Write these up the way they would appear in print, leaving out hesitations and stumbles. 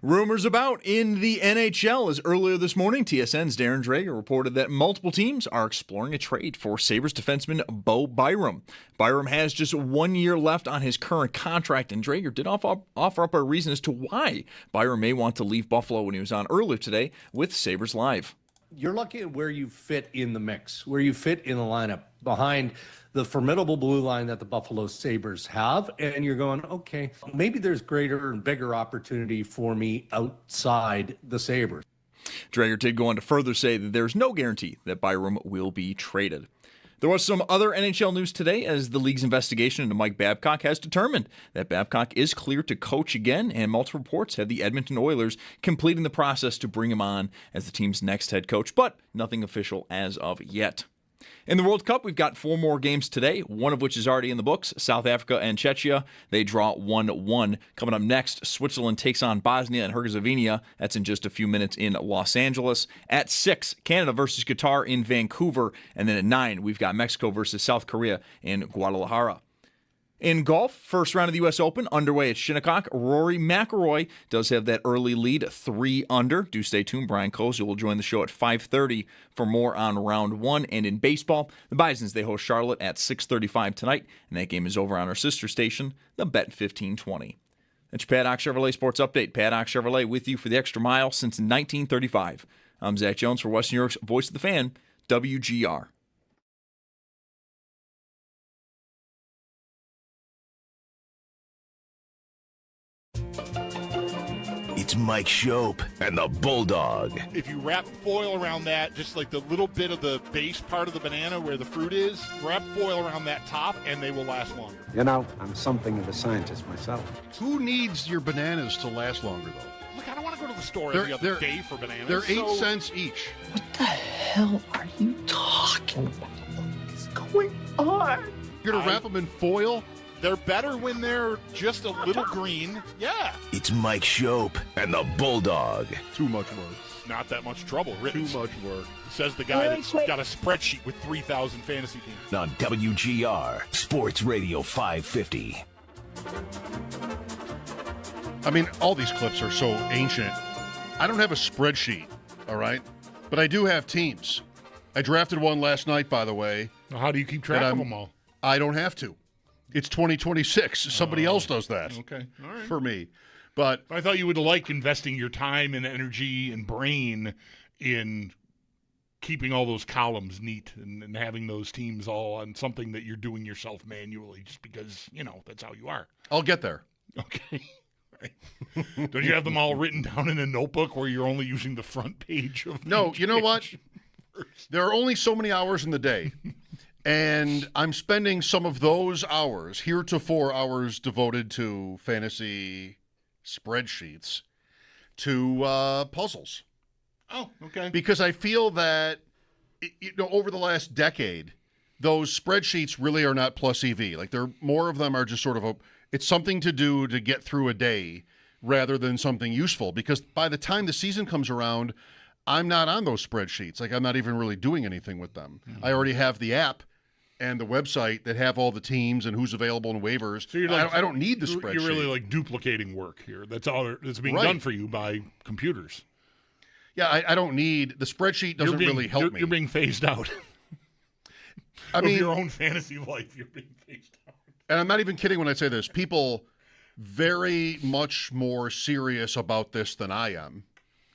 Rumors about in the NHL as earlier this morning, TSN's Darren Dreger reported that multiple teams are exploring a trade for Sabres defenseman Bo Byram. Byram has just 1 year left on his current contract, and Dreger did offer up a reason as to why Byram may want to leave Buffalo when he was on earlier today with Sabres Live. You're looking at where you fit in the mix, where you fit in the lineup behind the formidable blue line that the Buffalo Sabres have, and you're going, okay, maybe there's greater and bigger opportunity for me outside the Sabres. Dreger did go on to further say that there's no guarantee that Byram will be traded. There was some other NHL news today as the league's investigation into Mike Babcock has determined that Babcock is cleared to coach again, and multiple reports have the Edmonton Oilers completing the process to bring him on as the team's next head coach, but nothing official as of yet. In the World Cup, we've got 4 more games today, one of which is already in the books. South Africa and Czechia, they draw 1-1. Coming up next, Switzerland takes on Bosnia and Herzegovina. That's in just a few minutes in Los Angeles. At 6, Canada versus Qatar in Vancouver. And then at 9, we've got Mexico versus South Korea in Guadalajara. In golf, first round of the U.S. Open underway at Shinnecock. Rory McIlroy does have that early lead, 3 under. Do stay tuned. Brian Koziel will join the show at 5:30 for more on round 1. And in baseball, the Bisons, they host Charlotte at 6:35 tonight. And that game is over on our sister station, the Bet 1520. That's your Paddock Chevrolet Sports Update. Paddock Chevrolet with you for the extra mile since 1935. I'm Zach Jones for West New York's Voice of the Fan, WGR. It's Mike Schopp and the Bulldog. If you wrap foil around that, just like the little bit of the base part of the banana where the fruit is, wrap foil around that top and they will last longer. You know, I'm something of a scientist myself. Who needs your bananas to last longer, though? Look, I don't want to go to the store every other day for bananas. They're 8 cents each. What the hell are you talking about? What is going on? You're going to wrap them in foil? They're better when they're just a little green. Yeah. It's Mike Schopp and the Bulldog. Too much work. Not that much trouble. Too much work. Says the guy that's got a spreadsheet with 3,000 fantasy teams. On WGR, Sports Radio 550. I mean, all these clips are so ancient. I don't have a spreadsheet, all right? But I do have teams. I drafted one last night, by the way. Well, how do you keep track of them all? I don't have to. It's 2026. Somebody else does that. Okay. All right. For me. But I thought you would like investing your time and energy and brain in keeping all those columns neat and having those teams all on something that you're doing yourself manually just because, you know, that's how you are. I'll get there. Okay. Right. Don't you have them all written down in a notebook where you're only using the front page of the No, you know what? first? There are only so many hours in the day. And I'm spending some of those hours, heretofore hours devoted to fantasy spreadsheets, to puzzles. Oh, okay. Because I feel that, over the last decade, those spreadsheets really are not plus EV. Like, more of them are just sort of it's something to do to get through a day rather than something useful. Because by the time the season comes around, I'm not on those spreadsheets. Like, I'm not even really doing anything with them. Mm-hmm. I already have the app and the website that have all the teams and who's available in waivers. So I don't need the spreadsheet. You're really like duplicating work here. That's all that's being done for you by computers. Yeah, I don't need the spreadsheet. Doesn't really help me. You're being phased out. I mean, your own fantasy life, you're being phased out. And I'm not even kidding when I say this. People very much more serious about this than I am.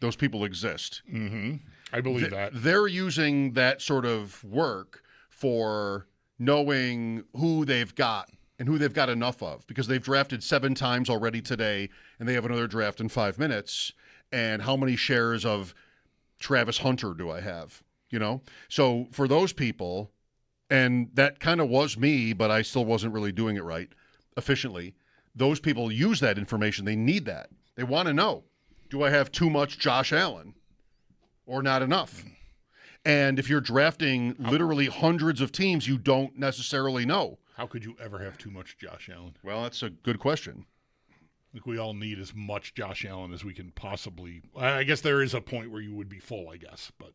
Those people exist. Mm-hmm. I believe that. They're using that sort of work for knowing who they've got and who they've got enough of, because they've drafted 7 times already today and they have another draft in 5 minutes. And how many shares of Travis Hunter do I have? So for those people, and that kind of was me, but I still wasn't really doing it right efficiently. Those people use that information. They need that. They want to know, do I have too much Josh Allen or not enough? And if you're drafting literally hundreds of teams, you don't necessarily know. How could you ever have too much Josh Allen? Well, that's a good question. I think we all need as much Josh Allen as we can possibly. I guess there is a point where you would be full, I guess, but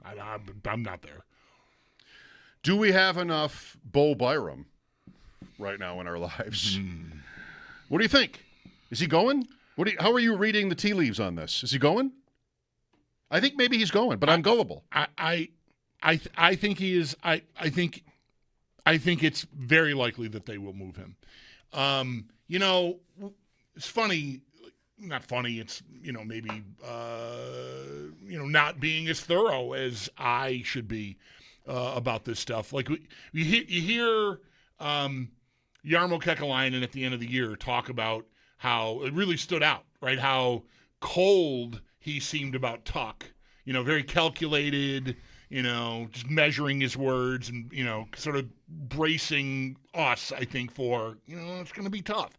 I'm not there. Do we have enough Bo Byram right now in our lives? What do you think? Is he going? How are you reading the tea leaves on this? Is he going? I think maybe he's going, but I'm gullible. I think he is. I think it's very likely that they will move him. It's funny. Not funny. It's maybe not being as thorough as I should be about this stuff. Like you hear Jarmo Kekalainen at the end of the year talk about how it really stood out, right? How cold he seemed about Tuck. Very calculated. Just measuring his words and sort of bracing us. I think for it's going to be tough.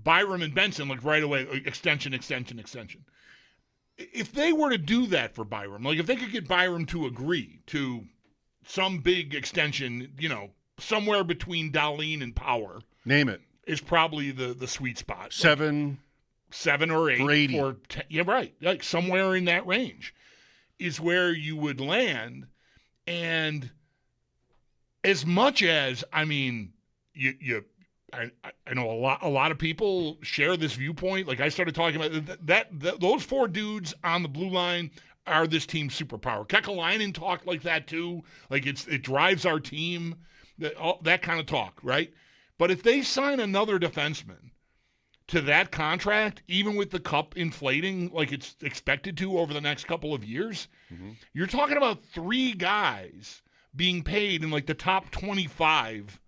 Byram and Benson, like right away, extension. If they were to do that for Byram, like if they could get Byram to agree to some big extension, somewhere between Dahlin and Power. Name it. Is probably the sweet spot. 7 or 8. Brady. Or 10, yeah, right. Like somewhere in that range is where you would land. And as much as, I mean, I know a lot of people share this viewpoint. Like I started talking about that those 4 dudes on the blue line are this team's superpower. Kekalainen talked like that too. Like it drives our team. That kind of talk, right? But if they sign another defenseman to that contract, even with the cup inflating like it's expected to over the next couple of years, you're talking about 3 guys being paid in like the top 25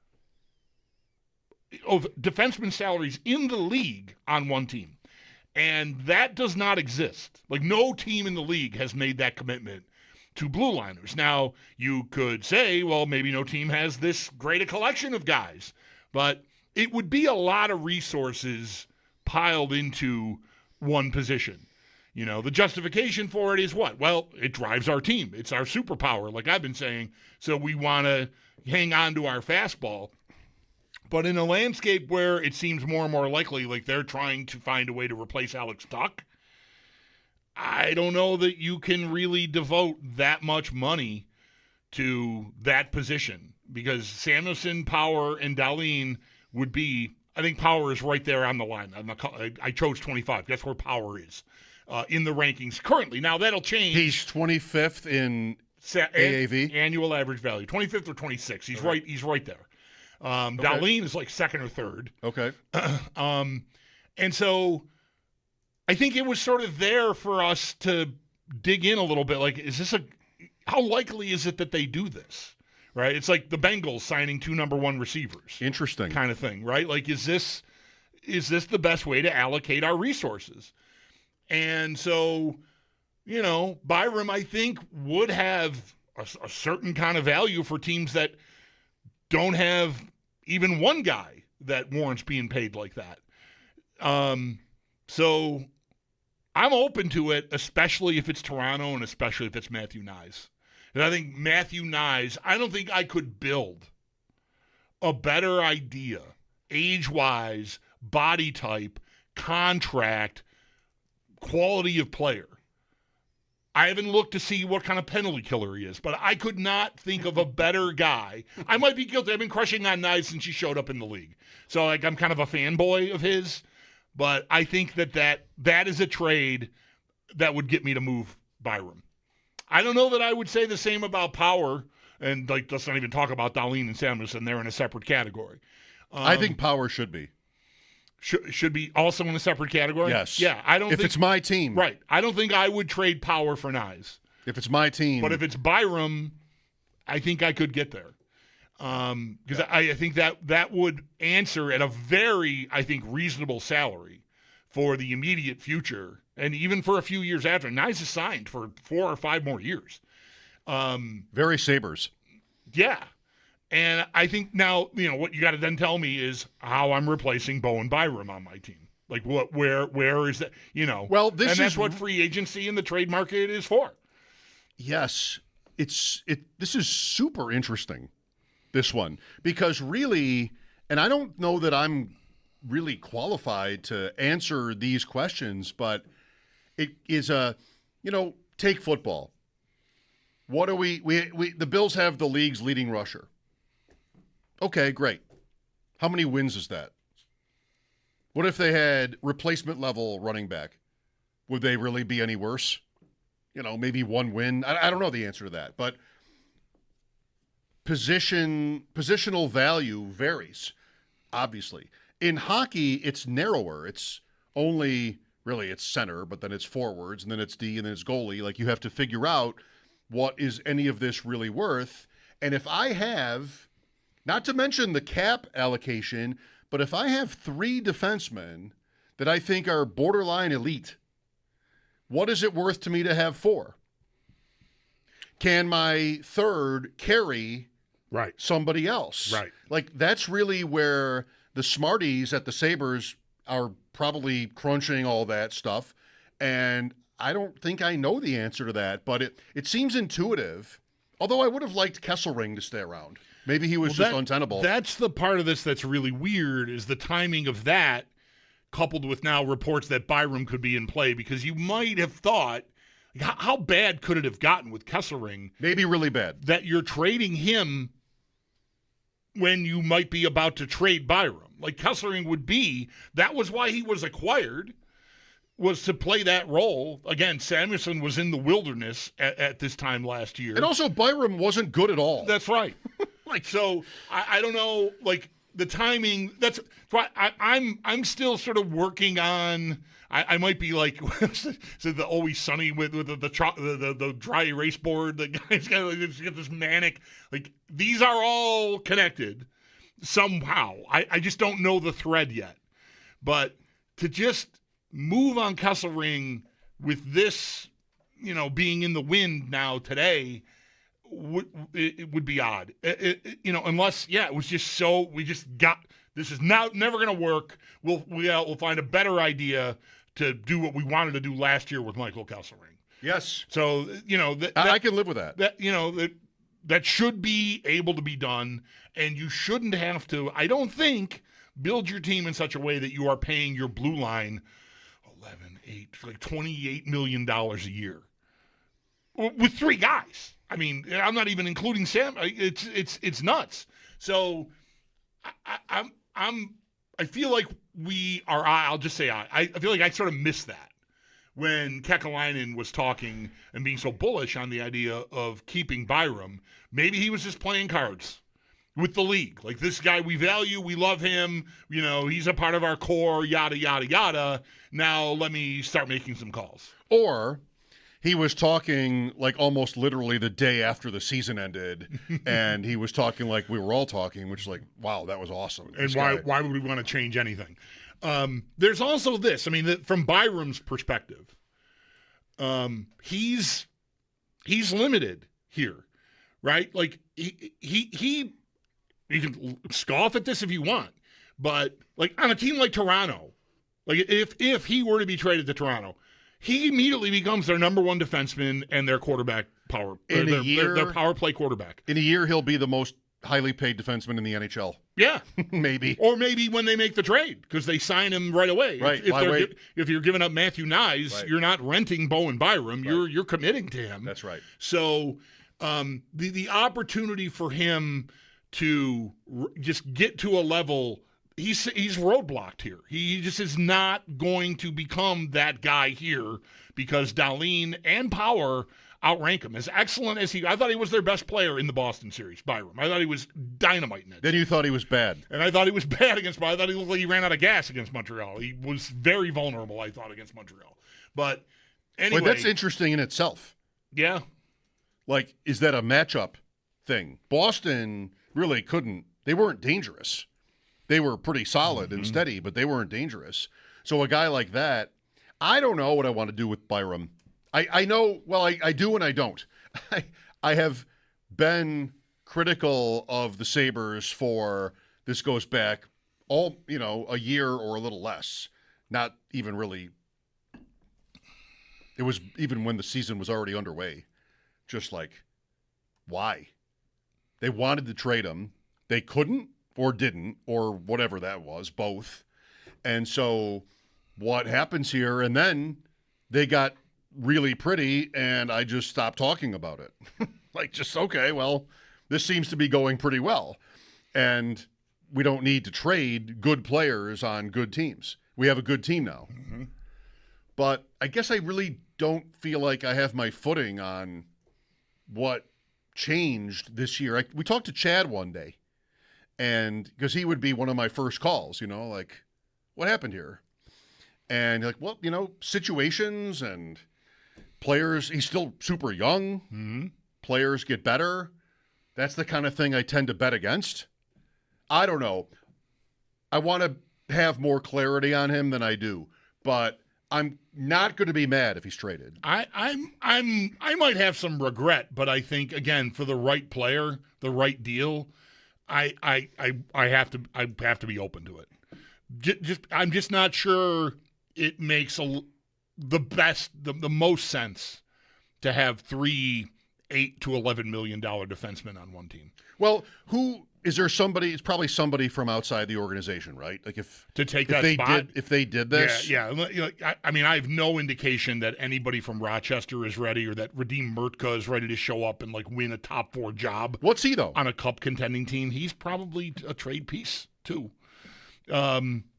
of defenseman salaries in the league on one team. And that does not exist. Like no team in the league has made that commitment to blue liners. Now, you could say, well, maybe no team has this great a collection of guys, but it would be a lot of resources piled into one position. The justification for it is what? Well, it drives our team. It's our superpower, like I've been saying. So we want to hang on to our fastball. But in a landscape where it seems more and more likely, like they're trying to find a way to replace Alex Tuck, I don't know that you can really devote that much money to that position because Samuelson, Power, and Dahlin would be, I think Power is right there on the line. I chose 25. That's where Power is in the rankings currently. Now, that'll change. He's 25th in AAV. Annual average value. 25th or 26th. He's right. He's right there. Dahlin is like 2nd or 3rd. Okay. And so I think it was sort of there for us to dig in a little bit. Like, how likely is it that they do this? Right? It's like the Bengals signing 2 number 1 receivers. Interesting. Kind of thing, right? Like, is this the best way to allocate our resources? And so, Byram, I think, would have a certain kind of value for teams that don't have even one guy that warrants being paid like that. So I'm open to it, especially if it's Toronto and especially if it's Matthew Nyes. And I think Matthew Nyes, I don't think I could build a better idea, age-wise, body type, contract, quality of player. I haven't looked to see what kind of penalty killer he is, but I could not think of a better guy. I might be guilty. I've been crushing on Nyes since he showed up in the league. So I'm kind of a fanboy of his, but I think that is a trade that would get me to move Byram. I don't know that I would say the same about Power, and let's not even talk about Dahlin and Samuelson. They're in a separate category. I think Power should be. Should be also in a separate category? Yes. Yeah, I don't think... If it's my team. Right. I don't think I would trade Power for Nyes. If it's my team. But if it's Byram, I think I could get there. Because I think that would answer at a very, I think, reasonable salary for the immediate future and even for a few years after. Nyes is signed for 4 or 5 more years. Very Sabres. Yeah. And I think now, what you got to then tell me is how I'm replacing Bowen Byram on my team. Like, where is that? Well, that's what free agency in the trade market is for. Yes, this is super interesting, this one, because really, and I don't know that I'm really qualified to answer these questions, but it is take football. What do we the Bills have the league's leading rusher. Okay, great. How many wins is that? What if they had replacement level running back? Would they really be any worse? Maybe one win. I don't know the answer to that, but positional value varies, obviously. In hockey, it's narrower. It's only really it's center, but then it's forwards, and then it's D, and then it's goalie. Like, you have to figure out what is any of this really worth. And if I have, not to mention the cap allocation, but if I have 3 defensemen that I think are borderline elite, what is it worth to me to have 4? Can my third carry somebody else? Right. Like, that's really where the smarties at the Sabres are probably crunching all that stuff. And I don't think I know the answer to that, but it seems intuitive. Although I would have liked Kesselring to stay around. Maybe he was just untenable. That's the part of this that's really weird, is the timing of that, coupled with now reports that Byram could be in play, because you might have thought, how bad could it have gotten with Kesselring? Maybe really bad. That you're trading him when you might be about to trade Byram. Like, Kesselring would be, that was why he was acquired, was to play that role. Again, Samuelson was in the wilderness at this time last year. And also, Byram wasn't good at all. That's right. So I don't know, like, the timing. That's why I'm still sort of working on. I might be like so the Always Sunny with the dry erase board. The guy's got this manic. Like, these are all connected somehow. I just don't know the thread yet. But to just move on Kesselring with this, being in the wind now today. It would be odd, unless it was just so we just got this is now never going to work. We'll find a better idea to do what we wanted to do last year with Michael Kesselring. Yes. So I can live with that. That should be able to be done, and you shouldn't have to. I don't think build your team in such a way that you are paying your blue line $28 million a year with 3 guys. I mean, I'm not even including Sam. It's nuts. So I feel like we are. I'll just say I feel like I sort of missed that when Kekalainen was talking and being so bullish on the idea of keeping Byram. Maybe he was just playing cards with the league. Like, this guy we value, we love him. He's a part of our core. Yada yada yada. Now let me start making some calls. Or he was talking like almost literally the day after the season ended, and he was talking like we were all talking, which is like, wow, that was awesome. And why would we want to change anything? There's also this. I mean, from Byram's perspective, he's limited here, right? Like, he you can scoff at this if you want, but like on a team like Toronto, like if he were to be traded to Toronto, he immediately becomes their number 1 defenseman and their quarterback power. Their power play quarterback. In a year, he'll be the most highly paid defenseman in the NHL. Yeah. Maybe. Or maybe when they make the trade, because they sign him right away. Right. If you're giving up Matthew Nyes, right. You're not renting Bowen Byram. Right. You're committing to him. That's right. So the opportunity for him to just get to a level. He's roadblocked here. He just is not going to become that guy here because Dahlin and Power outrank him. As excellent as I thought he was their best player in the Boston series, Byram. I thought he was dynamite in it. Then you thought he was bad. And I thought he was bad against Montreal. I thought he looked like he ran out of gas against Montreal. He was very vulnerable, I thought, against Montreal. But anyway. But that's interesting in itself. Yeah. Like, is that a matchup thing? Boston really couldn't. They weren't dangerous. They were pretty solid and steady, but they weren't dangerous. So a guy like that, I don't know what I want to do with Byram. I know, well, I do and I don't. I have been critical of the Sabres for, this goes back a year or a little less. Not even really, it was even when the season was already underway. Just like, why? They wanted to trade him. They couldn't. Or didn't, or whatever that was, both. And so what happens here? And then they got really pretty, and I just stopped talking about it. Like, just, okay, well, this seems to be going pretty well. And we don't need to trade good players on good teams. We have a good team now. Mm-hmm. But I guess I really don't feel like I have my footing on what changed this year. We talked to Chad one day, and because he would be one of my first calls, like, what happened here? And like, well, situations and players. He's still super young. Mm-hmm. Players get better. That's the kind of thing I tend to bet against. I don't know. I want to have more clarity on him than I do, but I'm not going to be mad if he's traded. I might have some regret, but I think again for the right player, the right deal, I have to be open to it. I'm just not sure it makes the most sense to have 3 $8 to $11 million defensemen on one team. Well, who is there? Somebody? It's probably somebody from outside the organization, right? Like if they did this, yeah. I mean, I have no indication that anybody from Rochester is ready, or that Radim Murtka is ready to show up and like win a top 4 job. What's he though? On a cup contending team, he's probably a trade piece too.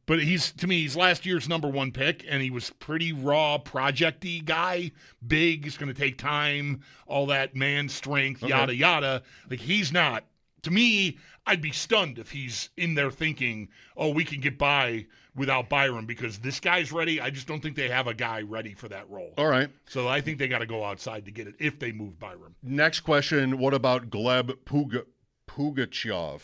But he's last year's number 1 pick, and he was pretty raw, project-y guy, big, it's going to take time, all that man strength, yada, yada. Like, he's not. To me, I'd be stunned if he's in there thinking, oh, we can get by without Byram because this guy's ready. I just don't think they have a guy ready for that role. All right. So I think they got to go outside to get it if they move Byram. Next question, what about Gleb Pugachev?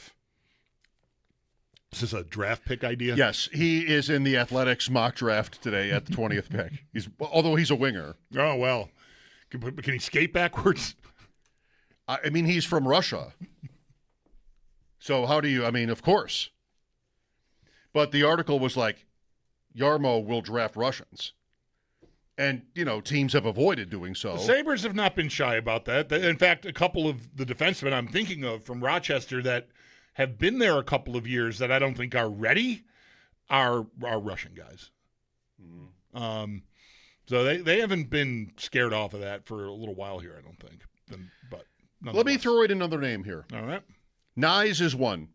Is this a draft pick idea? Yes, he is in the Athletics mock draft today at the 20th pick. Although he's a winger. Oh, well. Can he skate backwards? I mean, he's from Russia. So how do you, of course. But the article was like, Yarmo will draft Russians. And, teams have avoided doing so. The Sabres have not been shy about that. In fact, a couple of the defensemen I'm thinking of from Rochester that have been there a couple of years that I don't think are ready are Russian guys. Mm-hmm. So they haven't been scared off of that for a little while here, I don't think. But let me throw in another name here. All right. Nyes is one.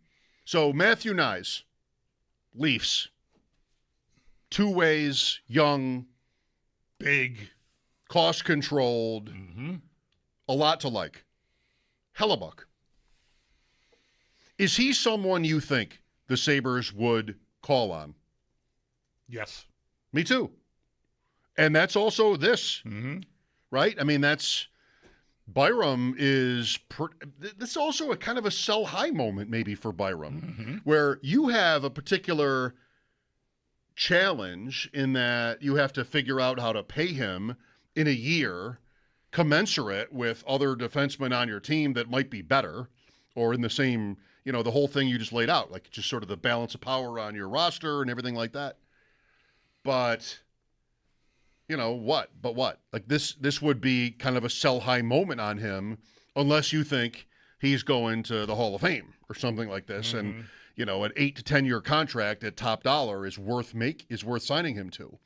So Matthew Nyes, Leafs. 2 ways, young, big, cost-controlled, a lot to like. Hellebuck. Is he someone you think the Sabres would call on? Yes. Me too. And that's also this, right? I mean, that's Byram is this is also a kind of a sell high moment maybe for Byram, where you have a particular challenge in that you have to figure out how to pay him in a year commensurate with other defensemen on your team that might be better or in the same, the whole thing you just laid out, like just sort of the balance of power on your roster and everything like that. But what? Like this would be kind of a sell high moment on him unless you think he's going to the Hall of Fame or something like this. And, an 8 to 10 year contract at top dollar is worth signing him to,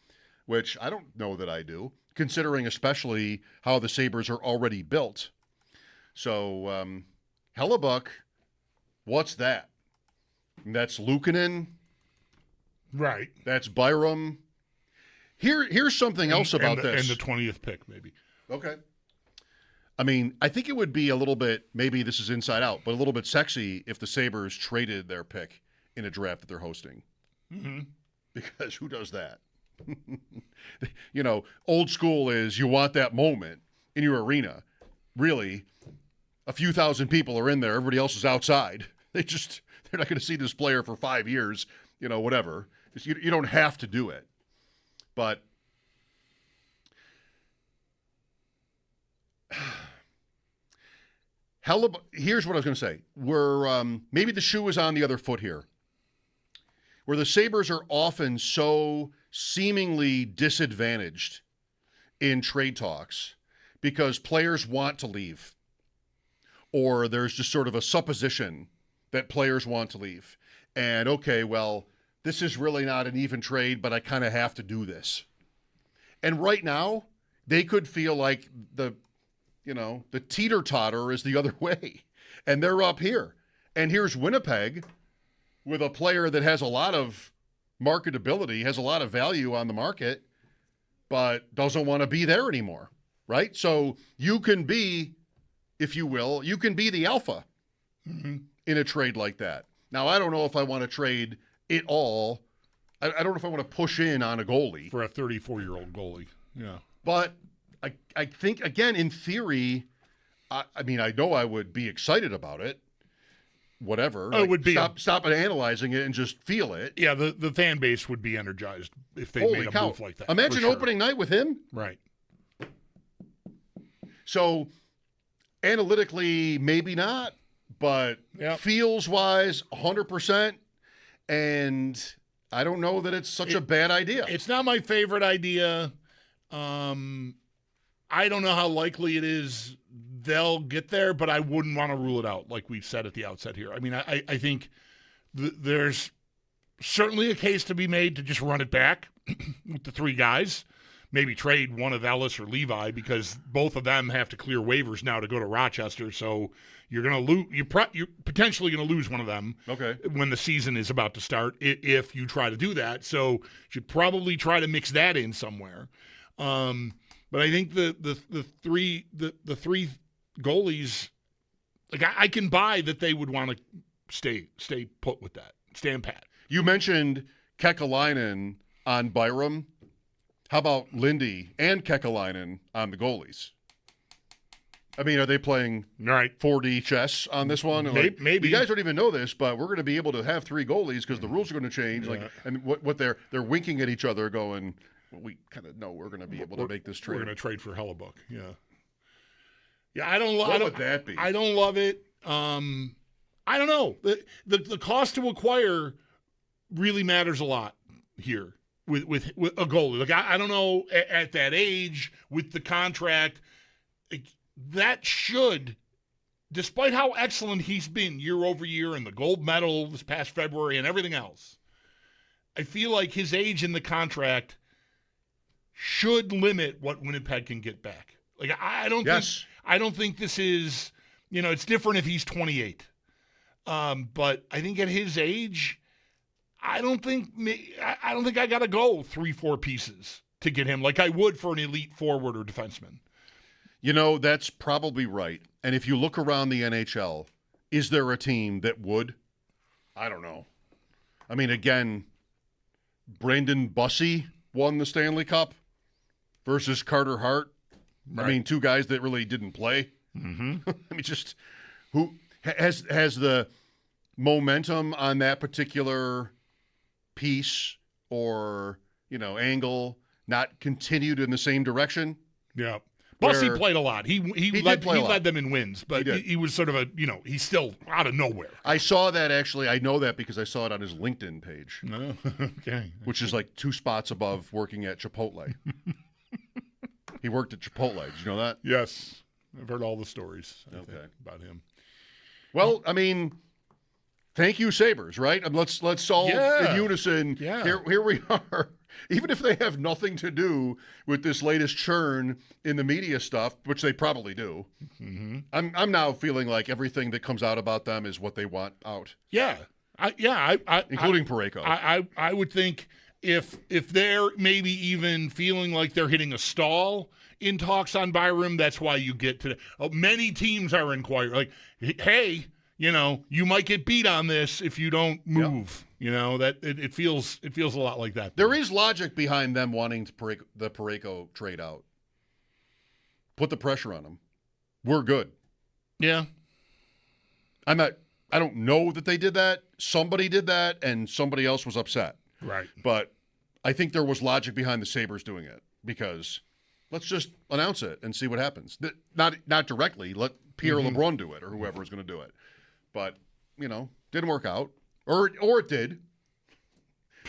which I don't know that I do, considering especially how the Sabres are already built. So, Hellebuck, what's that? That's Luukkonen. Right. That's Byram. Here's something else about this. And the 20th pick, maybe. Okay. I mean, I think it would be a little bit, maybe this is inside out, but a little bit sexy if the Sabres traded their pick in a draft that they're hosting. Because who does that? Old school is you want that moment in your arena. Really, a few thousand people are in there. Everybody else is outside. They're not going to see this player for 5 years, whatever. You don't have to do it. But here's what I was going to say. We're maybe the shoe is on the other foot here, where the Sabres are often so seemingly disadvantaged in trade talks because players want to leave, or there's just sort of a supposition that players want to leave. And okay, well, this is really not an even trade, but I kind of have to do this. And right now, they could feel like the teeter-totter is the other way. And they're up here. And here's Winnipeg with a player that has a lot of marketability, has a lot of value on the market, but doesn't want to be there anymore, right? So you can be, if you will, you can be the alpha in a trade like that. Now, I don't know if I want to trade it all. I don't know if I want to push in on a goalie. For a 34-year-old goalie, yeah. But I think, again, in theory, I mean, I know I would be excited about it. Whatever. It would be stop analyzing it and just feel it. Yeah, the fan base would be energized if they Holy made a cow. move like that. Imagine opening night with him. Right. So, analytically, maybe not, but feels-wise, 100%. And I don't know that it's such a bad idea. It's not my favorite idea. I don't know how likely it is they'll get there, but I wouldn't want to rule it out, like we've said at the outset here. I mean, I think there's certainly a case to be made to just run it back with the three guys, maybe trade one of Ellis or Levi, because both of them have to clear waivers now to go to Rochester. So you're going to lose. You're potentially going to lose one of them. Okay. When the season is about to start, if you try to do that. So you should probably try to mix that in somewhere. But I think the three goalies, like I can buy that they would want to stay put with that, stand pat. You mentioned Kekalainen on Byram. How about Lindy and Kekalainen on the goalies? I mean, are they playing 4D chess on this one? Maybe. You guys don't even know this, but we're going to be able to have three goalies because the rules are going to change. Yeah. And what they're winking at each other, going, well, we kind of know we're going to be able to make this trade. We're going to trade for Hellebuck. Yeah. Yeah, I don't love. What would that be? I don't love it. I don't know. The cost to acquire really matters a lot here with a goalie. Like I don't know at that age with the contract that should, despite how excellent he's been year over year and the gold medal this past February and everything else, I feel like his age in the contract should limit what Winnipeg can get back. Like I don't think this is, it's different if he's 28. But I think at his age, I don't think I got to go 3-4 pieces to get him like I would for an elite forward or defenseman. That's probably right. And if you look around the NHL, is there a team that would? I don't know. I mean, again, Brandon Bussey won the Stanley Cup versus Carter Hart. Right. I mean, two guys that really didn't play. Mm-hmm. I mean, just who has the momentum on that particular piece or, angle not continued in the same direction? Yeah. Bussey played a lot. He led them in wins, but he was sort of he's still out of nowhere. I saw that actually. I know that because I saw it on his LinkedIn page. Oh, okay. Which is like 2 spots above working at Chipotle. He worked at Chipotle. Did you know that? Yes. I've heard all the stories about him. Well, I mean, thank you, Sabres, right? Let's all in unison. Yeah. Here we are. Even if they have nothing to do with this latest churn in the media stuff, which they probably do, I'm now feeling like everything that comes out about them is what they want out. Yeah. Including Parayko. I would think if they're maybe even feeling like they're hitting a stall in talks on Byram, that's why you get to many teams are inquiring, like, hey, you might get beat on this if you don't move. Yep. That it feels a lot like that. There is logic behind them wanting the Parayko trade out. Put the pressure on them. We're good. Yeah. I don't know that they did that. Somebody did that, and somebody else was upset. Right. But I think there was logic behind the Sabres doing it because let's just announce it and see what happens. Not directly. Let Pierre LeBrun do it or whoever is going to do it. But, didn't work out. Or it did.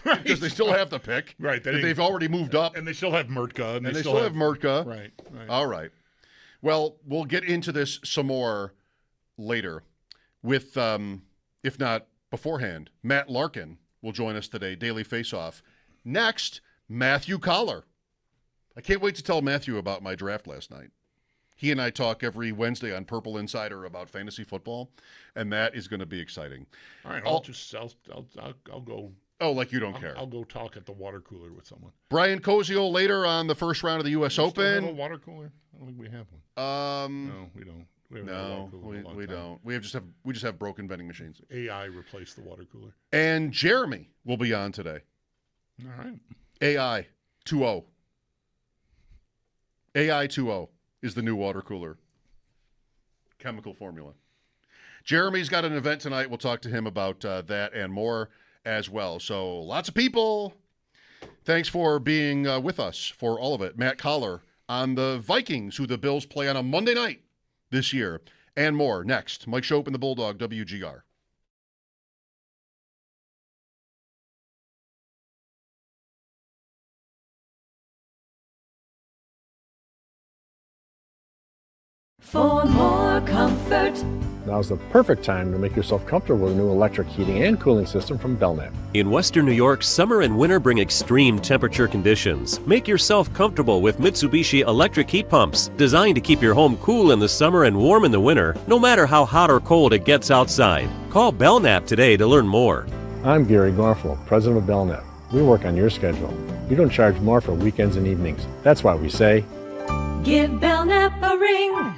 Right. Because they still have the pick. Right. They've already moved up. And they still have Murtka. And they still have Murtka. Right. All right. Well, we'll get into this some more later with, if not beforehand, Matt Larkin will join us today, Daily Faceoff. Next, Matthew Collar. I can't wait to tell Matthew about my draft last night. He and I talk every Wednesday on Purple Insider about fantasy football, and that is going to be exciting. All right, I'll go. Oh, like you don't care. I'll go talk at the water cooler with someone. Brian Koziol later on the first round of the U.S. Do we Open. still have a water cooler? I don't think we have one. No, we don't. We haven't had a No, water cooler in a long we time. don't. We just have broken vending machines. AI replaced the water cooler. And Jeremy will be on today. All right. AI 2.0. AI 2.0 is the new water cooler chemical formula. Jeremy's got an event tonight. We'll talk to him about that and more as well. So lots of people. Thanks for being with us for all of it. Matt Collar on the Vikings, who the Bills play on a Monday night this year, and more next. Mike Schopp and the Bulldog, WGR. For more comfort. Now's the perfect time to make yourself comfortable with a new electric heating and cooling system from Belknap. In Western New York, summer and winter bring extreme temperature conditions. Make yourself comfortable with Mitsubishi electric heat pumps, designed to keep your home cool in the summer and warm in the winter, no matter how hot or cold it gets outside. Call Belknap today to learn more. I'm Gary Garfel, president of Belknap. We work on your schedule. We don't charge more for weekends and evenings. That's why we say, Give Belknap a ring.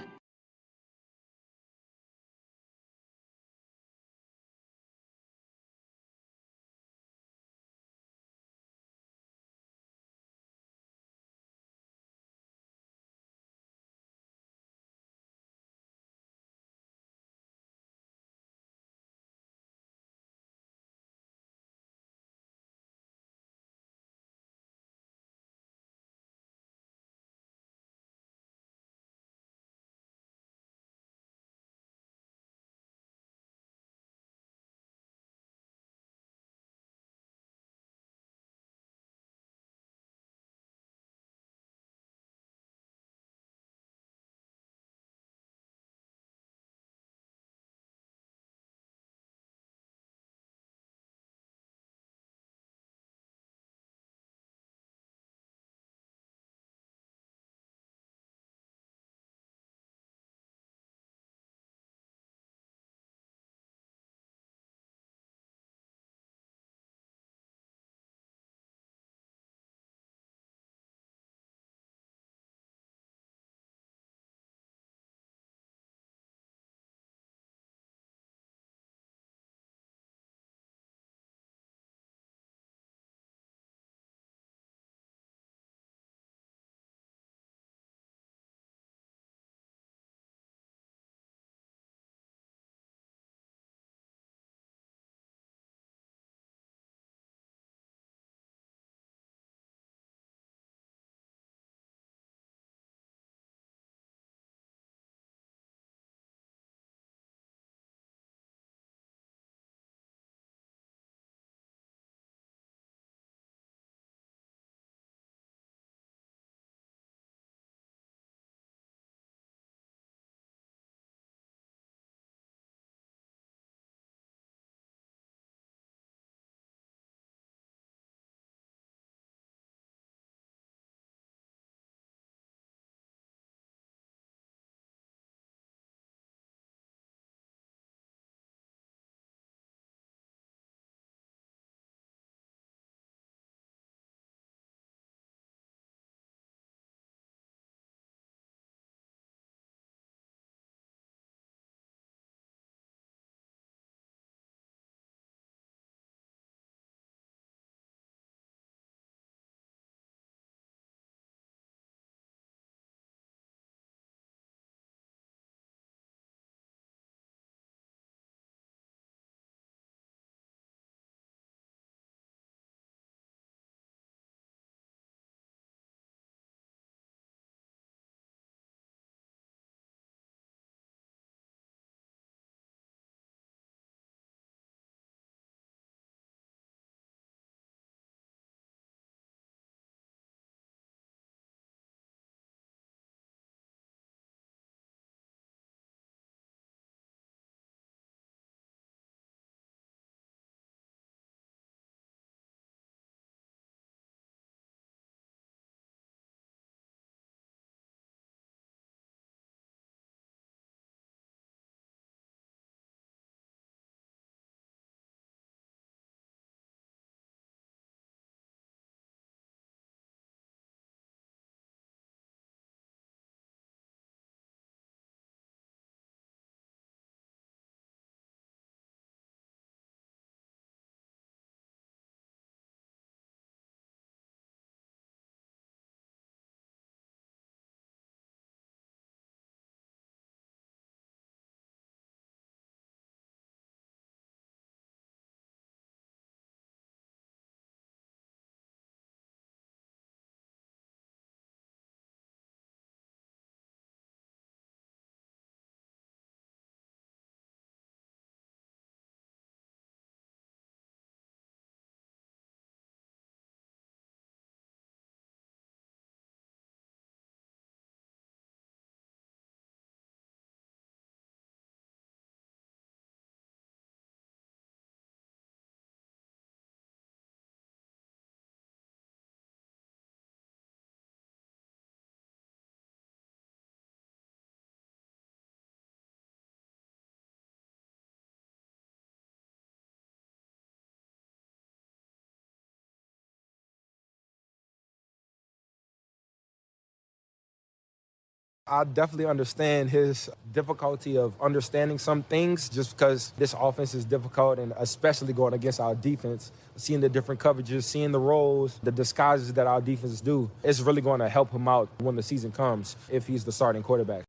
I definitely understand his difficulty of understanding some things just because this offense is difficult, and especially going against our defense, seeing the different coverages, seeing the roles, the disguises that our defense do. It's really going to help him out when the season comes if he's the starting quarterback.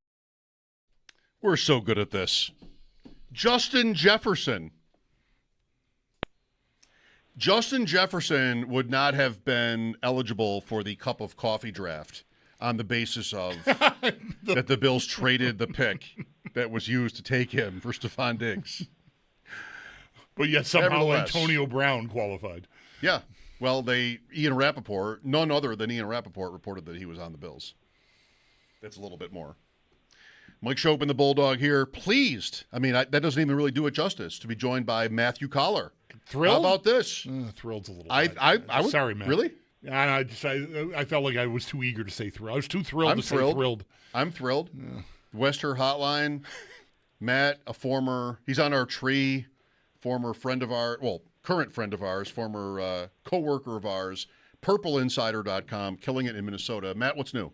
We're so good at this. Justin Jefferson. Justin Jefferson would not have been eligible for the cup of coffee draft on the basis of that the Bills traded the pick that was used to take him for Stephon Diggs. But yet somehow Antonio Brown qualified. Yeah. Well, Ian Rappaport, none other than Ian Rappaport, reported that he was on the Bills. That's a little bit more. Mike Schopp and the Bulldog here. Pleased. I mean, that doesn't even really do it justice to be joined by Matthew Collar. Thrilled? How about this? Thrilled's a little I was, sorry, Matt. Really? I felt like I was too eager to say thrilled. I was too thrilled to say thrilled. I'm thrilled. Yeah. Wester Hotline. Matt, he's on our tree, former friend of ours, current friend of ours, former co-worker of ours, purpleinsider.com, killing it in Minnesota. Matt, what's new?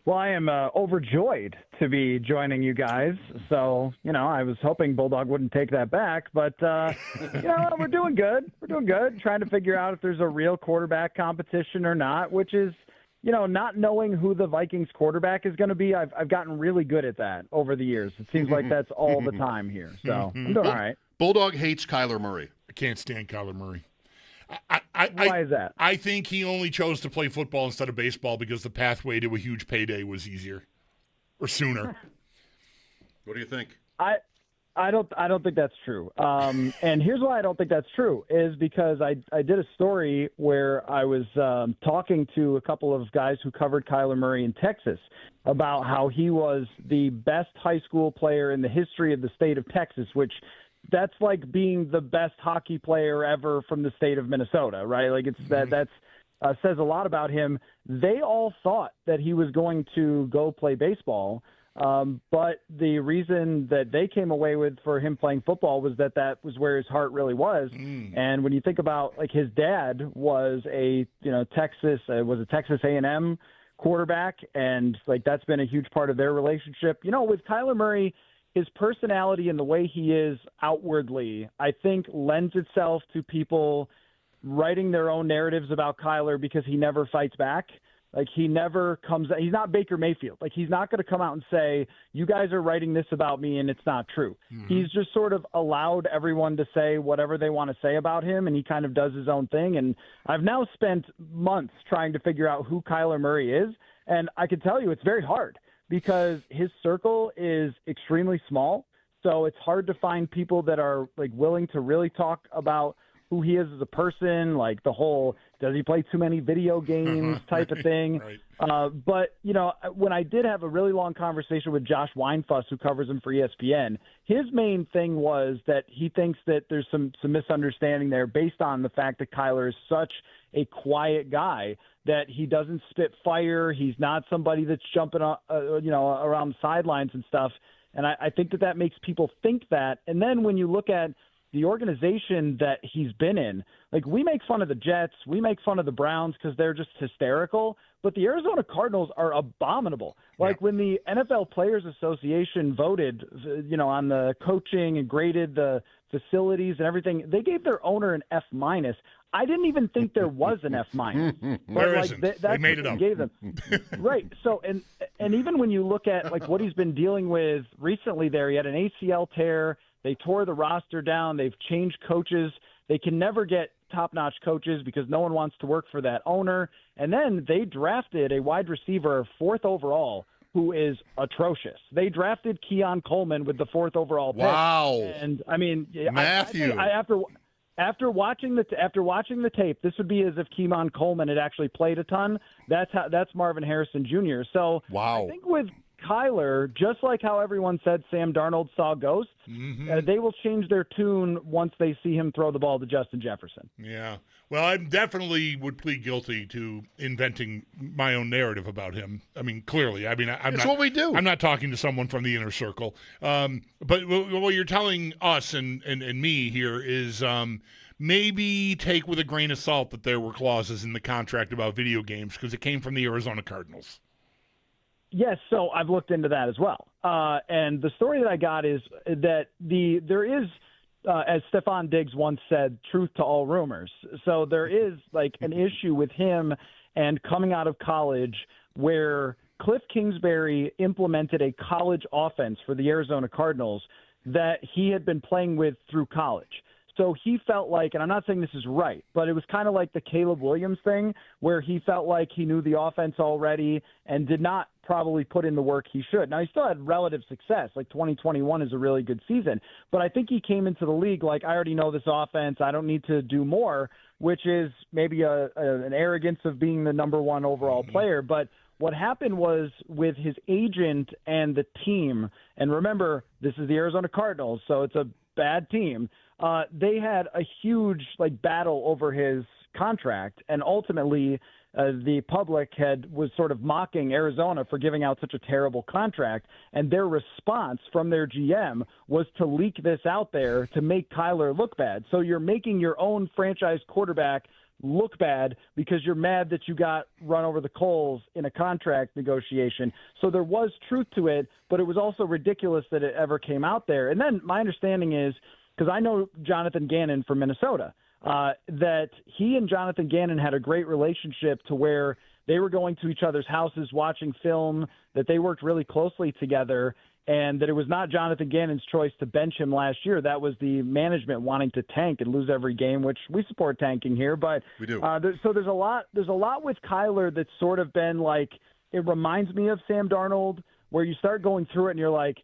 Well, I am overjoyed to be joining you guys. So, I was hoping Bulldog wouldn't take that back. But, we're doing good. We're doing good. Trying to figure out if there's a real quarterback competition or not, which is, not knowing who the Vikings quarterback is going to be. I've gotten really good at that over the years. It seems like that's all the time here. So I'm doing all right. Bulldog hates Kyler Murray. I can't stand Kyler Murray. Why is that? I think he only chose to play football instead of baseball because the pathway to a huge payday was easier or sooner. What do you think? I don't think that's true. And here's why I don't think that's true is because I did a story where I was talking to a couple of guys who covered Kyler Murray in Texas about how he was the best high school player in the history of the state of Texas, which that's like being the best hockey player ever from the state of Minnesota, right? Like that's says a lot about him. They all thought that he was going to go play baseball, but the reason that they came away with for him playing football was that was where his heart really was. And when you think about like his dad was a Texas A&M quarterback, and like that's been a huge part of their relationship. With Kyler Murray, his personality and the way he is outwardly, I think, lends itself to people writing their own narratives about Kyler because he never fights back. Like he's not Baker Mayfield. Like he's not going to come out and say, you guys are writing this about me and it's not true. He's just sort of allowed everyone to say whatever they want to say about him, and he kind of does his own thing. And I've now spent months trying to figure out who Kyler Murray is, and I can tell you it's very hard, because his circle is extremely small. So it's hard to find people that are like willing to really talk about who he is as a person, like the whole, does he play too many video games type of thing. Right. But, when I did have a really long conversation with Josh Weinfuss, who covers him for ESPN, his main thing was that he thinks that there's some misunderstanding there based on the fact that Kyler is such a quiet guy, that he doesn't spit fire. He's not somebody that's jumping, around the sidelines and stuff. And I think that makes people think that. And then when you look at the organization that he's been in, like we make fun of the Jets, we make fun of the Browns because they're just hysterical, but the Arizona Cardinals are abominable. Like when the NFL Players Association voted, on the coaching and graded the facilities and everything, they gave their owner an F-. I didn't even think there was an F-. There isn't. They made it up. Gave them. Right. So, and even when you look at like what he's been dealing with recently there, he had an ACL tear. They tore the roster down. They've changed coaches. They can never get top-notch coaches because no one wants to work for that owner. And then they drafted a wide receiver 4th overall who is atrocious. They drafted Keon Coleman with the 4th overall pick. Wow. And I mean, Matthew. After watching the tape, this would be as if Keon Coleman had actually played a ton. That's Marvin Harrison Jr. So wow. I think with Kyler, just like how everyone said Sam Darnold saw ghosts, they will change their tune once they see him throw the ball to Justin Jefferson. Yeah. Well, I definitely would plead guilty to inventing my own narrative about him. I mean, clearly. I mean, That's what we do. I'm not talking to someone from the inner circle. But what you're telling us and me here is maybe take with a grain of salt that there were clauses in the contract about video games because it came from the Arizona Cardinals. Yes, so I've looked into that as well. And the story that I got is that there is, as Stefan Diggs once said, truth to all rumors. So there is like an issue with him and coming out of college where Cliff Kingsbury implemented a college offense for the Arizona Cardinals that he had been playing with through college. So he felt like, and I'm not saying this is right, but it was kind of like the Caleb Williams thing where he felt like he knew the offense already and did not probably put in the work he should. Now, he still had relative success. Like 2021 is a really good season. But I think he came into the league like, I already know this offense. I don't need to do more, which is maybe an arrogance of being the number one overall player. But what happened was with his agent and the team, and remember, this is the Arizona Cardinals, so it's a bad team. They had a huge battle over his contract, and ultimately the public was sort of mocking Arizona for giving out such a terrible contract, and their response from their GM was to leak this out there to make Kyler look bad. So you're making your own franchise quarterback look bad because you're mad that you got run over the coals in a contract negotiation. So there was truth to it, but it was also ridiculous that it ever came out there. And then my understanding is, because I know Jonathan Gannon from Minnesota, that he and Jonathan Gannon had a great relationship to where they were going to each other's houses, watching film, that they worked really closely together, and that it was not Jonathan Gannon's choice to bench him last year. That was the management wanting to tank and lose every game, which we support tanking here. But we do. So there's a lot with Kyler that's sort of been like, it reminds me of Sam Darnold, where you start going through it and you're like,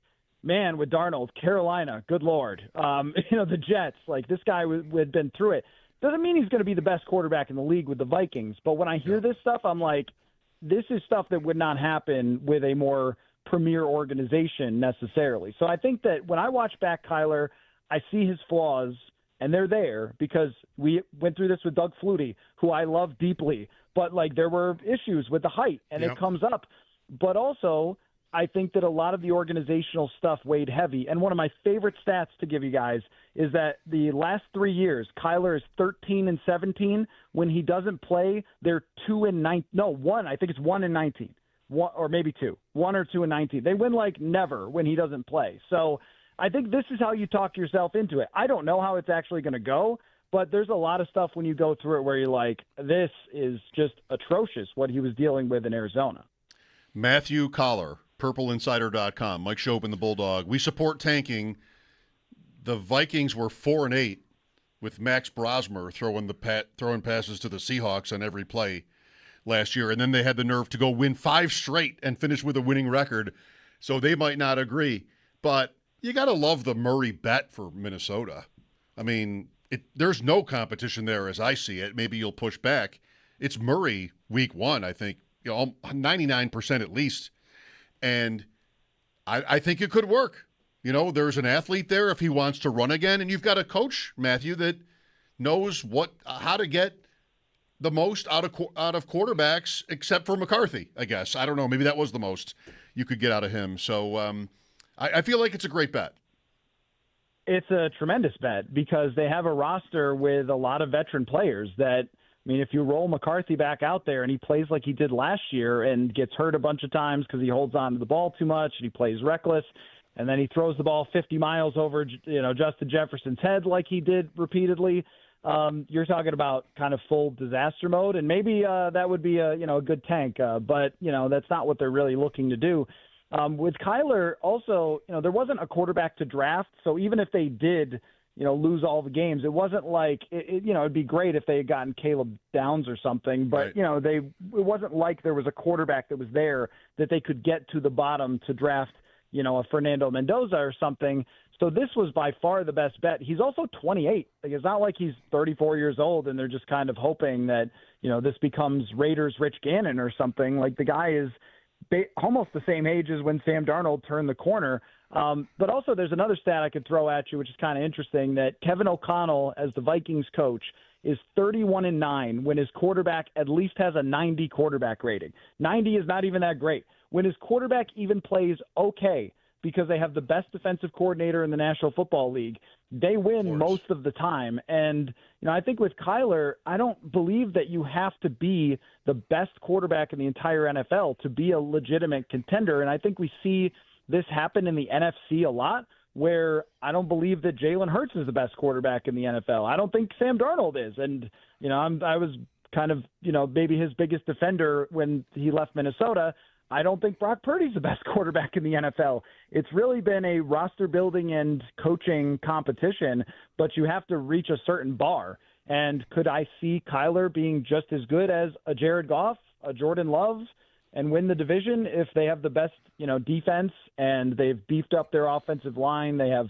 man, with Darnold, Carolina, good Lord. The Jets, like this guy had been through it. Doesn't mean he's going to be the best quarterback in the league with the Vikings. But when I hear this stuff, I'm like, this is stuff that would not happen with a more premier organization necessarily. So I think that when I watch back Kyler, I see his flaws, and they're there because we went through this with Doug Flutie, who I love deeply. But there were issues with the height, and it comes up. But also, I think that a lot of the organizational stuff weighed heavy. And one of my favorite stats to give you guys is that the last 3 years, Kyler is 13-17. When he doesn't play, they're 2-9. No, 1. I think it's 1-19. 1 or maybe 2. 1 or 2-19. They win like never when he doesn't play. So I think this is how you talk yourself into it. I don't know how it's actually going to go, but there's a lot of stuff when you go through it where you're like, this is just atrocious what he was dealing with in Arizona. Matthew Collar, PurpleInsider.com, Mike Schopp and the Bulldog. We support tanking. The Vikings were 4-8 with Max Brosmer throwing passes to the Seahawks on every play last year, and then they had the nerve to go win 5 straight and finish with a winning record. So they might not agree, but you got to love the Murray bet for Minnesota. I mean, there's no competition there as I see it. Maybe you'll push back. It's Murray week 1, I think, 99% at least. And I think it could work. There's an athlete there if he wants to run again, and you've got a coach, Matthew, that knows how to get the most out of quarterbacks, except for McCarthy, I guess. I don't know. Maybe that was the most you could get out of him. So I feel like it's a great bet. It's a tremendous bet because they have a roster with a lot of veteran players that, if you roll McCarthy back out there and he plays like he did last year and gets hurt a bunch of times because he holds on to the ball too much and he plays reckless, and then he throws the ball 50 miles over, Justin Jefferson's head like he did repeatedly, you're talking about kind of full disaster mode. And maybe that would be a good tank, but that's not what they're really looking to do. With Kyler, also, there wasn't a quarterback to draft, so even if they did lose all the games, it wasn't like it'd be great if they had gotten Caleb Downs or something, but right. It wasn't like there was a quarterback that was there that they could get to the bottom to draft a Fernando Mendoza or something. So this was by far the best bet. He's also 28. It's not like he's 34 years old and they're just kind of hoping that this becomes Raiders Rich Gannon or something. Like, the guy is almost the same age as when Sam Darnold turned the corner. But also there's another stat I could throw at you, which is kind of interesting, that Kevin O'Connell, as the Vikings coach, is 31-9 when his quarterback at least has a 90 quarterback rating. 90 is not even that great. When his quarterback even plays okay, because they have the best defensive coordinator in the National Football League, they win most of the time. And, I think with Kyler, I don't believe that you have to be the best quarterback in the entire NFL to be a legitimate contender. And I think we see this happen in the NFC a lot, where I don't believe that Jalen Hurts is the best quarterback in the NFL. I don't think Sam Darnold is. And, I was kind of, maybe his biggest defender when he left Minnesota. I don't think Brock Purdy's the best quarterback in the NFL. It's really been a roster building and coaching competition, but you have to reach a certain bar. And could I see Kyler being just as good as a Jared Goff, a Jordan Love, and win the division if they have the best, defense and they've beefed up their offensive line? They have,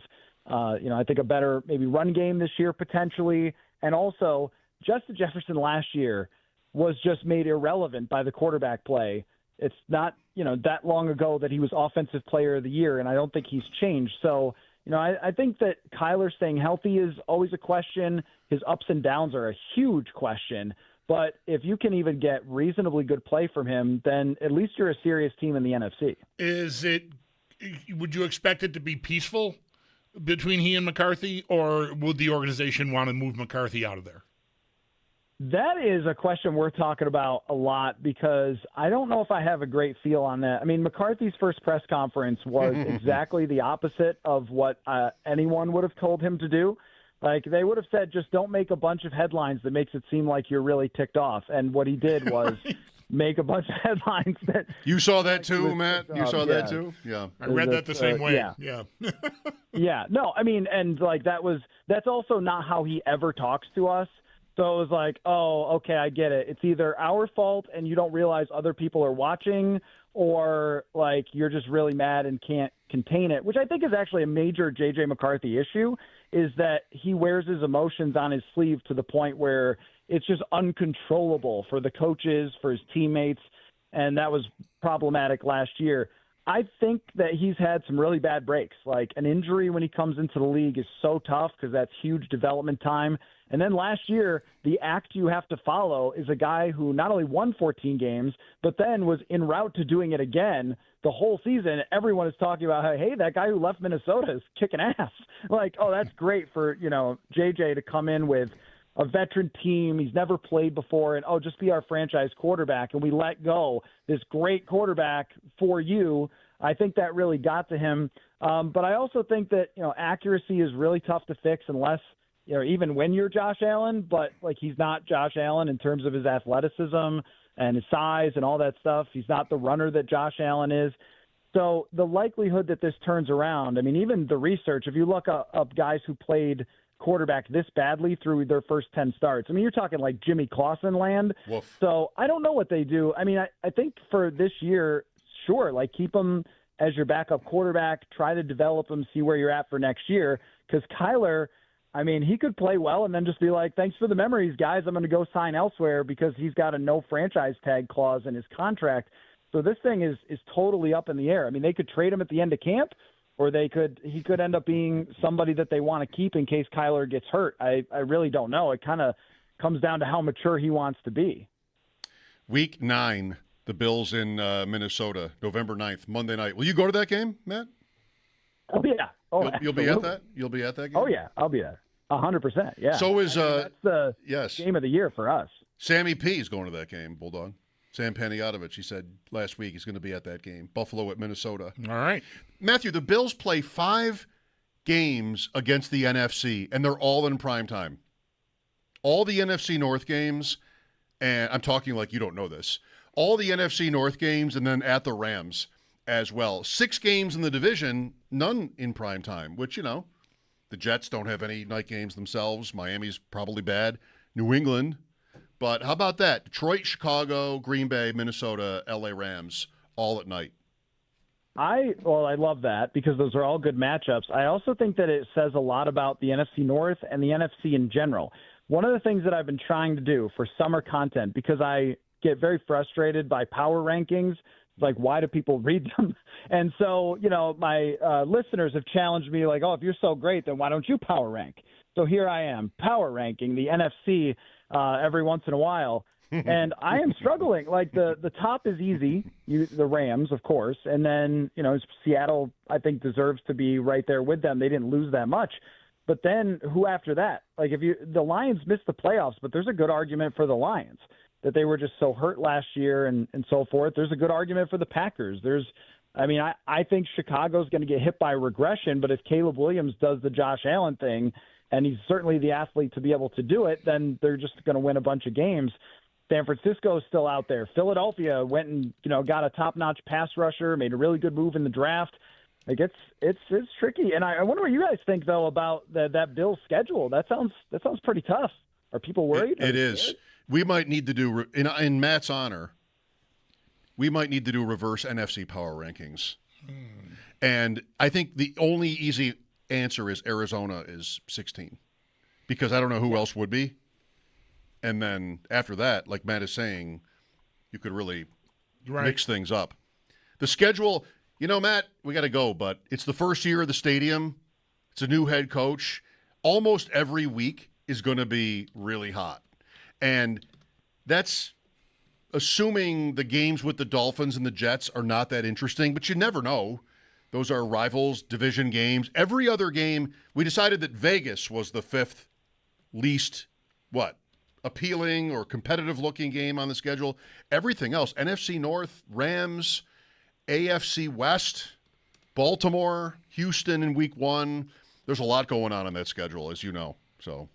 I think a better maybe run game this year potentially. And also, Justin Jefferson last year was just made irrelevant by the quarterback play. It's not, that long ago that he was Offensive Player of the Year, and I don't think he's changed. So, I think that Kyler staying healthy is always a question. His ups and downs are a huge question. But if you can even get reasonably good play from him, then at least you're a serious team in the NFC. Would you expect it to be peaceful between he and McCarthy, or would the organization want to move McCarthy out of there? That is a question we're talking about a lot because I don't know if I have a great feel on that. I mean, McCarthy's first press conference was exactly the opposite of what anyone would have told him to do. Like, they would have said, just don't make a bunch of headlines that makes it seem like you're really ticked off. And what he did was make a bunch of headlines that... You saw that too, Matt? You saw that too? Yeah. I read that the same way. Yeah. Yeah. No, I mean, and like that's also not how he ever talks to us. So it was like, oh, okay, I get it. It's either our fault and you don't realize other people are watching, or like you're just really mad and can't contain it, which I think is actually a major J.J. McCarthy issue, is that he wears his emotions on his sleeve to the point where it's just uncontrollable for the coaches, for his teammates, and that was problematic last year. I think that he's had some really bad breaks. Like, an injury when he comes into the league is so tough because that's huge development time. And then last year, the act you have to follow is a guy who not only won 14 games, but then was en route to doing it again the whole season. Everyone is talking about, hey, that guy who left Minnesota is kicking ass. Like, oh, that's great for, JJ to come in with a veteran team. He's never played before, and, just be our franchise quarterback. And we let go this great quarterback for you. I think that really got to him. But I also think that, accuracy is really tough to fix unless, even when you're Josh Allen, but like, he's not Josh Allen in terms of his athleticism and his size and all that stuff. He's not the runner that Josh Allen is. So the likelihood that this turns around, I mean, even the research, if you look up guys who played quarterback this badly through their first 10 starts, I mean, you're talking like Jimmy Clausen land. Woof. So I don't know what they do. I mean, I think for this year, sure, like, keep him as your backup quarterback, try to develop him, see where you're at for next year. Because Kyler, I mean, he could play well and then just be like, thanks for the memories, guys. I'm going to go sign elsewhere, because he's got a no franchise tag clause in his contract. So this thing is totally up in the air. I mean, they could trade him at the end of camp, or he could end up being somebody that they want to keep in case Kyler gets hurt. I really don't know. It kind of comes down to how mature he wants to be. Week 9, the Bills in Minnesota, November 9th, Monday night. Will you go to that game, Matt? Oh, yeah. Oh, you'll be at that? You'll be at that game? Oh, yeah. I'll be there. 100%, yeah. So is that's the game of the year for us. Sammy P is going to that game, Bulldog. Sam Panayotovich, he said last week he's going to be at that game. Buffalo at Minnesota. All right. Matthew, the Bills play 5 games against the NFC, and they're all in prime time. All the NFC North games, and I'm talking like you don't know this, all the NFC North games, and then at the Rams as well. 6 games in the division, none in prime time, which, the Jets don't have any night games themselves. Miami's probably bad. New England. But how about that? Detroit, Chicago, Green Bay, Minnesota, LA Rams, all at night. I love that, because those are all good matchups. I also think that it says a lot about the NFC North and the NFC in general. One of the things that I've been trying to do for summer content, because I get very frustrated by power rankings, like, why do people read them? And so, my listeners have challenged me, like, oh, if you're so great, then why don't you power rank? So here I am, power ranking the NFC every once in a while. And I am struggling. Like, the top is easy, the Rams, of course. And then, Seattle, I think, deserves to be right there with them. They didn't lose that much. But then who after that? Like the Lions missed the playoffs, but there's a good argument for the Lions that they were just so hurt last year and so forth. There's a good argument for the Packers. I think Chicago's going to get hit by regression, but if Caleb Williams does the Josh Allen thing, and he's certainly the athlete to be able to do it, then they're just going to win a bunch of games. San Francisco is still out there. Philadelphia went and got a top-notch pass rusher, made a really good move in the draft. Like it's tricky, and I wonder what you guys think though about that Bills schedule. That sounds pretty tough. Are people worried? It is. We might need to do in Matt's honor. We might need to do reverse NFC power rankings, and I think the only easy answer is Arizona is 16, because I don't know who else would be. And then after that, like Matt is saying, you could really mix things up. The schedule, Matt, we got to go, but it's the first year of the stadium. It's a new head coach. Almost every week is going to be really hot. And that's assuming the games with the Dolphins and the Jets are not that interesting, but you never know. Those are rivals, division games. Every other game, we decided that Vegas was the fifth least, appealing or competitive-looking game on the schedule. Everything else, NFC North, Rams, AFC West, Baltimore, Houston in week 1. There's a lot going on that schedule, as you know. So,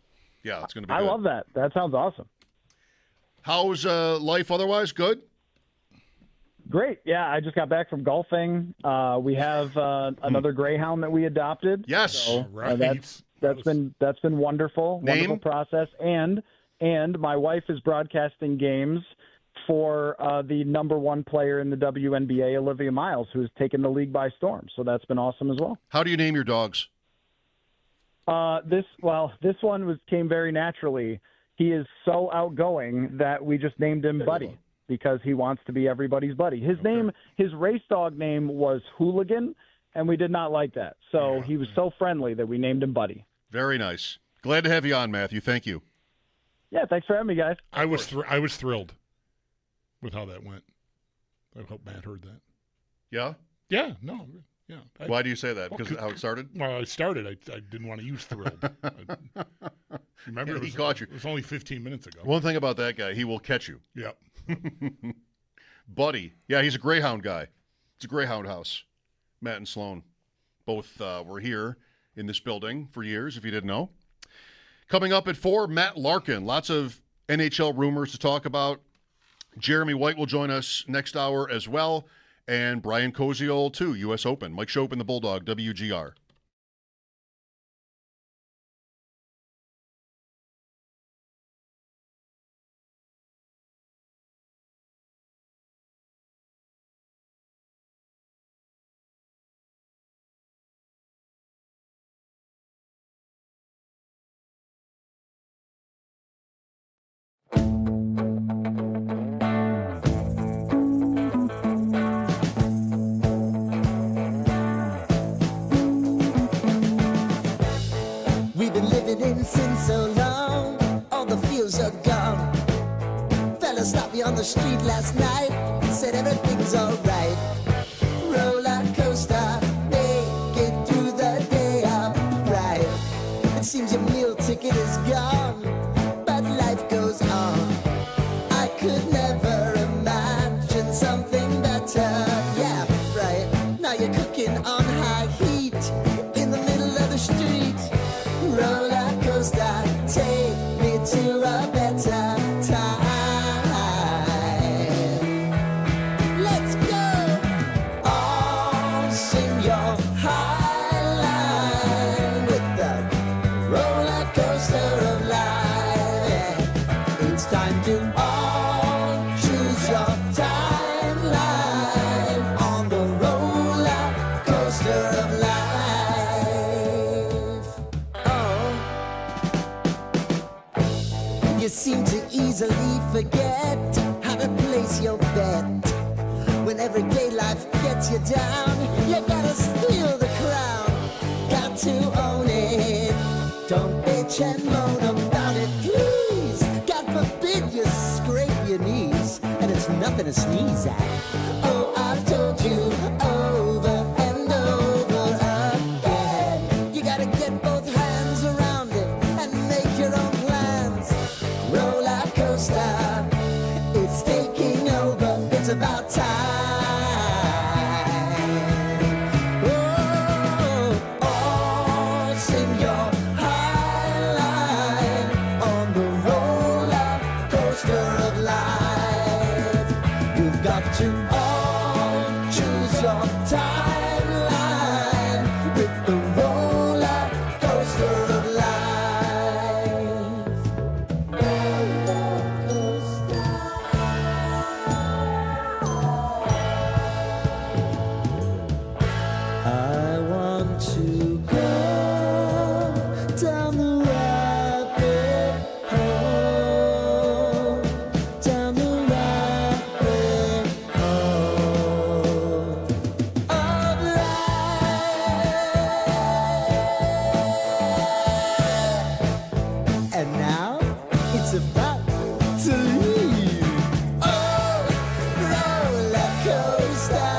yeah, it's going to be good. I love that. That sounds awesome. How's life otherwise? Good? Great. Yeah, I just got back from golfing. We have another greyhound that we adopted. Yes. So, right. That's been wonderful. Name? Wonderful process. And my wife is broadcasting games for the number one player in the WNBA, Olivia Miles, who's taken the league by storm. So that's been awesome as well. How do you name your dogs? This one came very naturally. He is so outgoing that we just named him Buddy because he wants to be everybody's buddy. His race dog name was Hooligan, and we did not like that. So he was so friendly that we named him Buddy. Very nice. Glad to have you on, Matthew. Thank you. Yeah, thanks for having me, guys. I was thrilled with how that went. I hope Matt heard that. Yeah? Yeah, no. Yeah. Why do you say that? Because of how it started? Well, I started. I didn't want to use thrilled. Remember, he caught you. It was only 15 minutes ago. One thing about that guy, he will catch you. Yep. Buddy. Yeah, he's a Greyhound guy. It's a Greyhound house. Matt and Sloan both were here in this building for years, if you didn't know. Coming up at 4, Matt Larkin. Lots of NHL rumors to talk about. Jeremy White will join us next hour as well. And Brian Koziol, too, U.S. Open. Mike Schopp and the Bulldog, WGR. On the street last night, said everything's alright. Roller coaster, make it through the day upright. It seems your meal ticket is gone, but life goes on. I could never imagine something better. Yeah, right. Now you're cooking on high heat in the middle of the street. Roller coaster, take me to a better time. Seem to easily forget how to place your bet. When everyday life gets you down, you gotta steal the crown. Got to own it. Don't bitch and moan about it, please. God forbid you scrape your knees, and it's nothing to sneeze at. Oh, I've told you over and over again. You gotta get both hands your high line on the roller coaster of life. You've got to all choose your timeline with the roller coaster of life. Roller coaster. I want to go down the rabbit hole, down the rabbit hole of life. And now it's about to leave. Oh, roller coaster.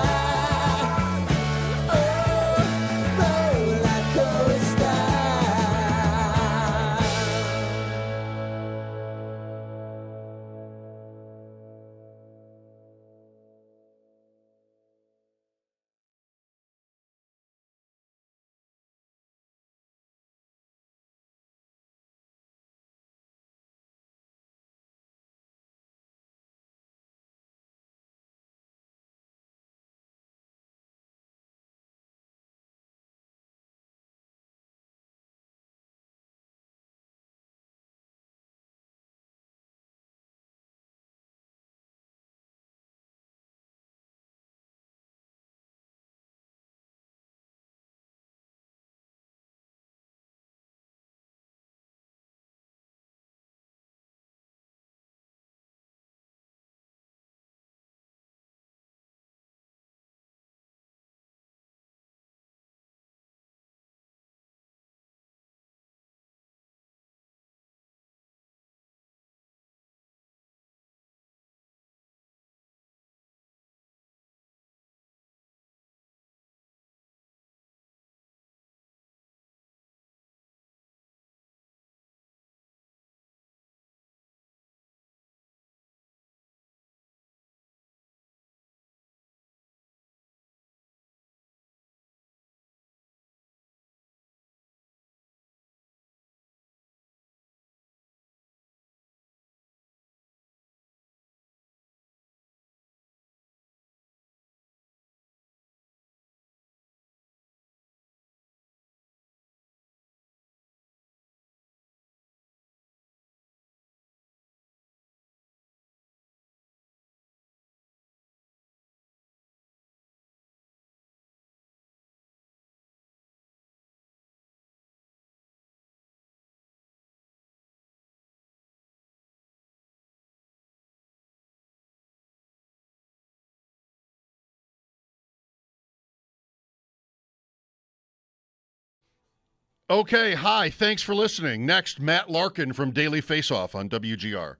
Okay, hi, thanks for listening. Next, Matt Larkin from Daily Faceoff on WGR.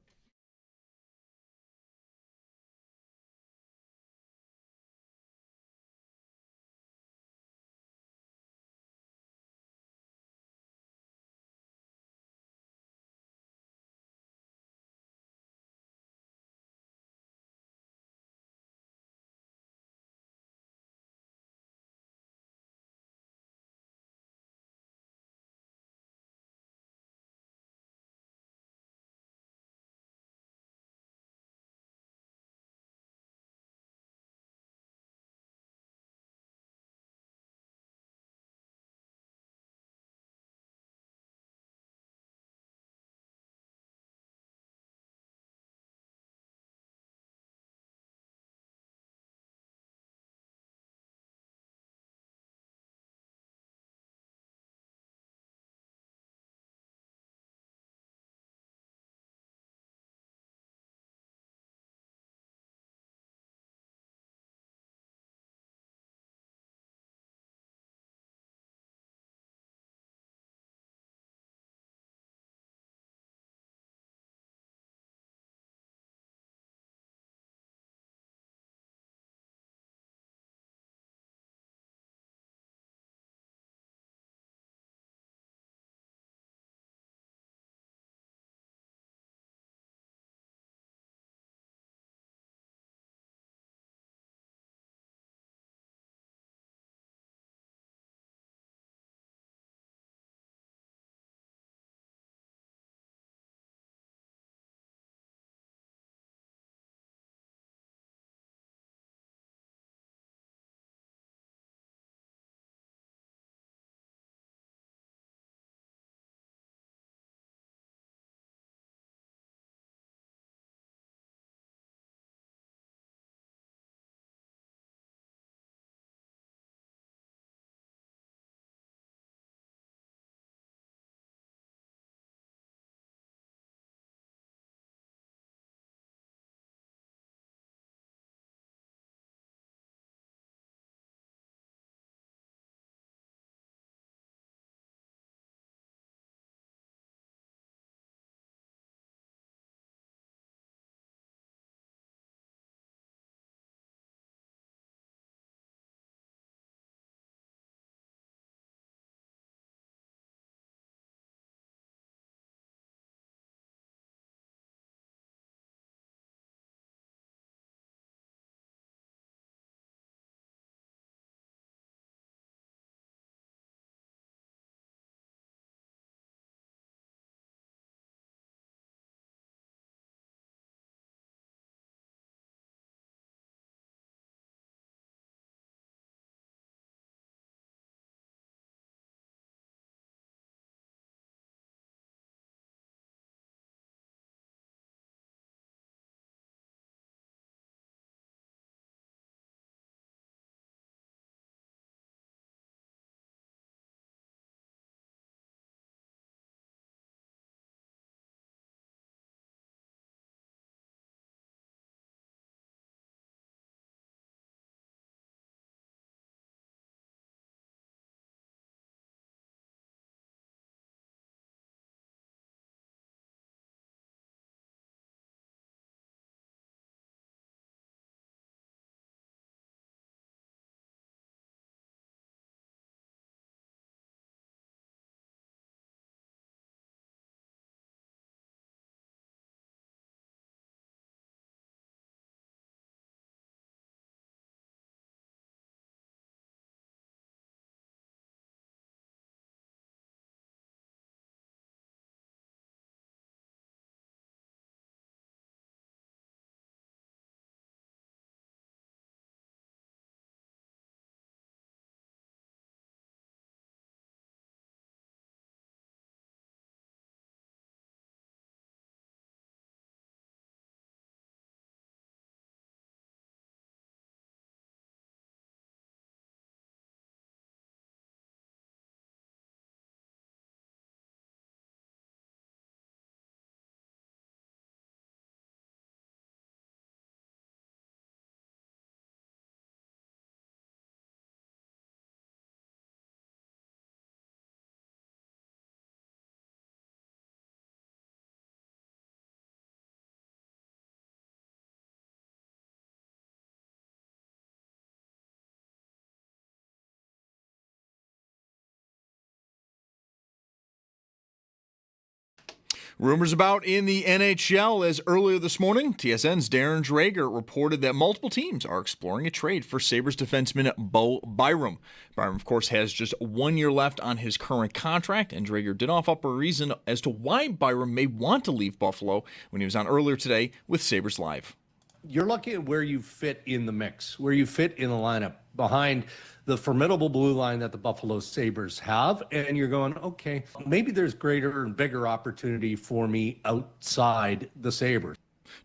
Rumors about in the NHL as earlier this morning, TSN's Darren Dreger reported that multiple teams are exploring a trade for Sabres defenseman Bo Byram. Byram, of course, has just 1 year left on his current contract, and Dreger did offer up a reason as to why Byram may want to leave Buffalo when he was on earlier today with Sabres Live. You're looking at where you fit in the mix, where you fit in the lineup behind the formidable blue line that the Buffalo Sabres have. And you're going, okay, maybe there's greater and bigger opportunity for me outside the Sabres.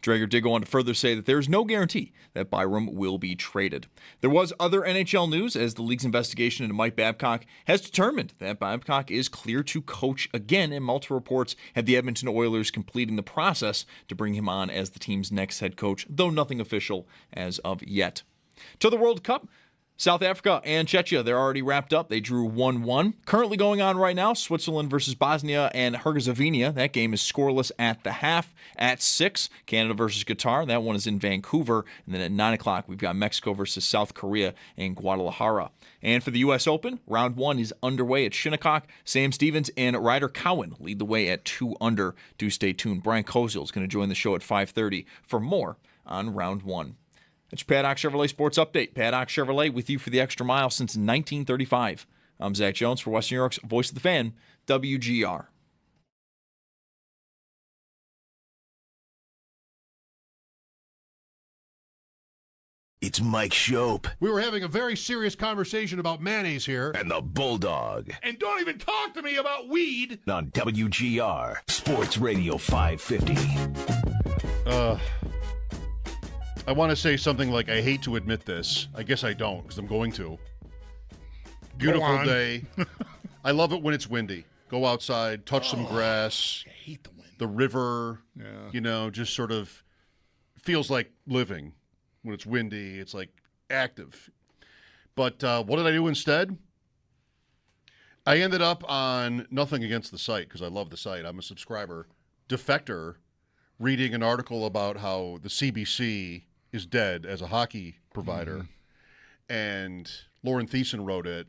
Dreger did go on to further say that there is no guarantee that Byram will be traded. There was other NHL news as the league's investigation into Mike Babcock has determined that Babcock is clear to coach again, and multiple reports had the Edmonton Oilers completing the process to bring him on as the team's next head coach, though nothing official as of yet. To the World Cup, South Africa and Czechia, they're already wrapped up. They drew 1-1. Currently going on right now, Switzerland versus Bosnia and Herzegovina. That game is scoreless at the half. At 6, Canada versus Qatar. That one is in Vancouver. And then at 9 o'clock, we've got Mexico versus South Korea in Guadalajara. And for the U.S. Open, round 1 is underway at Shinnecock. Sam Stevens and Ryder Cowan lead the way at 2 under. Do stay tuned. Brian Koziel is going to join the show at 5:30 for more on round 1. It's your Paddock Chevrolet Sports Update. Paddock Chevrolet with you for the extra mile since 1935. I'm Zach Jones for Western New York's Voice of the Fan, WGR. It's Mike Schopp. We were having a very serious conversation about mayonnaise here. And the Bulldog. And don't even talk to me about weed. On WGR, Sports Radio 550. I want to say something like, I hate to admit this. I guess I don't, because I'm going to. Beautiful day. I love it when it's windy. Go outside, touch some grass. I hate the wind. The river, Yeah. Just sort of feels like living. When it's windy, it's like active. But what did I do instead? I ended up on Nothing Against the Site, because I love the site. I'm a subscriber. Defector, reading an article about how the CBC is dead as a hockey provider. And Lauren Thiessen wrote it,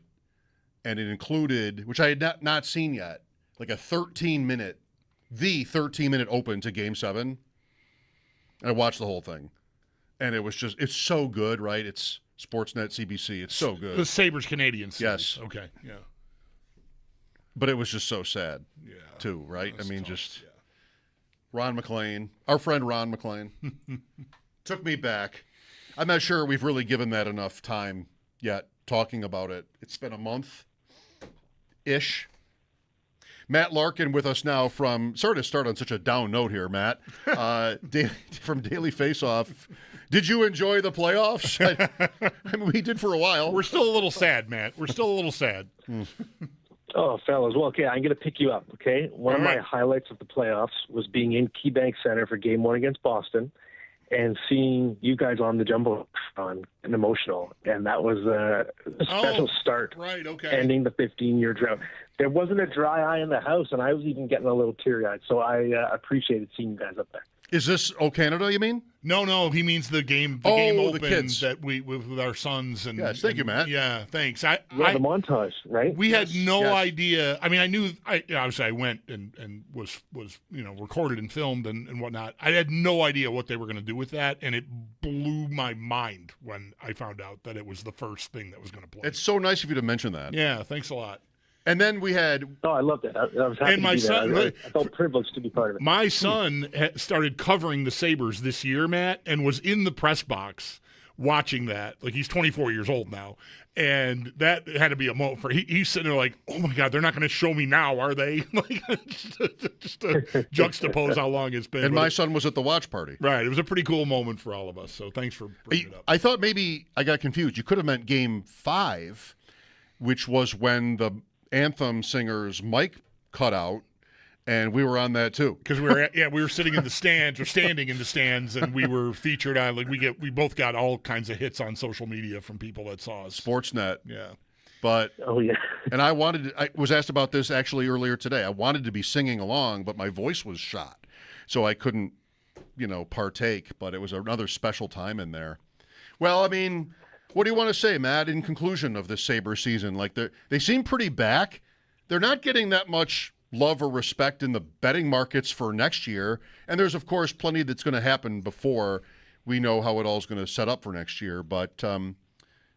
and it included, which I had not seen yet, like a 13-minute open to Game 7. And I watched the whole thing. And it was just, it's so good, right? It's Sportsnet, CBC. It's so good. The Sabres Canadians. Yes. Okay, yeah. But it was just so sad, too, right? I mean, Ron McLean, our friend Ron McLean, took me back. I'm not sure we've really given that enough time yet, talking about it. It's been a month-ish. Matt Larkin with us now from, sorry to start on such a down note here, Matt, from Daily Face-Off. Did you enjoy the playoffs? I mean, we did for a while. We're still a little sad, Matt. We're still a little sad. Oh, fellas. Well, okay, I'm going to pick you up, okay? One of my highlights of the playoffs was being in KeyBank Center for Game 1 against Boston and seeing you guys on the Jumbotron and emotional. And that was a special start. Right, okay. Ending the 15-year drought. There wasn't a dry eye in the house, and I was even getting a little teary-eyed. So I appreciated seeing you guys up there. Is this O Canada, you mean? No, he means the game open the kids. that we with our sons and yes, thank you, Matt. Yeah, thanks. The montage, right? We had no idea. I mean, I knew obviously I went and was recorded and filmed and whatnot. I had no idea what they were going to do with that, and it blew my mind when I found out that it was the first thing that was going to play. It's so nice of you to mention that. Yeah, thanks a lot. And then we had... Oh, I loved it. I was happy and my to be son, there. I felt privileged to be part of it. My son started covering the Sabres this year, Matt, and was in the press box watching that. Like, he's 24 years old now. And that had to be a moment for... He's sitting there like, oh, my God, they're not going to show me now, are they? Like, just to juxtapose how long it's been. And my son was at the watch party. Right. It was a pretty cool moment for all of us. So thanks for bringing it up. I thought maybe I got confused. You could have meant Game 5, which was when the anthem singer's mic cut out, and we were on that too. Because we were sitting in the stands or standing in the stands, and we were featured on. Like we both got all kinds of hits on social media from people that saw us. Sportsnet, yeah. But yeah. And I was asked about this actually earlier today. I wanted to be singing along, but my voice was shot, so I couldn't, partake. But it was another special time in there. Well, I mean, what do you want to say, Matt, in conclusion of this Sabres season? Like, they seem pretty back. They're not getting that much love or respect in the betting markets for next year. And there's, of course, plenty that's going to happen before we know how it all is going to set up for next year. But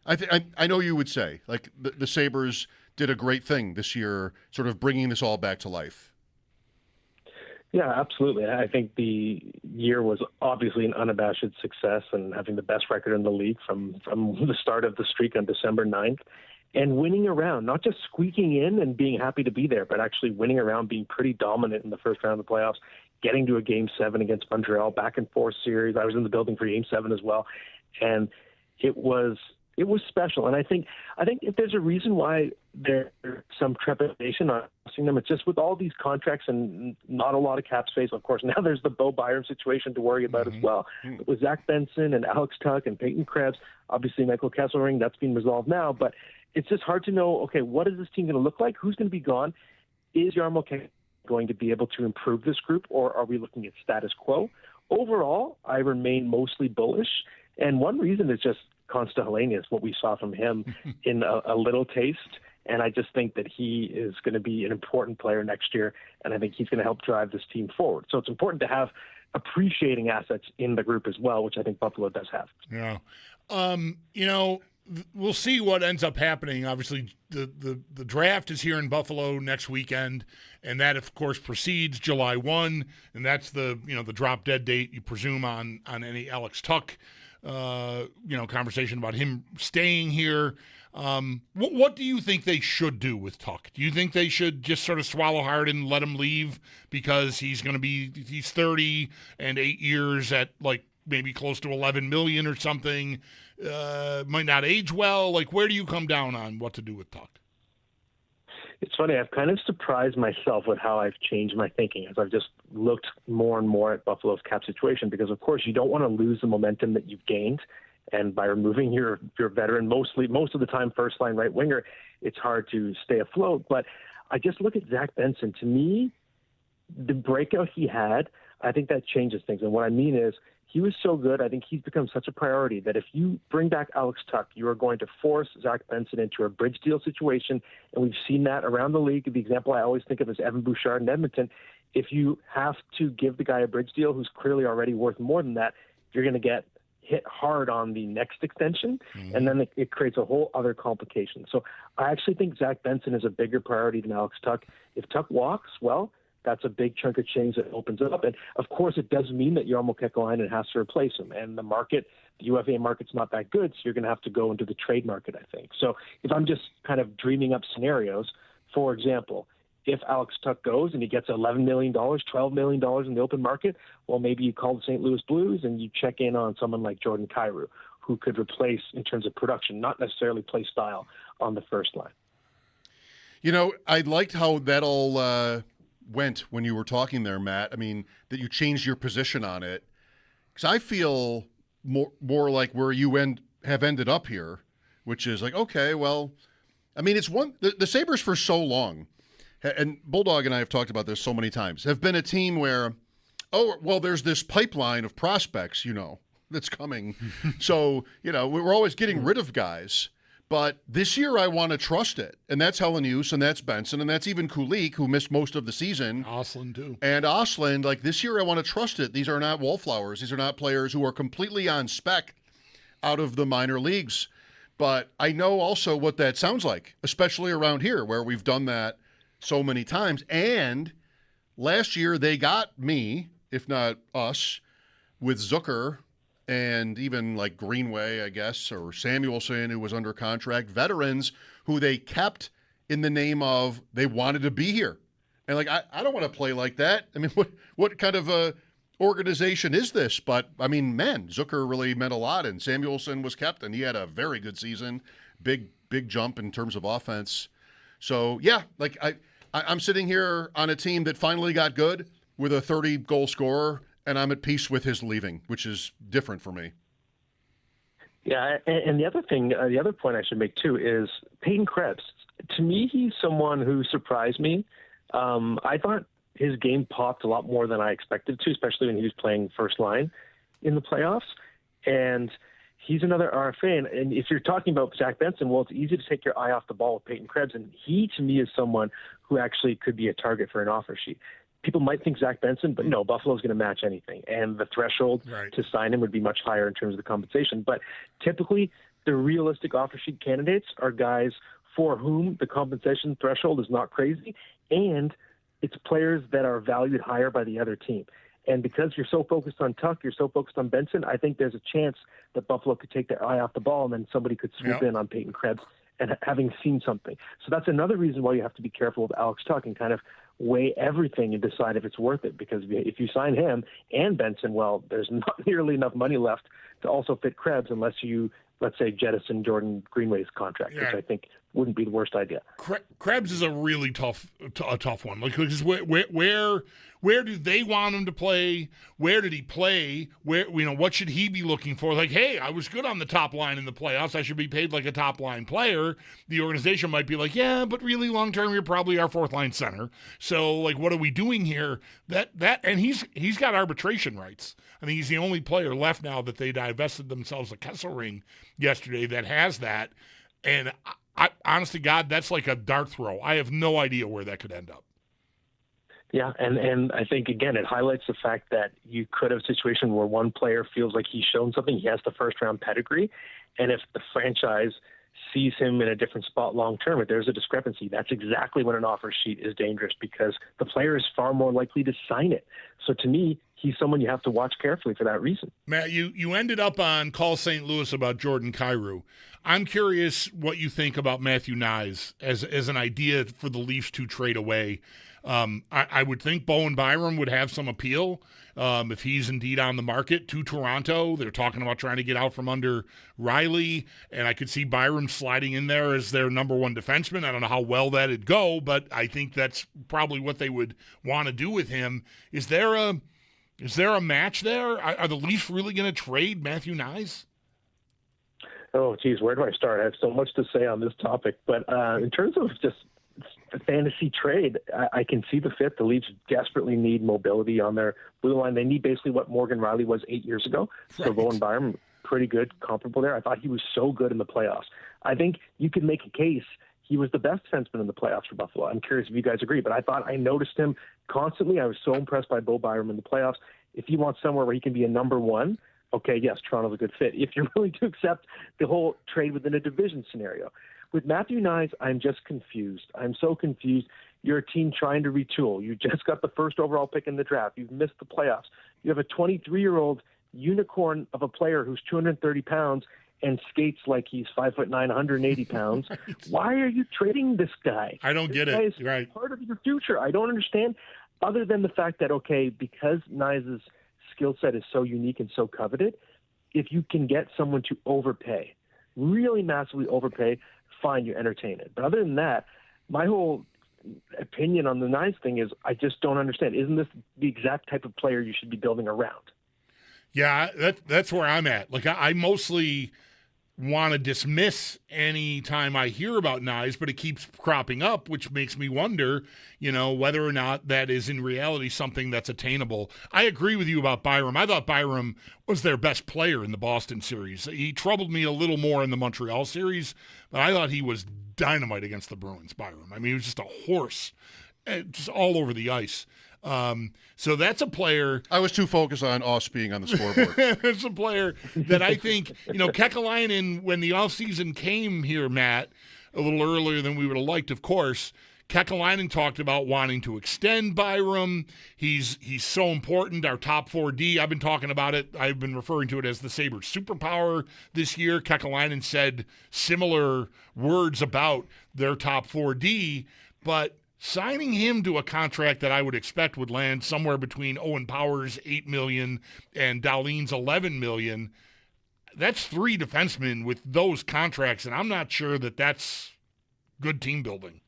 I know you would say, like, the Sabres did a great thing this year, sort of bringing this all back to life. Yeah, absolutely. I think the year was obviously an unabashed success and having the best record in the league from the start of the streak on December 9th and winning around, not just squeaking in and being happy to be there, but actually winning around, being pretty dominant in the first round of the playoffs, getting to a Game 7 against Montreal, back and forth series. I was in the building for Game 7 as well. And it was special. And I think if there's a reason why there's some trepidation on seeing them, it's just with all these contracts and not a lot of cap space. Of course, now there's the Bo Byram situation to worry about as well. But with Zach Benson and Alex Tuch and Peyton Krebs, obviously Michael Kesselring, that's been resolved now. But it's just hard to know, okay, what is this team going to look like? Who's going to be gone? Is Jarmo Kekalainen going to be able to improve this group, or are we looking at status quo? Overall, I remain mostly bullish. And one reason is just Constantinides, what we saw from him in a little taste. And I just think that he is going to be an important player next year, and I think he's going to help drive this team forward. So it's important to have appreciating assets in the group as well, which I think Buffalo does have. Yeah. We'll see what ends up happening. Obviously, the draft is here in Buffalo next weekend, and that, of course, precedes July 1, and that's the drop-dead date, you presume, on any Alex Tuch conversation about him staying here. What do you think they should do with Tuch? Do you think they should just sort of swallow hard and let him leave because he's 30 and 8 years at like maybe close to $11 million or something? Might not age well. Like, where do you come down on what to do with Tuch? It's funny. I've kind of surprised myself with how I've changed my thinking as I've just looked more and more at Buffalo's cap situation, because, of course, you don't want to lose the momentum that you've gained. And by removing your veteran, most of the time first-line right winger, it's hard to stay afloat. But I just look at Zach Benson. To me, the breakout he had, I think that changes things. And what I mean is, he was so good. I think he's become such a priority that if you bring back Alex Tuch, you are going to force Zach Benson into a bridge deal situation. And we've seen that around the league. The example I always think of is Evan Bouchard in Edmonton. If you have to give the guy a bridge deal who's clearly already worth more than that, you're going to get hit hard on the next extension, and then it creates a whole other complication. So I actually think Zach Benson is a bigger priority than Alex Tuch. If Tuch walks, well, that's a big chunk of change that opens up. And, of course, it does mean that Jarmo Kekalainen has to replace him. And the market, the UFA market's not that good, so you're going to have to go into the trade market, I think. So if I'm just kind of dreaming up scenarios, for example, if Alex Tuch goes and he gets $11 million, $12 million in the open market, well, maybe you call the St. Louis Blues and you check in on someone like Jordan Kyrou, who could replace in terms of production, not necessarily play style on the first line. I liked how that all went when you were talking there, Matt. I mean, that you changed your position on it. Because I feel more like where you have ended up here, which is like, okay, well, I mean, it's the Sabres for so long, and Bulldog and I have talked about this so many times, have been a team where, there's this pipeline of prospects, that's coming. So, we're always getting rid of guys. But this year I want to trust it. And that's Hellenius, and that's Benson, and that's even Kulik, who missed most of the season. Ostlund, too. And Ostlund, like this year I want to trust it. These are not wallflowers. These are not players who are completely on spec out of the minor leagues. But I know also what that sounds like, especially around here where we've done that so many times. And last year they got me, if not us, with Zucker and even like Greenway, I guess, or Samuelson, who was under contract, veterans who they kept in the name of they wanted to be here. And like, I don't want to play like that. I mean, what kind of a organization is this? But I mean, man, Zucker really meant a lot, and Samuelson was kept, and he had a very good season, big jump in terms of offense. So yeah, like I'm sitting here on a team that finally got good with a 30-goal scorer, and I'm at peace with his leaving, which is different for me. Yeah, and the other thing, the other point I should make too is Peyton Krebs. To me, he's someone who surprised me. I thought his game popped a lot more than I expected to, especially when he was playing first line in the playoffs. And he's another RFA. And if you're talking about Zach Benson, well, it's easy to take your eye off the ball with Peyton Krebs. And he, to me, is someone who actually could be a target for an offer sheet. People might think Zach Benson, but no, Buffalo's going to match anything. And the threshold to sign him would be much higher in terms of the compensation. But typically, the realistic offer sheet candidates are guys for whom the compensation threshold is not crazy, and it's players that are valued higher by the other team. And because you're so focused on Tuck, you're so focused on Benson, I think there's a chance that Buffalo could take their eye off the ball and then somebody could swoop in on Peyton Krebs and having seen something. So that's another reason why you have to be careful with Alex Tuck and kind of weigh everything and decide if it's worth it. Because if you sign him and Benson, well, there's not nearly enough money left to also fit Krebs unless you, let's say, jettison Jordan Greenway's contract, which I think wouldn't be the worst idea. Krebs is a really tough one. Like, because where do they want him to play? Where did he play? What should he be looking for? Like, hey, I was good on the top line in the playoffs. I should be paid like a top line player. The organization might be like, yeah, but really long term, you're probably our fourth line center. So, like, what are we doing here? And he's got arbitration rights. I think he's the only player left now that they divested themselves a Kessel ring yesterday that has that. And I, honest to God, that's like a dart throw. I have no idea where that could end up. Yeah, and I think, again, it highlights the fact that you could have a situation where one player feels like he's shown something, he has the first-round pedigree, and if the franchise sees him in a different spot long-term, if there's a discrepancy, that's exactly when an offer sheet is dangerous because the player is far more likely to sign it. So to me, he's someone you have to watch carefully for that reason. Matt, you ended up on Call St. Louis about Jordan Kyrou. I'm curious what you think about Matthew Knies as an idea for the Leafs to trade away. I would think Bowen Byram would have some appeal if he's indeed on the market to Toronto. They're talking about trying to get out from under Riley, and I could see Byram sliding in there as their number one defenseman. I don't know how well that'd go, but I think that's probably what they would want to do with him. Is there a match there? Are the Leafs really going to trade Matthew Knies? Oh, geez, where do I start? I have so much to say on this topic. But in terms of just a fantasy trade, I can see the fit. The Leafs desperately need mobility on their blue line. They need basically what Morgan Riley was 8 years ago. Right. So Bowen Byram, pretty good, comparable there. I thought he was so good in the playoffs. I think you could make a case he was the best defenseman in the playoffs for Buffalo. I'm curious if you guys agree, but I noticed him constantly. I was so impressed by Bo Byram in the playoffs. If you want somewhere where he can be a number one, okay, yes, Toronto's a good fit. If you're willing to accept the whole trade within a division scenario. With Matthew Knies, I'm just confused. I'm so confused. You're a team trying to retool. You just got the first overall pick in the draft. You've missed the playoffs. You have a 23-year-old unicorn of a player who's 230 pounds and skates like he's 5'9", 180 pounds. Right. Why are you trading this guy? I don't get it. Right. Part of your future. I don't understand, other than the fact that, okay, because Knies' skill set is so unique and so coveted, if you can get someone to overpay, really massively overpay, fine, you entertain it. But other than that, my whole opinion on the Knies thing is I just don't understand. Isn't this the exact type of player you should be building around? Yeah, that's where I'm at. Like, I mostly want to dismiss any time I hear about Knies, but it keeps cropping up, which makes me wonder, whether or not that is in reality something that's attainable. I agree with you about Byram. I thought Byram was their best player in the Boston series. He troubled me a little more in the Montreal series, but I thought he was dynamite against the Bruins, Byram. I mean, he was just a horse, just all over the ice. So that's a player. I was too focused on us being on the scoreboard. It's a player that I think, Kekalainen, when the offseason came here, Matt, a little earlier than we would have liked, of course, Kekalainen talked about wanting to extend Byram. He's so important, our top 4D. I've been talking about it. I've been referring to it as the Sabres superpower this year. Kekalainen said similar words about their top 4D, but signing him to a contract that I would expect would land somewhere between Owen Power's $8 million and Dahlin's $11 million, that's three defensemen with those contracts, and I'm not sure that that's good team building.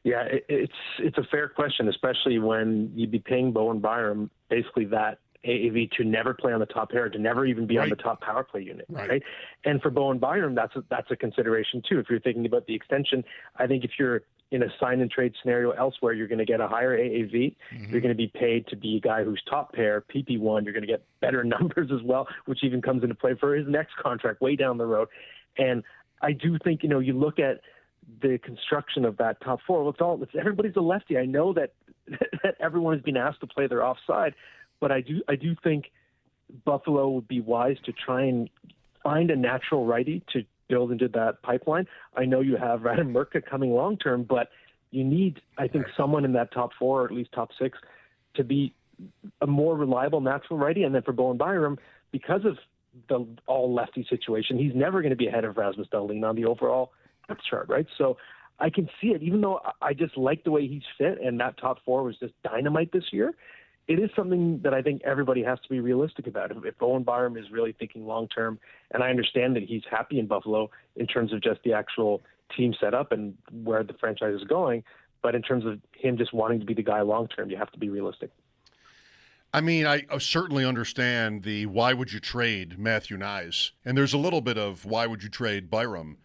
Yeah, it's a fair question, especially when you'd be paying Bowen Byram basically that AAV to never play on the top pair, to never even be on the top power play unit, right? And for Bowen Byram, that's a consideration too. If you're thinking about the extension, I think if you're in a sign and trade scenario elsewhere, you're going to get a higher AAV. Mm-hmm. You're going to be paid to be a guy who's top pair, PP1. You're going to get better numbers as well, which even comes into play for his next contract way down the road. And I do think, you look at the construction of that top four. Well, everybody's a lefty. I know that that everyone has been asked to play their offside, but I do think Buffalo would be wise to try and find a natural righty to build into that pipeline. I know you have Radim Murka coming long term, but you need, I think, someone in that top four or at least top six to be a more reliable natural righty. And then for Bowen Byram, because of the all lefty situation, he's never going to be ahead of Rasmus Dahlin on the overall depth chart, right? So I can see it, even though I just like the way he's fit and that top four was just dynamite this year. It is something that I think everybody has to be realistic about. If Bowen Byram is really thinking long-term, and I understand that he's happy in Buffalo in terms of just the actual team setup and where the franchise is going, but in terms of him just wanting to be the guy long-term, you have to be realistic. I mean, I certainly understand the why would you trade Matthew Nyes, and there's a little bit of why would you trade Byram.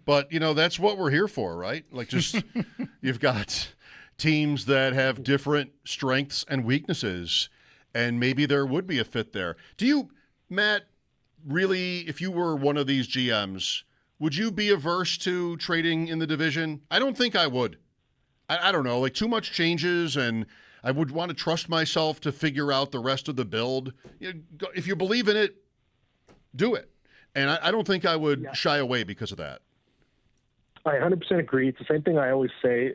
But, that's what we're here for, right? Like, just you've got teams that have different strengths and weaknesses, and maybe there would be a fit there. Do you, Matt, really, if you were one of these GMs, would you be averse to trading in the division? I don't think I would. I don't know, like too much changes, and I would want to trust myself to figure out the rest of the build. If you believe in it, do it. And I don't think I would shy away because of that. I 100% agree. It's the same thing I always say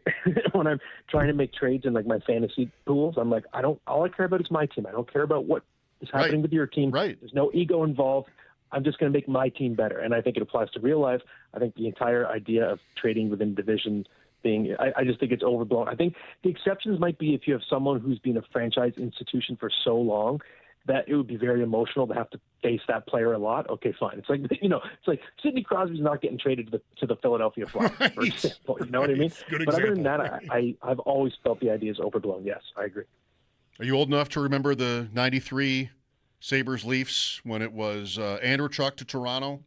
when I'm trying to make trades in like my fantasy pools. I'm like, all I care about is my team. I don't care about what is happening with your team. Right. There's no ego involved. I'm just going to make my team better. And I think it applies to real life. I think the entire idea of trading within division thing, I just think it's overblown. I think the exceptions might be if you have someone who's been a franchise institution for so long that it would be very emotional to have to face that player a lot. Okay, fine. It's like Sidney Crosby's not getting traded to the Philadelphia Flyers, for example. You know what I mean? Good but example. other than that, I've always felt the idea is overblown. Yes, I agree. Are you old enough to remember the 93 Sabres Leafs when it was Andrechuk to Toronto?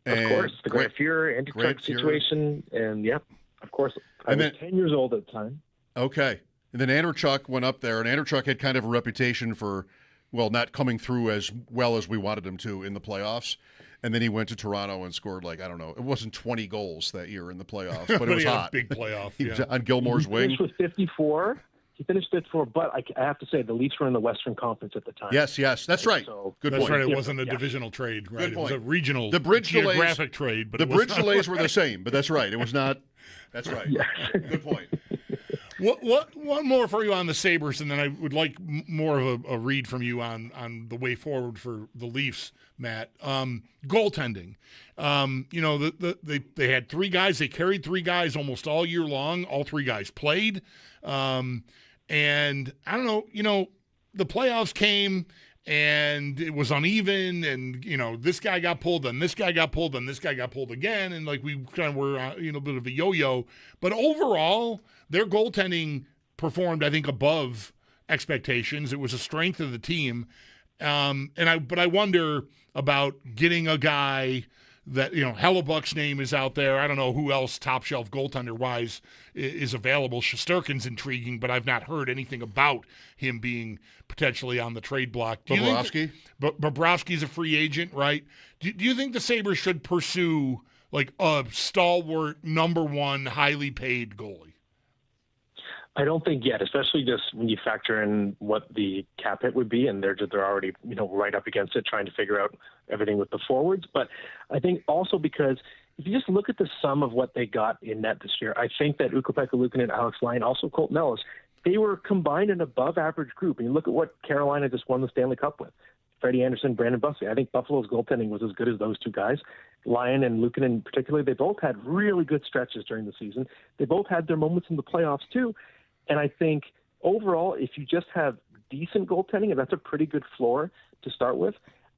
Of course. The Grant Fuhrer, Andrechuk situation. And, of course. I was 10 years old at the time. Okay. And then Andrechuk went up there, and Andrechuk had kind of a reputation for – not coming through as well as we wanted him to in the playoffs. And then he went to Toronto and scored it wasn't 20 goals that year in the playoffs, but it was hot. Big playoff. He was on Gilmore's wing. He finished with 54. He finished 54, but I have to say the Leafs were in the Western Conference at the time. Yes, that's right. So, Good that's point. Right. It wasn't a divisional trade, right? Good point. It was a regional, delays, geographic trade. But the bridge delays were the same, but that's right. It was not. That's right. Yeah. Good point. One more for you on the Sabres, and then I would like more of a read from you on the way forward for the Leafs, Matt. Goaltending. They had three guys. They carried three guys almost all year long. All three guys played. And I don't know, the playoffs came, and it was uneven, and, this guy got pulled, and this guy got pulled, and this guy got pulled again, and, we kind of were, a bit of a yo-yo. But overall, their goaltending performed, I think, above expectations. It was a strength of the team. But I wonder about getting a guy that, Hellebuck's name is out there. I don't know who else top-shelf goaltender-wise is available. Shesterkin's intriguing, but I've not heard anything about him being potentially on the trade block. Bobrovsky? Bobrovsky's a free agent, right? Do you think the Sabres should pursue, a stalwart, number one, highly paid goalie? I don't think yet, especially just when you factor in what the cap hit would be, and they're already, right up against it, trying to figure out everything with the forwards. But I think also because if you just look at the sum of what they got in net this year, I think that Ukko-Pekka Luukkonen, Alex Lyon, also Colton Ellis, they were combined an above-average group. And you look at what Carolina just won the Stanley Cup with. Freddie Anderson, Brandon Busby. I think Buffalo's goaltending was as good as those two guys. Lyon and Luukkonen particularly, they both had really good stretches during the season. They both had their moments in the playoffs too. And I think overall, if you just have decent goaltending, and that's a pretty good floor to start with,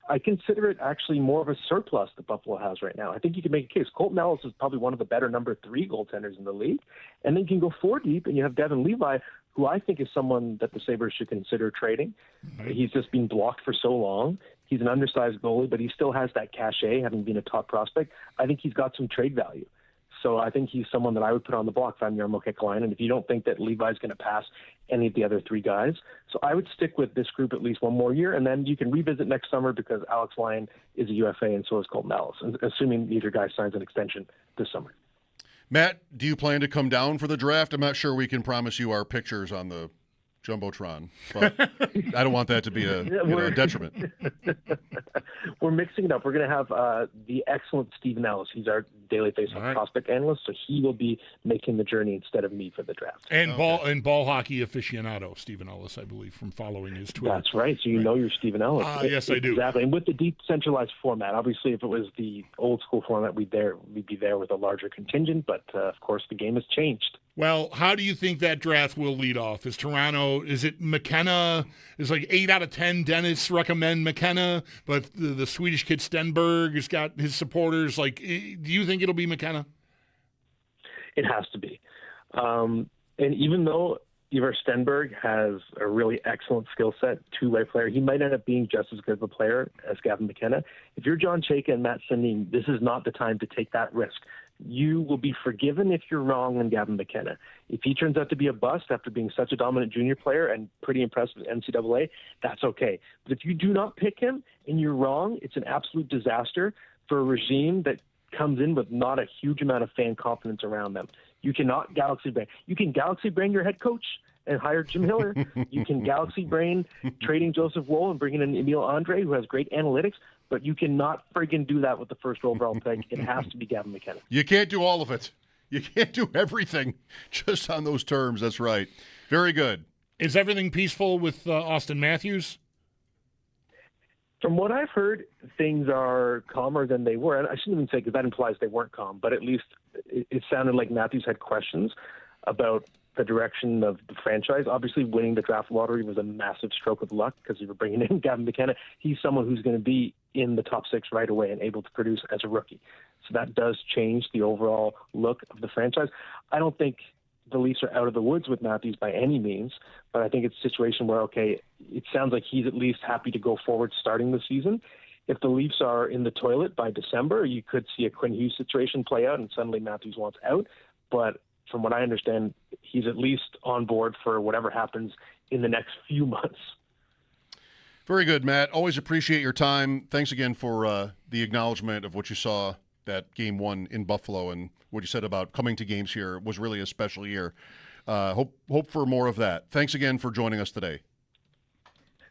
I consider it actually more of a surplus that Buffalo has right now. I think you can make a case. Colton Ellis is probably one of the better number 3 goaltenders in the league. And then you can go 4 deep, and you have Devin Levi, who I think is someone that the Sabres should consider trading. Mm-hmm. He's just been blocked for so long. He's an undersized goalie, but he still has that cachet, having been a top prospect. I think he's got some trade value. So I think he's someone that I would put on the block if I'm Jarmo Kekalainen. And if you don't think that Levi's going to pass any of the other 3 guys, so I would stick with this group at least one more year, and then you can revisit next summer because Alex Lyon is a UFA and so is Colton Ellis, assuming neither guy signs an extension this summer. Matt, do you plan to come down for the draft? I'm not sure we can promise you our pictures on the Jumbotron, but I don't want that to be a detriment. We're mixing it up. We're going to have the excellent Stephen Ellis. He's our daily face-off prospect analyst, so he will be making the journey instead of me for the draft. And ball hockey aficionado, Stephen Ellis, I believe, from following his Twitter. That's right. So you know you're Stephen Ellis. Yes, I do. Exactly. And with the decentralized format, obviously, if it was the old school format, we'd be there with a larger contingent. But of course, the game has changed. Well, how do you think that draft will lead off? Is it McKenna? Is like 8 out of 10 dentists recommend McKenna, but the Swedish kid Stenberg has got his supporters. Like, do you think it'll be McKenna? It has to be. And even though Ivar Stenberg has a really excellent skill set, two-way player, he might end up being just as good of a player as Gavin McKenna. If you're John Chayka and Matt Sundin, this is not the time to take that risk. You will be forgiven if you're wrong on Gavin McKenna. If he turns out to be a bust after being such a dominant junior player and pretty impressive at NCAA, that's okay. But if you do not pick him and you're wrong, it's an absolute disaster for a regime that comes in with not a huge amount of fan confidence around them. You cannot galaxy brain. You can galaxy brain your head coach and hire Jim Hiller. You can galaxy brain trading Joseph Woll and bringing in Emil Andre, who has great analytics, but you cannot friggin' do that with the first overall pick. It has to be Gavin McKenna. You can't do all of it. You can't do everything just on those terms. That's right. Very good. Is everything peaceful with Austin Matthews? From what I've heard, things are calmer than they were. And I shouldn't even say, because that implies they weren't calm, but at least it sounded like Matthews had questions about the direction of the franchise. Obviously, winning the draft lottery was a massive stroke of luck because you were bringing in Gavin McKenna. He's someone who's going to be in the top 6 right away and able to produce as a rookie. So that does change the overall look of the franchise. I don't think the Leafs are out of the woods with Matthews by any means, but I think it's a situation where, okay, it sounds like he's at least happy to go forward starting the season. If the Leafs are in the toilet by December, you could see a Quinn Hughes situation play out and suddenly Matthews wants out. But from what I understand, he's at least on board for whatever happens in the next few months. Very good, Matt. Always appreciate your time. Thanks again for the acknowledgement of what you saw that Game 1 in Buffalo and what you said about coming to games here was really a special year. Hope for more of that. Thanks again for joining us today.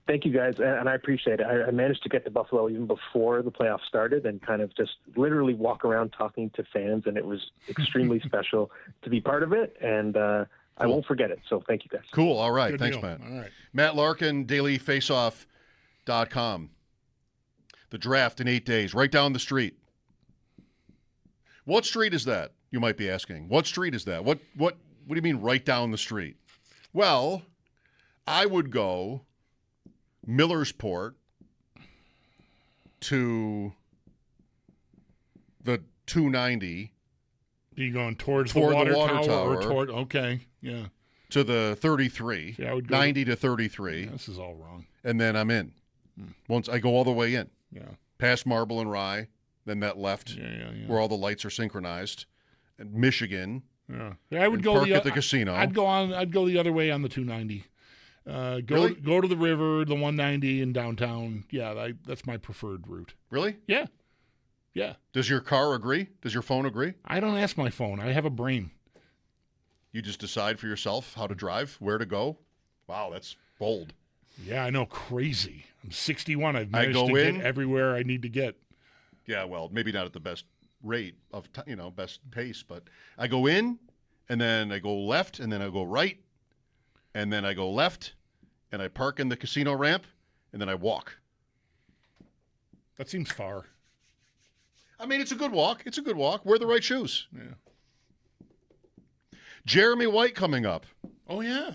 Thank you, guys, and I appreciate it. I managed to get to Buffalo even before the playoffs started and kind of just literally walk around talking to fans, and it was extremely special to be part of it, and I won't forget it. So thank you, guys. Cool. All right. Good Thanks, deal. Matt. All right. Matt Larkin, dailyfaceoff.com. The draft in 8 days, right down the street. What street is that? You might be asking. What street is that? What do you mean right down the street? Well, I would go Millersport to the 290. Are you going towards the water tower or toward? Okay, yeah. To the 33. See, I would go 90 to 33. Yeah, this is all wrong. And then I'm in. Once I go all the way in. Yeah. Past Marble and Rye, then that left where all the lights are synchronized. And Michigan. Yeah. I would go park at the casino. I'd go the other way on the 290. Go to the river, the 190 in downtown. Yeah, that's my preferred route. Really? Yeah. Yeah. Does your car agree? Does your phone agree? I don't ask my phone. I have a brain. You just decide for yourself how to drive, where to go? Wow, that's bold. Yeah, I know. Crazy. I'm 61. I've managed to get everywhere I need to get. Yeah, well, maybe not at the best rate of, best pace, but I go in, and then I go left, and then I go right, and then I go left, and I park in the casino ramp, and then I walk. That seems far. I mean, it's a good walk. It's a good walk. Wear the right shoes. Yeah. Jeremy White coming up. Oh, yeah.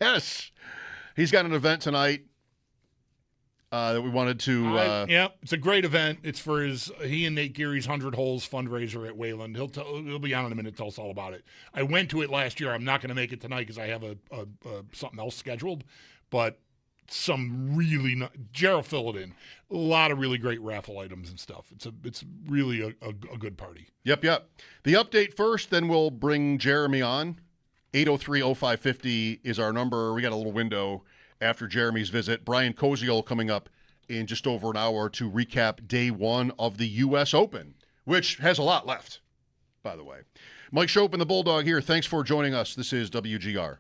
Yes. He's got an event tonight that we wanted to... yeah, it's a great event. It's for he and Nate Geary's 100 Holes fundraiser at Wayland. He'll be on in a minute to tell us all about it. I went to it last year. I'm not going to make it tonight because I have something else scheduled. But some really... Gerald filled it in. A lot of really great raffle items and stuff. It's really a good party. Yep. The update first, then we'll bring Jeremy on. 803-0550 is our number. We got a little window after Jeremy's visit. Brian Koziol coming up in just over an hour to recap day 1 of the U.S. Open, which has a lot left. by the way. Mike Schopp and the Bulldog here. Thanks for joining us. This is WGR.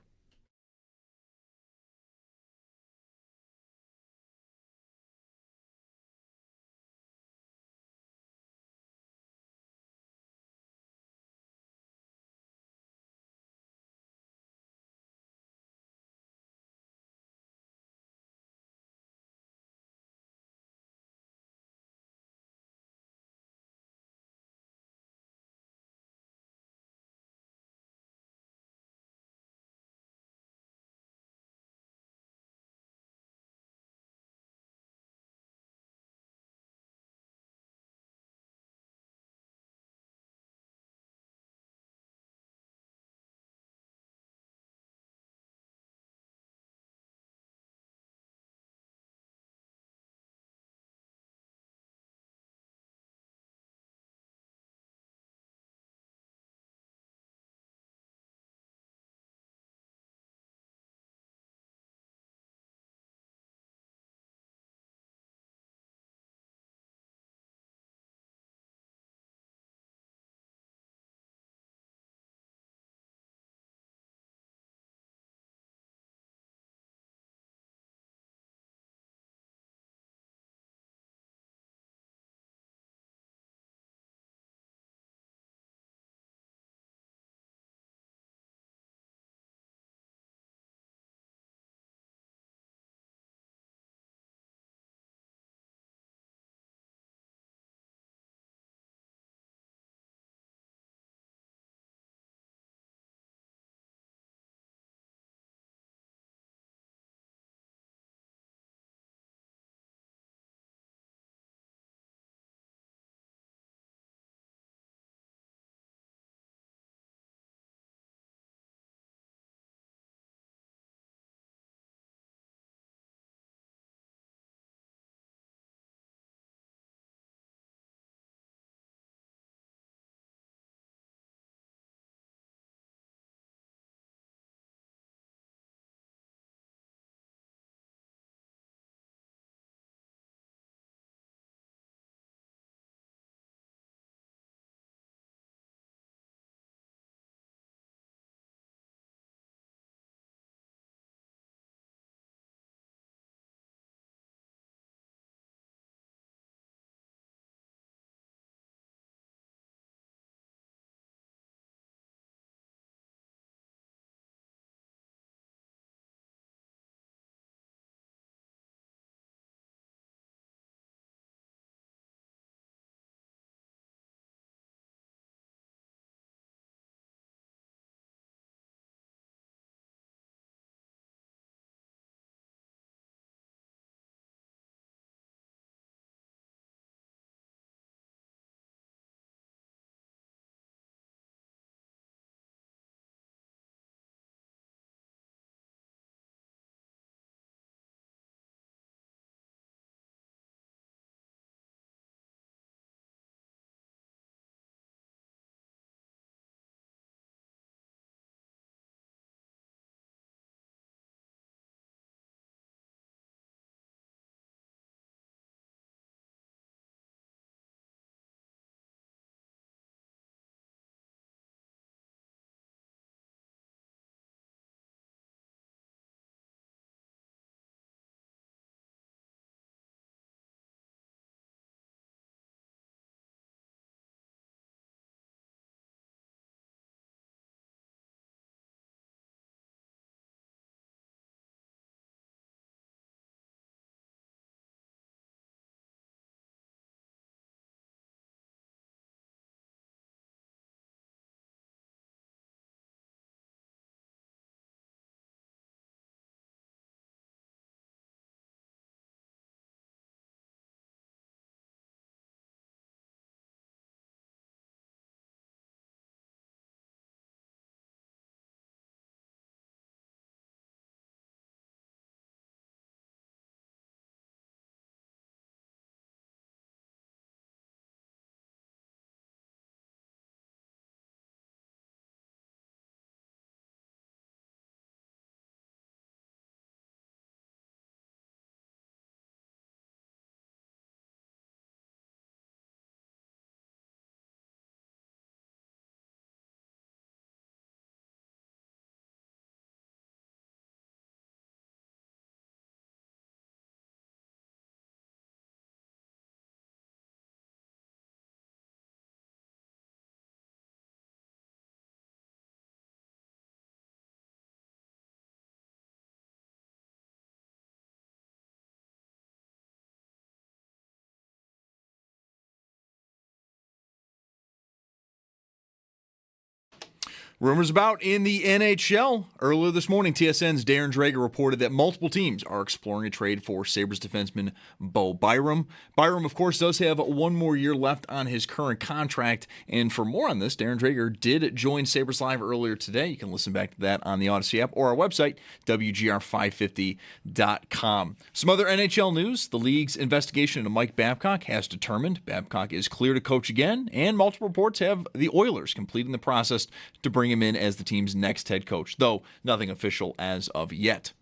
Rumors about in the NHL. Earlier this morning, TSN's Darren Drager reported that multiple teams are exploring a trade for Sabres defenseman Bo Byram. Byram, of course, does have one more year left on his current contract. And for more on this, Darren Drager did join Sabres Live earlier today. You can listen back to that on the Odyssey app or our website, WGR550.com. Some other NHL news. The league's investigation into Mike Babcock has determined Babcock is clear to coach again, and multiple reports have the Oilers completing the process to bring him in as the team's next head coach, though nothing official as of yet.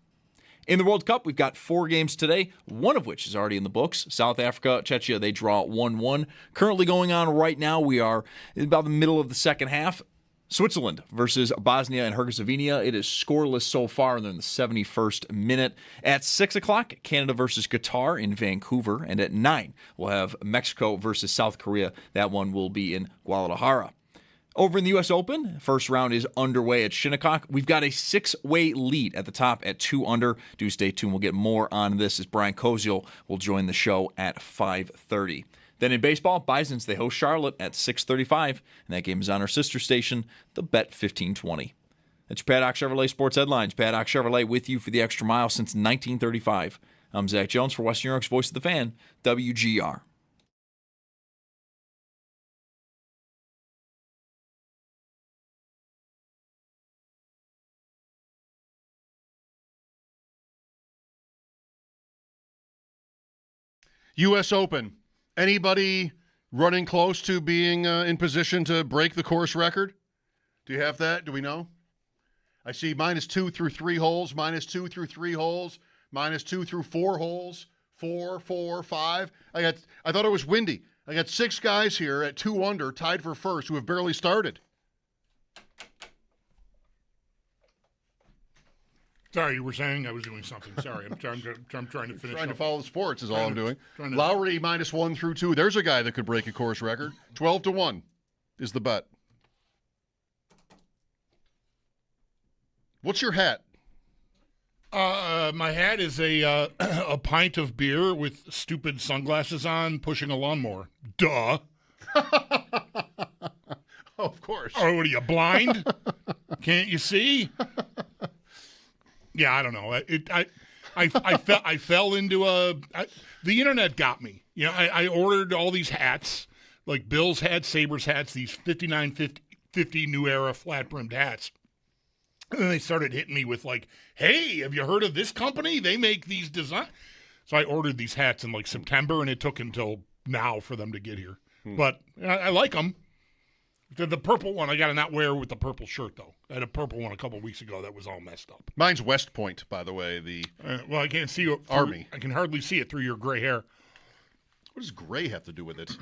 In the World Cup, we've got 4 games today, one of which is already in the books. South Africa, Czechia, they draw 1-1. Currently going on right now, we are in about the middle of the second half. Switzerland versus Bosnia and Herzegovina. It is scoreless so far, and they're in the 71st minute. At 6 o'clock, Canada versus Qatar in Vancouver. And at 9, we'll have Mexico versus South Korea. That one will be in Guadalajara. Over in the U.S. Open, first round is underway at Shinnecock. We've got a 6-way lead at the top at 2 under. Do stay tuned. We'll get more on this as Brian Koziel will join the show at 5:30. Then in baseball, Bisons, they host Charlotte at 6:35, and that game is on our sister station, the Bet 1520. That's your Paddock Chevrolet Sports Headlines. Paddock Chevrolet with you for the extra mile since 1935. I'm Zach Jones for Western New York's Voice of the Fan, WGR. U.S. Open. Anybody running close to being in position to break the course record? Do you have that? Do we know? I see -2 through 3 holes, -2 through 3 holes, -2 through 4 holes, 4, 4, 5. I thought it was windy. I got 6 guys here at 2 under, tied for first, who have barely started. Sorry, you were saying I was doing something. Sorry, I'm trying to finish. Trying to follow the sports is all I'm doing. Lowry -1 through 2. There's a guy that could break a course record. 12-1 is the bet. What's your hat? My hat is a pint of beer with stupid sunglasses on, pushing a lawnmower. Duh. Of course. Oh, what are you, blind? Can't you see? Yeah, I don't know. I fell into the internet got me. You know, I ordered all these hats, like Bills hats, Sabres hats, these 5950 New Era flat-brimmed hats. And then they started hitting me with like, hey, have you heard of this company? They make these designs. So I ordered these hats in like September, and it took until now for them to get here. But I like them. The purple one I got to not wear with the purple shirt, though. I had a purple one a couple weeks ago that was all messed up. Mine's West Point, by the way. The well, I can't see it. Army. I can hardly see it through your gray hair. What does gray have to do with it?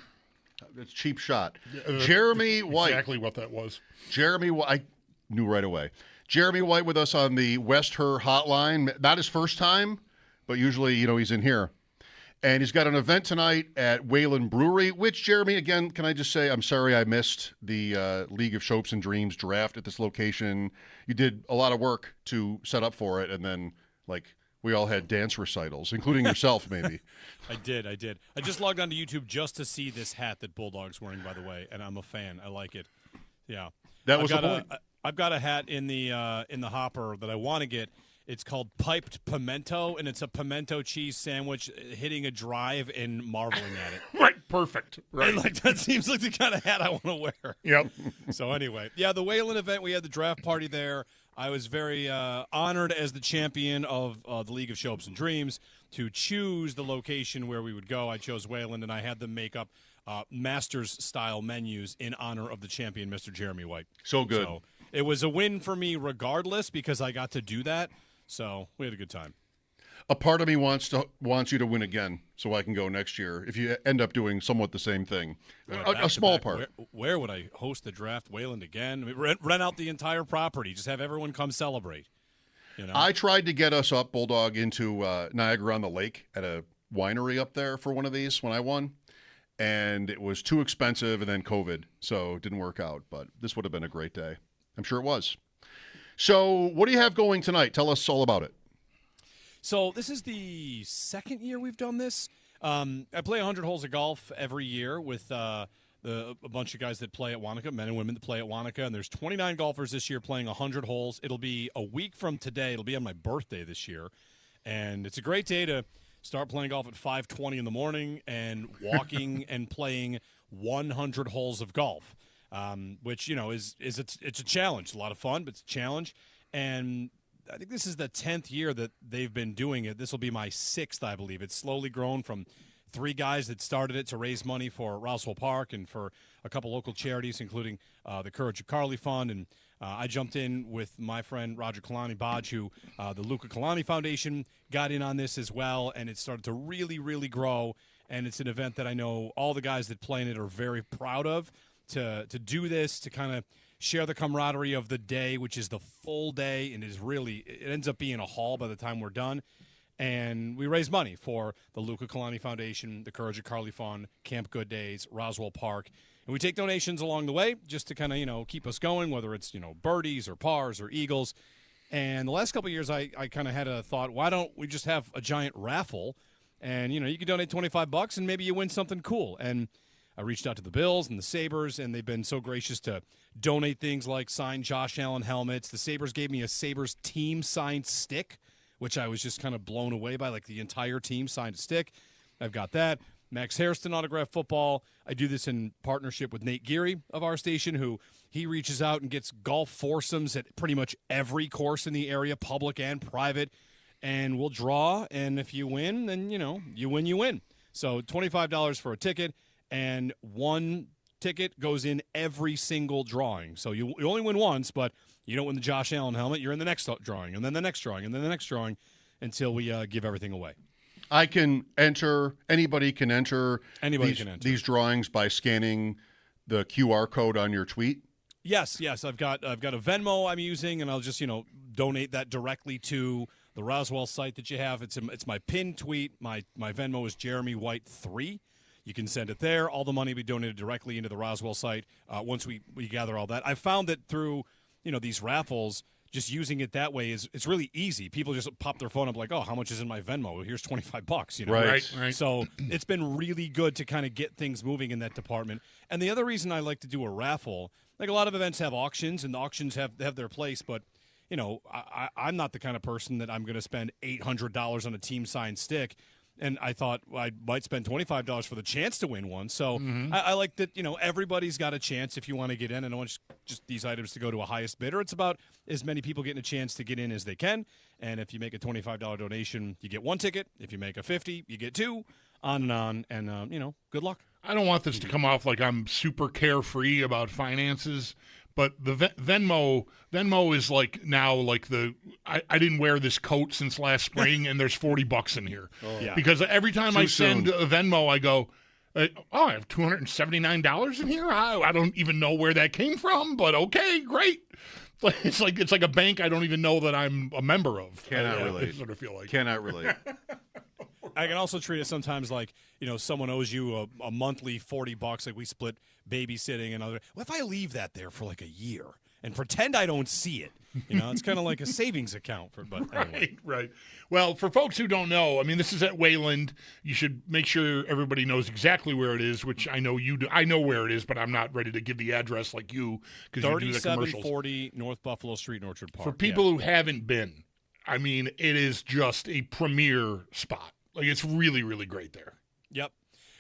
It's a cheap shot. Jeremy White. Exactly what that was. Jeremy White. I knew right away. Jeremy White with us on the West Her hotline. Not his first time, but usually, he's in here. And he's got an event tonight at Whalen Brewery, which, Jeremy, again, can I just say, I'm sorry I missed the League of Shopes and Dreams draft at this location. You did a lot of work to set up for it, and then, we all had dance recitals, including yourself, maybe. I did. I just logged onto YouTube just to see this hat that Bulldog's wearing, by the way, and I'm a fan. I like it. Yeah. That was the point. I've got a hat in the hopper that I want to get. It's called Piped Pimento, and it's a pimento cheese sandwich hitting a drive and marveling at it. Right, perfect. Right. And that seems like the kind of hat I want to wear. Yep. So anyway, yeah, the Whalen event, we had the draft party there. I was very honored as the champion of the League of Shopes and Dreams to choose the location where we would go. I chose Whalen, and I had them make up Masters-style menus in honor of the champion, Mr. Jeremy White. So good. So it was a win for me regardless because I got to do that. So we had a good time. A part of me wants you to win again so I can go next year if you end up doing somewhat the same thing. A small part. Where would I host the draft Wayland again? I mean, rent out the entire property. Just have everyone come celebrate. I tried to get us up, Bulldog, into Niagara-on-the-Lake at a winery up there for one of these when I won. And it was too expensive and then COVID, so it didn't work out. But this would have been a great day. I'm sure it was. So what do you have going tonight? Tell us all about it. So this is the second year we've done this. I play 100 holes of golf every year with a bunch of guys that play at Wanaka, men and women that play at Wanaka, and there's 29 golfers this year playing 100 holes. It'll be a week from today. It'll be on my birthday this year, and it's a great day to start playing golf at 5:20 in the morning and walking and playing 100 holes of golf, which it's a challenge. It's a lot of fun, but it's a challenge, and I think this is the 10th year that they've been doing it. This will be my 6th, I believe. It's slowly grown from 3 guys that started it to raise money for Roswell Park and for a couple local charities, including the Courage of Carly Fund. And I jumped in with my friend Roger Kalani Bodge, who the Luca Kalani Foundation got in on this as well, and it started to really, really grow. And it's an event that I know all the guys that play in it are very proud of, to do this, to kind of share the camaraderie of the day, which is the full day, and it ends up being a haul by the time we're done. And we raise money for the Luca Kalani Foundation, the Courage of Carly Fund, Camp Good Days, Roswell Park. And we take donations along the way just to kind of, keep us going, whether it's, birdies or pars or eagles. And the last couple of years, I kind of had a thought, why don't we just have a giant raffle? And, you can donate $25 and maybe you win something cool. And I reached out to the Bills and the Sabres, and they've been so gracious to donate things like signed Josh Allen helmets. The Sabres gave me a Sabres team signed stick, which I was just kind of blown away by, like the entire team signed a stick. I've got that. Max Hairston autographed football. I do this in partnership with Nate Geary of our station, who he reaches out and gets golf foursomes at pretty much every course in the area, public and private, and we'll draw, and if you win, then, you win. So $25 for a ticket, and one ticket goes in every single drawing. So you only win once, but you don't win the Josh Allen helmet. You're in the next drawing, and then the next drawing, and then the next drawing, until we give everything away. Anybody can enter these drawings by scanning the QR code on your tweet? Yes. I've got a Venmo I'm using, and I'll just, donate that directly to the Roswell site that you have. It's my pinned tweet. My Venmo is Jeremy White 3. You can send it there. All the money will be donated directly into the Roswell site once we gather all that. I found that through, these raffles, just using it that way it's really easy. People just pop their phone up like, oh, how much is in my Venmo? Well, here's $25, Right. So it's been really good to kind of get things moving in that department. And the other reason I like to do a raffle, like a lot of events have auctions, and the auctions have their place, but I'm not the kind of person that I'm going to spend $800 on a team signed stick. And I thought I might spend $25 for the chance to win one. So I like that, everybody's got a chance if you want to get in. I don't want just these items to go to a highest bidder. It's about as many people getting a chance to get in as they can. And if you make a $25 donation, you get one ticket. If you make a $50, you get 2, on and on. And, good luck. I don't want this to come off like I'm super carefree about finances, but the Venmo is like now like I didn't wear this coat since last spring, and there's $40 in here. Yeah. Because every time I send a Venmo, I go, I have $279 in here. I don't even know where that came from, but okay, great. It's like a bank I don't even know that I'm a member of. Cannot relate. I sort of feel like. Cannot relate. I can also treat it sometimes like, someone owes you a monthly $40, like we split babysitting and other. What if I leave that there for like a year and pretend I don't see it? It's kind of like a savings account but anyway. Right. Well, for folks who don't know, this is at Wayland. You should make sure everybody knows exactly where it is, which I know you do. I know where it is, but I'm not ready to give the address like you because you do the commercials. 3740 North Buffalo Street, Orchard Park. For people who haven't been, it is just a premier spot. Like, it's really, really great there. Yep.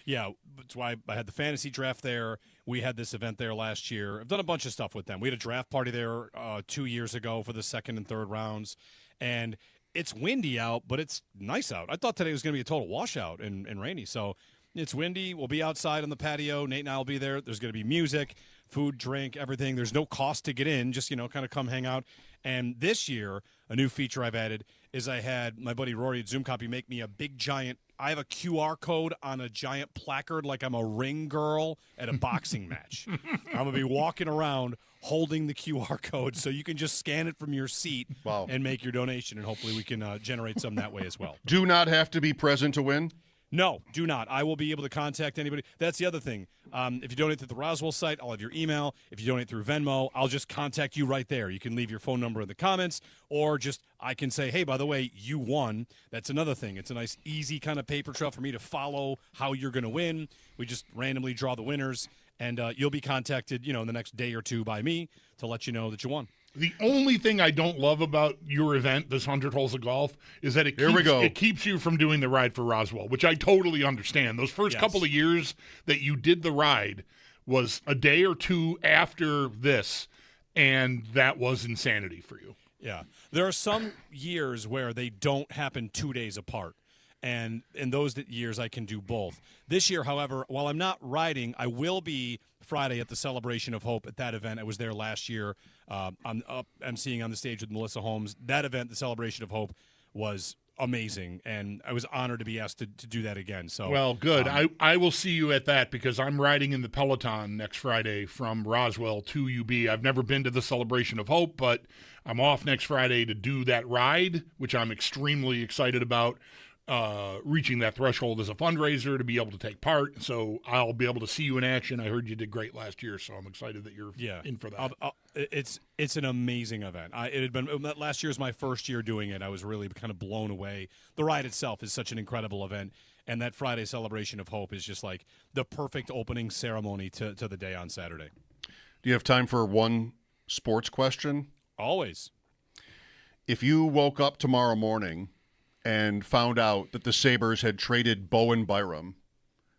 Yeah, that's why I had the fantasy draft there. We had this event there last year. I've done a bunch of stuff with them. We had a draft party there 2 years ago for the second and third rounds. And it's windy out, but it's nice out. I thought today was going to be a total washout and rainy. So it's windy. We'll be outside on the patio. Nate and I will be there. There's going to be music, food, drink, everything. There's no cost to get in. Just, kind of come hang out. And this year, a new feature I've added is I had my buddy Rory at Zoom Copy make me a big giant. I have a QR code on a giant placard like I'm a ring girl at a boxing match. I'm going to be walking around holding the QR code so you can just scan it from your seat and make your donation, and hopefully we can generate some that way as well. Do not have to be present to win? No, do not. I will be able to contact anybody. That's the other thing. If you donate to the Roswell site, I'll have your email. If you donate through Venmo, I'll just contact you right there. You can leave your phone number in the comments, or just I can say, hey, by the way, you won. That's another thing. It's a nice, easy kind of paper trail for me to follow how you're going to win. We just randomly draw the winners, And you'll be contacted, in the next day or two by me to let you know that you won. The only thing I don't love about your event, this 100 holes of golf, is that it keeps you from doing the ride for Roswell, which I totally understand. Those first couple of years that you did the ride was a day or two after this, and that was insanity for you. Yeah. There are some years where they don't happen 2 days apart. And in those years, I can do both. This year, however, while I'm not riding, I will be Friday at the Celebration of Hope at that event. I was there last year. I'm emceeing on the stage with Melissa Holmes. That event, the Celebration of Hope, was amazing, and I was honored to be asked to do that again. So, well, good. I will see you at that because I'm riding in the Peloton next Friday from Roswell to UB. I've never been to the Celebration of Hope, but I'm off next Friday to do that ride, which I'm extremely excited about. Reaching that threshold as a fundraiser to be able to take part. So I'll be able to see you in action. I heard you did great last year, so I'm excited that you're in for that. It's an amazing event. Last year was my first year doing it. I was really kind of blown away. The ride itself is such an incredible event, and that Friday Celebration of Hope is just like the perfect opening ceremony to the day on Saturday. Do you have time for one sports question? Always. If you woke up tomorrow morning and found out that the Sabres had traded Bowen Byram,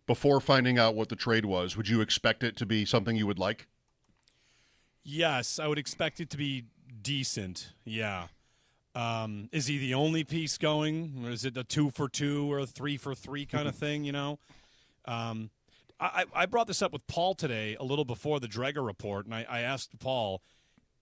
before finding out what the trade was, would you expect it to be something you would like? Yes, I would expect it to be decent, yeah. Is he the only piece going? Or is it a 2-for-2 or a 3-for-3 kind of thing, I brought this up with Paul today a little before the Dreger report, and I asked Paul,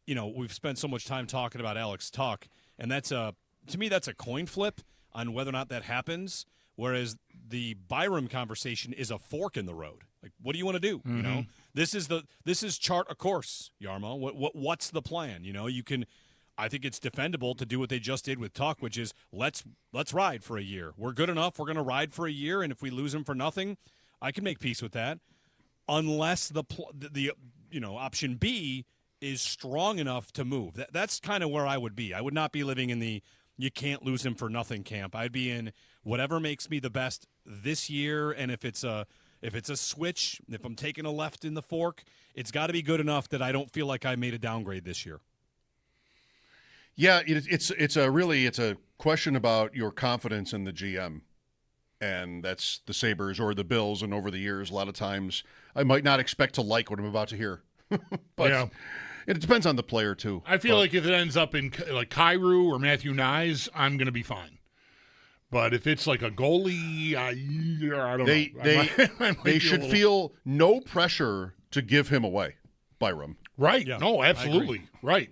we've spent so much time talking about Alex Tuck, and to me, that's a coin flip on whether or not that happens, whereas the Byram conversation is a fork in the road. Like, what do you want to do? Mm-hmm. This is chart a course, Yarmo. What's the plan? I think it's defendable to do what they just did with Tuck, which is let's ride for a year. We're good enough. We're going to ride for a year, and if we lose him for nothing, I can make peace with that, unless the option B is strong enough to move. That's kind of where I would be. I would not be living in the you can't lose him for nothing camp. I'd be in whatever makes me the best this year, and if it's a switch, if I'm taking a left in the fork, it's got to be good enough that I don't feel like I made a downgrade this year. Yeah, it's a question about your confidence in the GM, and that's the Sabres or the Bills. And over the years, a lot of times I might not expect to like what I'm about to hear, but. Yeah. It depends on the player, too. I feel like if it ends up in like Kyrou or Matthew Nyes, I'm going to be fine. But if it's like a goalie, I don't know. They should feel no pressure to give him away, Byram. Right. Yeah, no, absolutely. Right.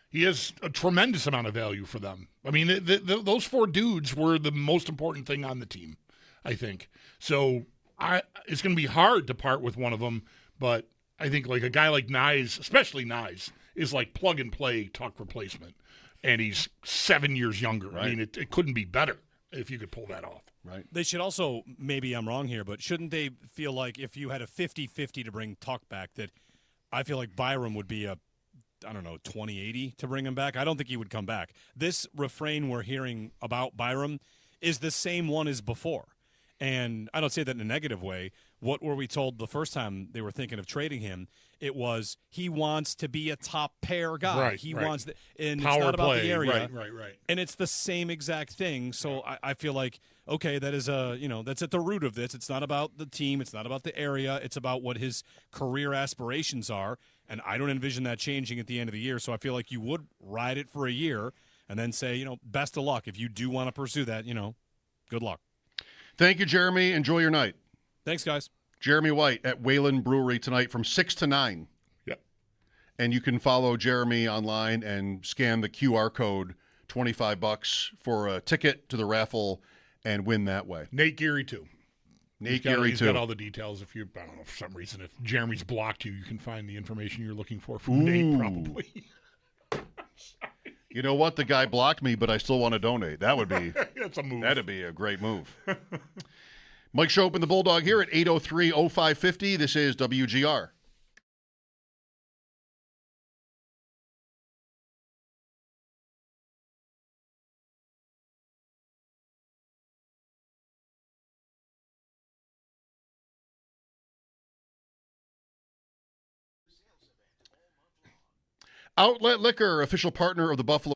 He has a tremendous amount of value for them. I mean, those four dudes were the most important thing on the team, I think. So it's going to be hard to part with one of them, but I think like a guy like Nyes, especially Nyes, is like plug-and-play Tuck replacement, and he's 7 years younger. Right. I mean, it couldn't be better if you could pull that off. Right. They should also, maybe I'm wrong here, but shouldn't they feel like if you had a 50-50 to bring Tuck back, that I feel like Byram would be 20-80 to bring him back? I don't think he would come back. This refrain we're hearing about Byram is the same one as before. And I don't say that in a negative way. What were we told the first time they were thinking of trading him? It was he wants to be a top pair guy. Right, he right. wants, and Power it's not about play. the area. Right. And it's the same exact thing. So I feel like, okay, that is that's at the root of this. It's not about the team. It's not about the area. It's about what his career aspirations are. And I don't envision that changing at the end of the year. So I feel like you would ride it for a year and then say, best of luck. If you do want to pursue that, good luck. Thank you, Jeremy. Enjoy your night. Thanks, guys. Jeremy White at Wayland Brewery tonight from 6 to 9. Yep. And you can follow Jeremy online and scan the QR code, $25 for a ticket to the raffle, and win that way. Nate Geary, too. He's got all the details. I don't know, for some reason, if Jeremy's blocked you, you can find the information you're looking for from Nate, probably. You know what? The guy blocked me, but I still want to donate. That would be that's a move. That'd be a great move. Mike Schopp and the Bulldog here at 803-0550. This is WGR. Outlet Liquor, official partner of the Buffalo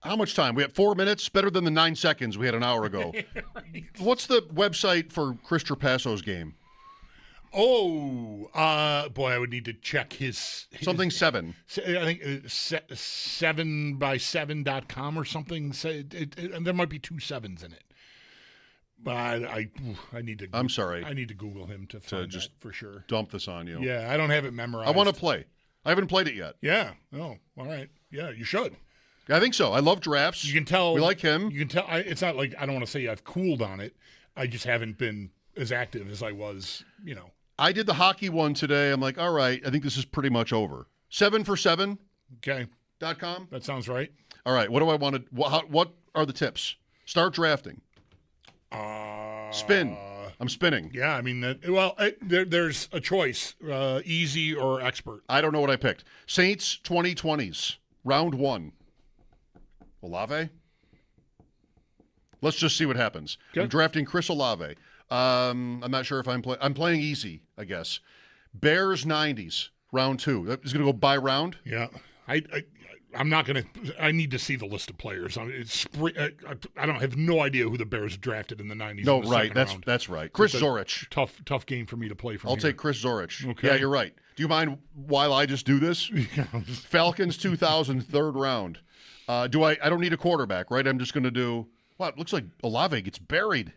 How much time? We have 4 minutes? Better than the 9 seconds we had an hour ago. What's the website for Chris Trapasso's game? Oh, boy, I would need to check his Something 7. I think 7by7.com or something. And there might be 2 7s in it. But I need to. I'm sorry. I need to Google him to find just that for sure. Dump this on you. Yeah, I don't have it memorized. I want to play. I haven't played it yet. Yeah. Oh, all right. Yeah, you should. I think so. I love drafts. You can tell. We like him. You can tell. It's not like I don't want to say I've cooled on it. I just haven't been as active as I was. I did the hockey one today. I'm like, all right, I think this is pretty much over. 7for7. Okay. .com. That sounds right. All right. What do I want to? What are the tips? Start drafting. Spin. I'm spinning. Yeah, I mean, there's a choice: easy or expert. I don't know what I picked. Saints 2020s, round 1. Olave. Let's just see what happens. Okay. I'm drafting Chris Olave. I'm not sure if I'm playing easy, I guess. Bears 90s, round 2. That is going to go by round. Yeah, I'm not going to. I need to see the list of players. I don't have no idea who the Bears drafted in the 90s. No, in the right. Round. That's right. Chris Zorich. Tough game for me to play from. I'll here. take Chris Zorich. Okay. Yeah, you're right. Do you mind while I just do this? Falcons 2000 third round. I don't need a quarterback, right? I'm just going to do. Wow, it looks like Olave gets buried.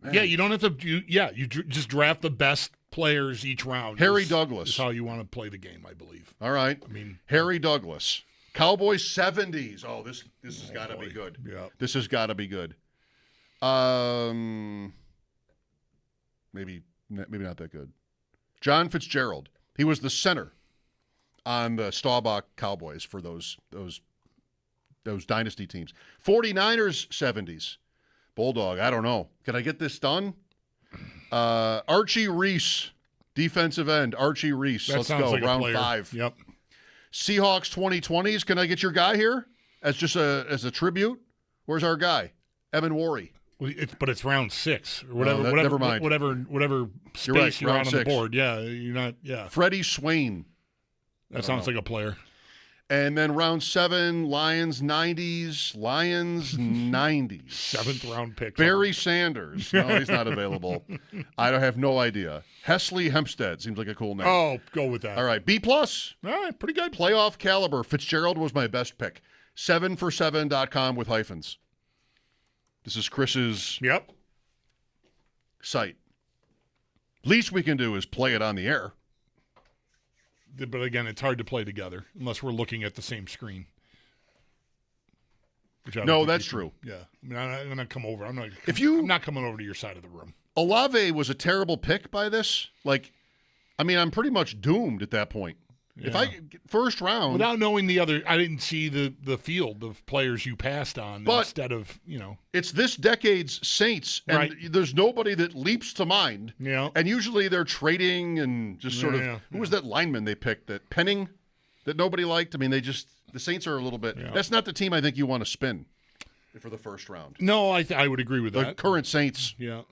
Man. Yeah, you don't have to. You just draft the best players each round. Harry Douglas is how you want to play the game, I believe. All right. I mean, Harry Douglas, Cowboys 70s. Oh, this has got to be good. Yeah, this has got to be good. Maybe not that good. John Fitzgerald. He was the center on the Staubach Cowboys for those dynasty teams. 49ers 70s. Bulldog, I don't know. Can I get this done? Archie Reese, defensive end. Archie Reese. That Let's sounds go. like Round a player. 5. Yep. Seahawks 2020s. Can I get your guy here as just as a tribute? Where's our guy? Evan Worry. But it's round 6 or whatever. Never mind. Whatever space you're you're right, on round the 6. board. Yeah, you're not. Yeah. Freddie Swain. That sounds like a player. And then round 7, Lions 90s. Lions 90s. 7th round pick. Barry Sanders. No, he's not available. I have no idea. Hesley Hempstead seems like a cool name. Oh, go with that. All right, B+. All right, pretty good. Playoff caliber. Fitzgerald was my best pick. 7for7.com with hyphens. This is Chris's site. Least we can do is play it on the air. But again, it's hard to play together unless we're looking at the same screen. No, that's true. Yeah, I mean, I'm not come over. I'm not coming over to your side of the room. Olave was a terrible pick by this. I'm pretty much doomed at that point. Yeah. If I first round without knowing the other, I didn't see the field of players you passed on instead of It's this decade's Saints, and there's nobody that leaps to mind. Yeah, and usually they're trading and just sort of. Who was that lineman they picked? That Penning, that nobody liked. I mean, the Saints are a little bit. That's not the team I think you want to spin for the first round. No, I would agree with that. The current Saints. Yeah,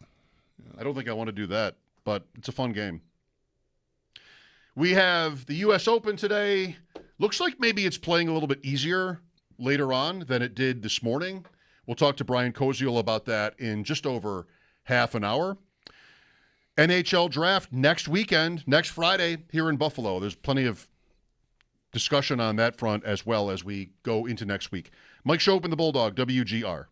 I don't think I want to do that, but it's a fun game. We have the U.S. Open today. Looks like maybe it's playing a little bit easier later on than it did this morning. We'll talk to Brian Koziel about that in just over half an hour. NHL draft next weekend, next Friday here in Buffalo. There's plenty of discussion on that front as well as we go into next week. Mike Schopp and the Bulldog, WGR.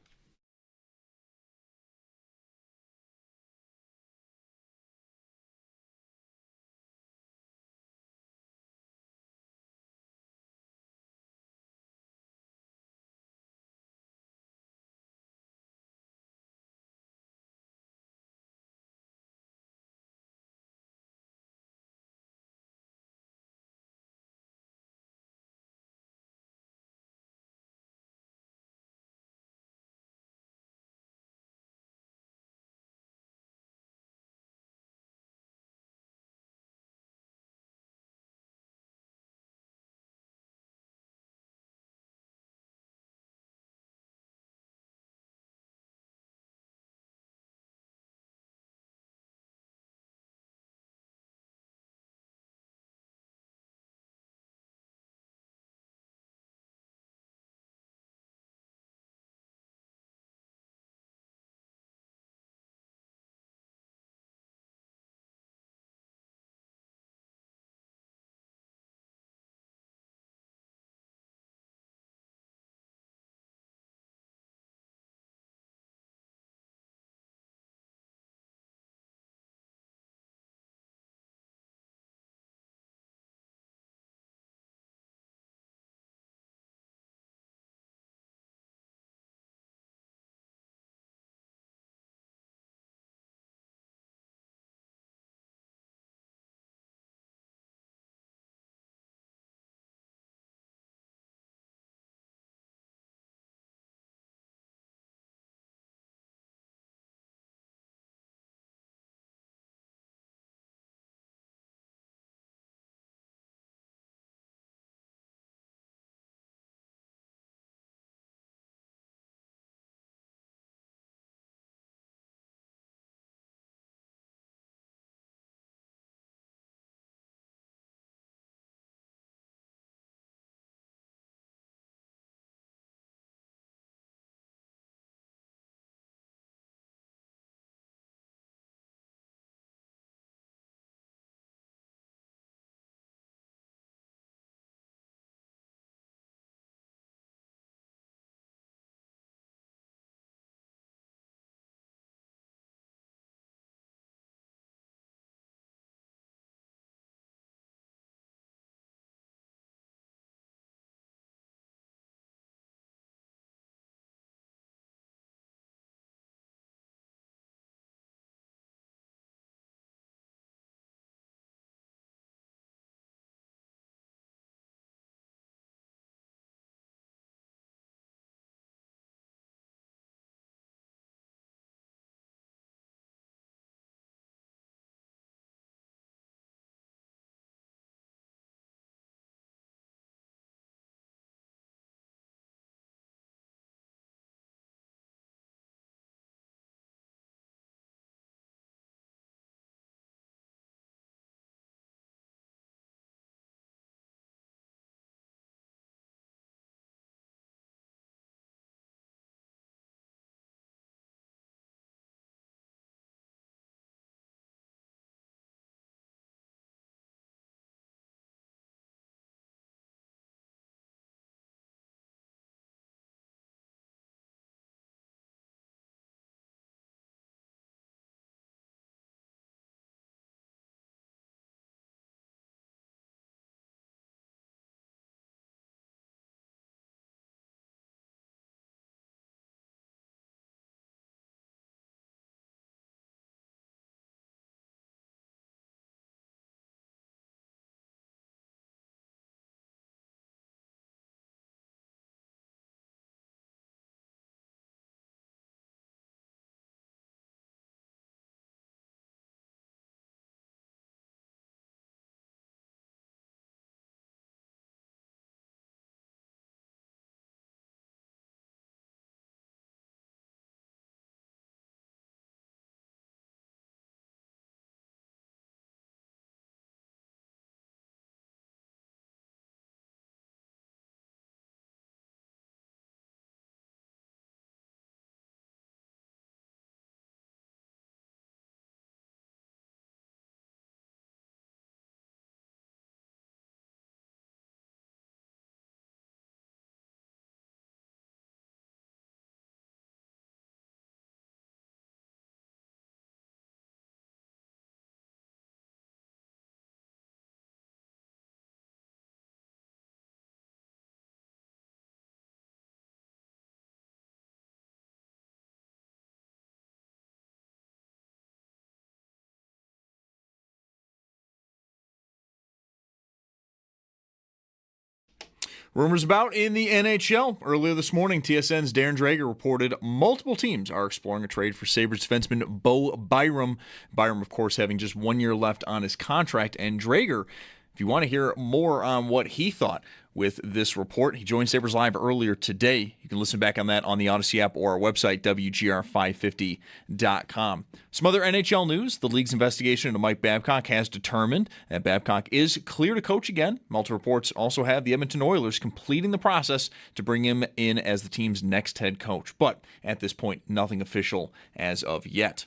Rumors about in the NHL. Earlier this morning, TSN's Darren Dreger reported multiple teams are exploring a trade for Sabres defenseman Bo Byram. Byram, of course, having just 1 year left on his contract. And Dreger, if you want to hear more on what he thought with this report, he joined Sabres Live earlier today. You can listen back on that on the Odyssey app or our website, WGR550.com. Some other NHL news. The league's investigation into Mike Babcock has determined that Babcock is clear to coach again. Multiple reports also have the Edmonton Oilers completing the process to bring him in as the team's next head coach. But at this point, nothing official as of yet.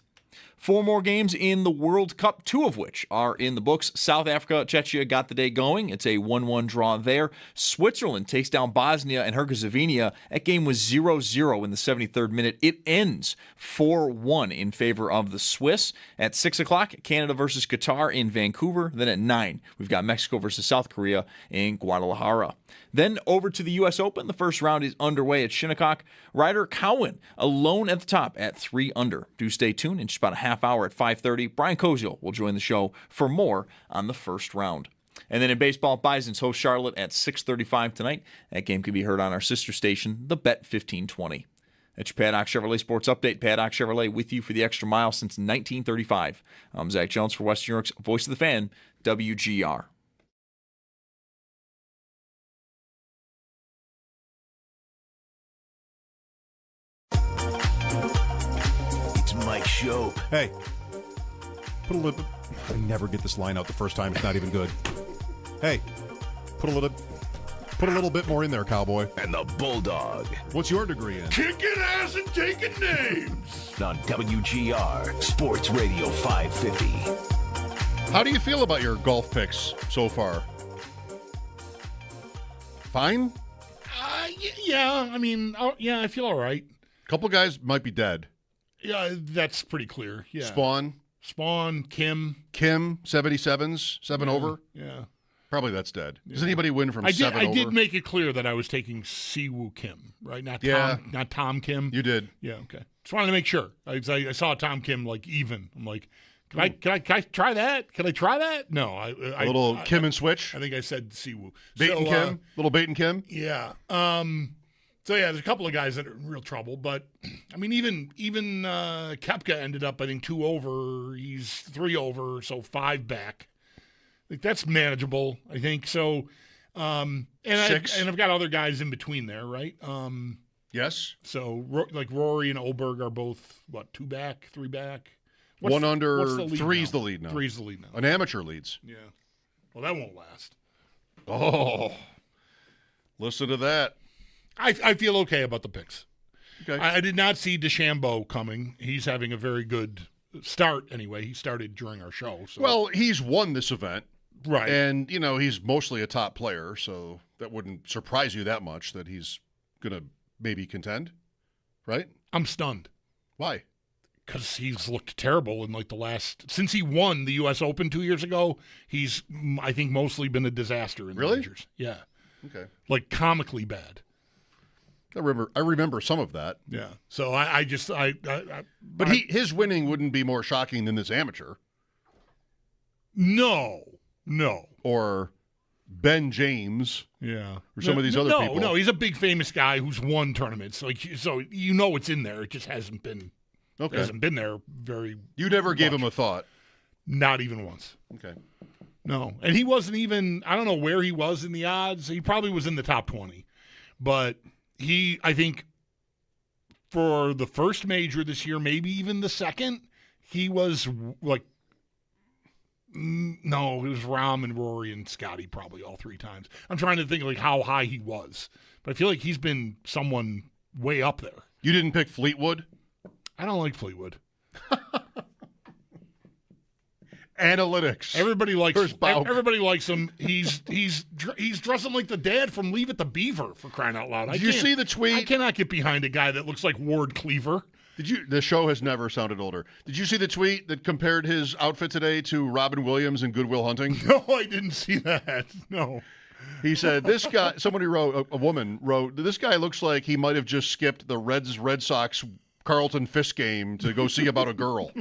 4 more games in the World Cup, 2 of which are in the books. South Africa, Czechia got the day going. It's a 1-1 draw there. Switzerland takes down Bosnia and Herzegovina. That game was 0-0 in the 73rd minute. It ends 4-1 in favor of the Swiss. At 6 o'clock, Canada versus Qatar in Vancouver. Then at 9, we've got Mexico versus South Korea in Guadalajara. Then over to the U.S. Open. The first round is underway at Shinnecock. Ryder Cowan alone at the top at 3 under. Do stay tuned. In just about a half hour at 5:30, Brian Koziel will join the show for more on the first round. And then in baseball, Bisons host Charlotte at 6:35 tonight. That game can be heard on our sister station, the Bet 1520. That's your Paddock Chevrolet Sports Update. Paddock Chevrolet with you for the extra mile since 1935. I'm Zach Jones for West New York's Voice of the Fan, WGR. Mike Schopp. Hey, put a little. I never get this line out the first time. It's not even good. Hey, put a little bit more in there, cowboy. And the Bulldog. What's your degree in? Kicking ass and taking names. On WGR Sports Radio 550. How do you feel about your golf picks so far? Fine? Yeah. I mean, I feel all right. A couple guys might be dead. Yeah, that's pretty clear. Yeah. Spawn, Kim, 77s, 7 over. Yeah. Probably that's dead. Yeah. Does anybody win from 7 over? I did make it clear that I was taking Siwoo Kim, right? Not Tom Kim. You did. Yeah, okay. Just wanted to make sure. I saw Tom Kim like even. I'm like, can I try that? Can I try that? No. A little Kim and switch? I think I said Siwoo. Bait and Kim? Little bait and Kim? Yeah. So, yeah, there's a couple of guys that are in real trouble. But, I mean, even Koepka ended up, I think, 2 over. He's 3 over, so 5 back. Like, that's manageable, I think. So, and 6. I've got other guys in between there, right? Yes. So, like, Rory and Oberg are both, 2 back, 3 back? 1 under, what's the lead 3's now? the lead now. 3's the lead now. An amateur leads. Yeah. Well, that won't last. Oh. Listen to that. I feel okay about the picks. Okay. I did not see DeChambeau coming. He's having a very good start anyway. He started during our show. So. Well, he's won this event. Right. And, he's mostly a top player, so that wouldn't surprise you that much that he's going to maybe contend, right? I'm stunned. Why? Because he's looked terrible in since he won the U.S. Open 2 years ago, he's, I think, mostly been a disaster in the majors. Yeah. Okay. Like comically bad. I remember some of that. Yeah. So but his winning wouldn't be more shocking than this amateur. No. Or Ben James. Yeah. Or some of these other people. No, he's a big famous guy who's won tournaments. So it's in there. It just hasn't been. Okay. Hasn't been there very. You never gave him a thought. Not even once. Okay. No, and he wasn't even. I don't know where he was in the odds. He probably was in the top 20, but. I think, for the first major this year, maybe even the second, he was like, no, it was Rahm and Rory and Scotty probably all 3 times. I'm trying to think like how high he was, but I feel like he's been someone way up there. You didn't pick Fleetwood? I don't like Fleetwood. Analytics. Everybody likes him. He's dressing like the dad from Leave It to Beaver, for crying out loud. Did you see the tweet? I cannot get behind a guy that looks like Ward Cleaver. The show has never sounded older. Did you see the tweet that compared his outfit today to Robin Williams in Good Will Hunting? No, I didn't see that. No. He said, this guy, somebody wrote, a woman wrote, this guy looks like he might have just skipped the Red Sox Carlton Fisk game to go see about a girl.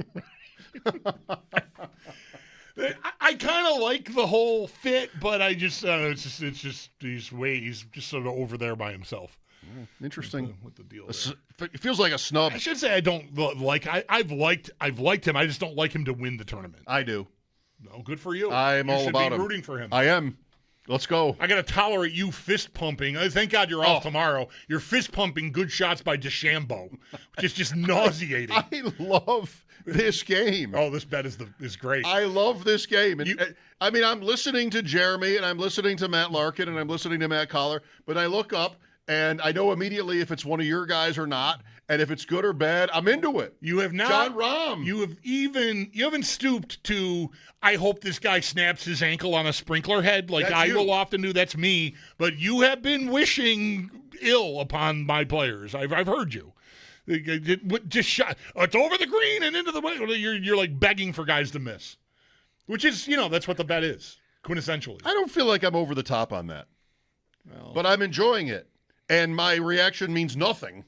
I kind of like the whole fit, but I just it's just he's just sort of over there by himself. Interesting. What the deal? It feels like a snub. I should say I don't like. I've liked him. I just don't like him to win the tournament. I do. No, good for you. I'm all about him. You should be rooting for him. I am. Let's go. I got to tolerate you fist pumping. Thank God you're off tomorrow. You're fist pumping good shots by DeChambeau, which is just nauseating. I love this game. Oh, this bet is great. I love this game. And, I'm listening to Jeremy, and I'm listening to Matt Larkin, and I'm listening to Matt Collar, but I look up, and I know immediately if it's one of your guys or not, and if it's good or bad, I'm into it. You have not. John Rahm. You haven't stooped to, I hope this guy snaps his ankle on a sprinkler head like That's I you. will often do. That's me. But you have been wishing ill upon my players. I've heard you. Just shot. It's over the green and into the way. You're like begging for guys to miss, which is, that's what the bet is, quintessentially. I don't feel like I'm over the top on that, but I'm enjoying it. And my reaction means nothing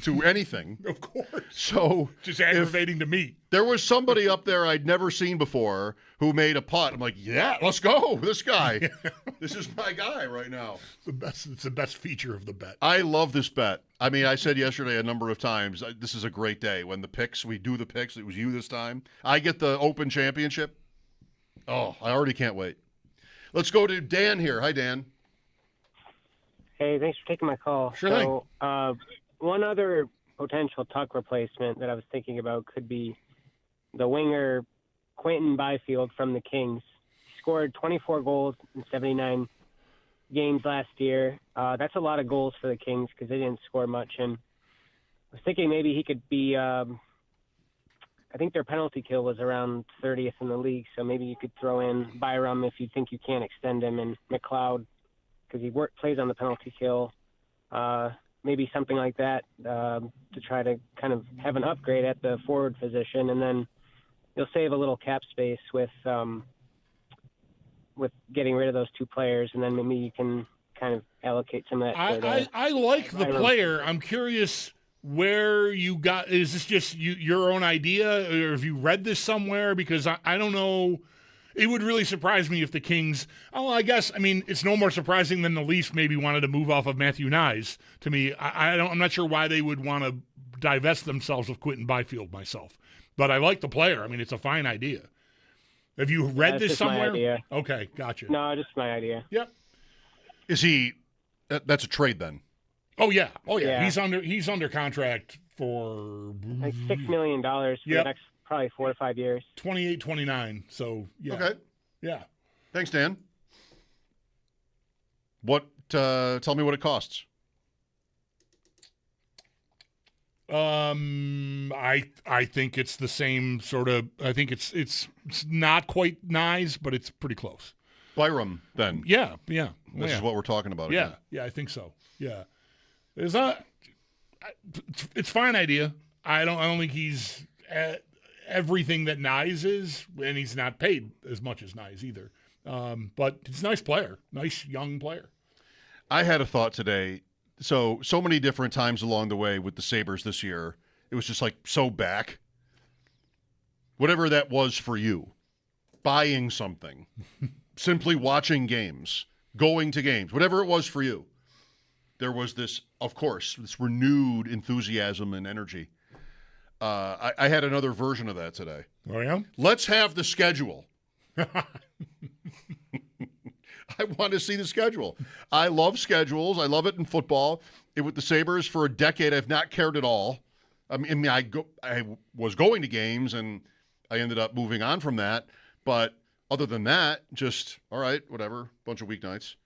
to anything. Of course. So just aggravating to me. There was somebody up there I'd never seen before who made a putt. I'm like, yeah, let's go. This guy. This is my guy right now. It's the best feature of the bet. I love this bet. I said yesterday a number of times, this is a great day. When we do the picks, it was you this time. I get the Open Championship. Oh, I already can't wait. Let's go to Dan here. Hi, Dan. Hey, thanks for taking my call. Sure thing. One other potential Tuck replacement that I was thinking about could be the winger Quentin Byfield from the Kings. He scored 24 goals in 79 games last year. That's a lot of goals for the Kings because they didn't score much. And I was thinking maybe he could be I think their penalty kill was around 30th in the league, so maybe you could throw in Byram if you think you can't extend him, and McLeod because he plays on the penalty kill. Maybe something like that to try to kind of have an upgrade at the forward position, and then you'll save a little cap space with getting rid of those two players, and then maybe you can kind of allocate some of that. I like the player. I'm curious where you got. Is this just your own idea, or have you read this somewhere? Because I don't know. It would really surprise me if the Kings. Oh, I guess. It's no more surprising than the Leafs maybe wanted to move off of Matthew Nyes. To me, I'm not sure why they would want to divest themselves of Quentin Byfield myself. But I like the player. It's a fine idea. Have you read this somewhere? My idea. Okay, gotcha. No, just my idea. Yep. Is he? That's a trade then. Oh yeah. Yeah. He's under contract for like $6 million for the next probably 4 to 5 years. 28, 29. So yeah. Okay. Yeah. Thanks, Dan. What? Tell me what it costs. I think it's the same sort of. I think it's not quite nice, but it's pretty close. Byram, then. Yeah. This is what we're talking about. Yeah, again. yeah, I think so. Yeah, it's a fine idea. I don't think he's everything that Nyes is, and he's not paid as much as Nyes either. But he's a nice player, nice young player. I had a thought today. So many different times along the way with the Sabres this year, it was just like so back. Whatever that was for you, buying something, simply watching games, going to games, whatever it was for you, there was this, of course, this renewed enthusiasm and energy. I had another version of that today. Oh, yeah? Let's have the schedule. I want to see the schedule. I love schedules. I love it in football. With the Sabres for a decade, I've not cared at all. I was going to games, and I ended up moving on from that. But other than that, just, all right, whatever, bunch of weeknights.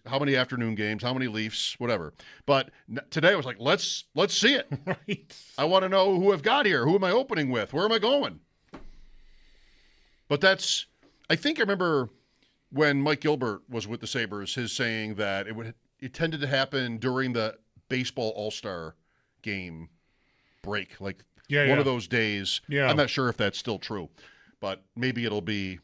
How many afternoon games? How many Leafs? Whatever. But today I was like, let's see it. Right. I want to know who I've got here. Who am I opening with? Where am I going? But I think I remember when Mike Gilbert was with the Sabres, his saying that it tended to happen during the baseball All-Star game break, like one of those days. Yeah. I'm not sure if that's still true, but maybe it'll be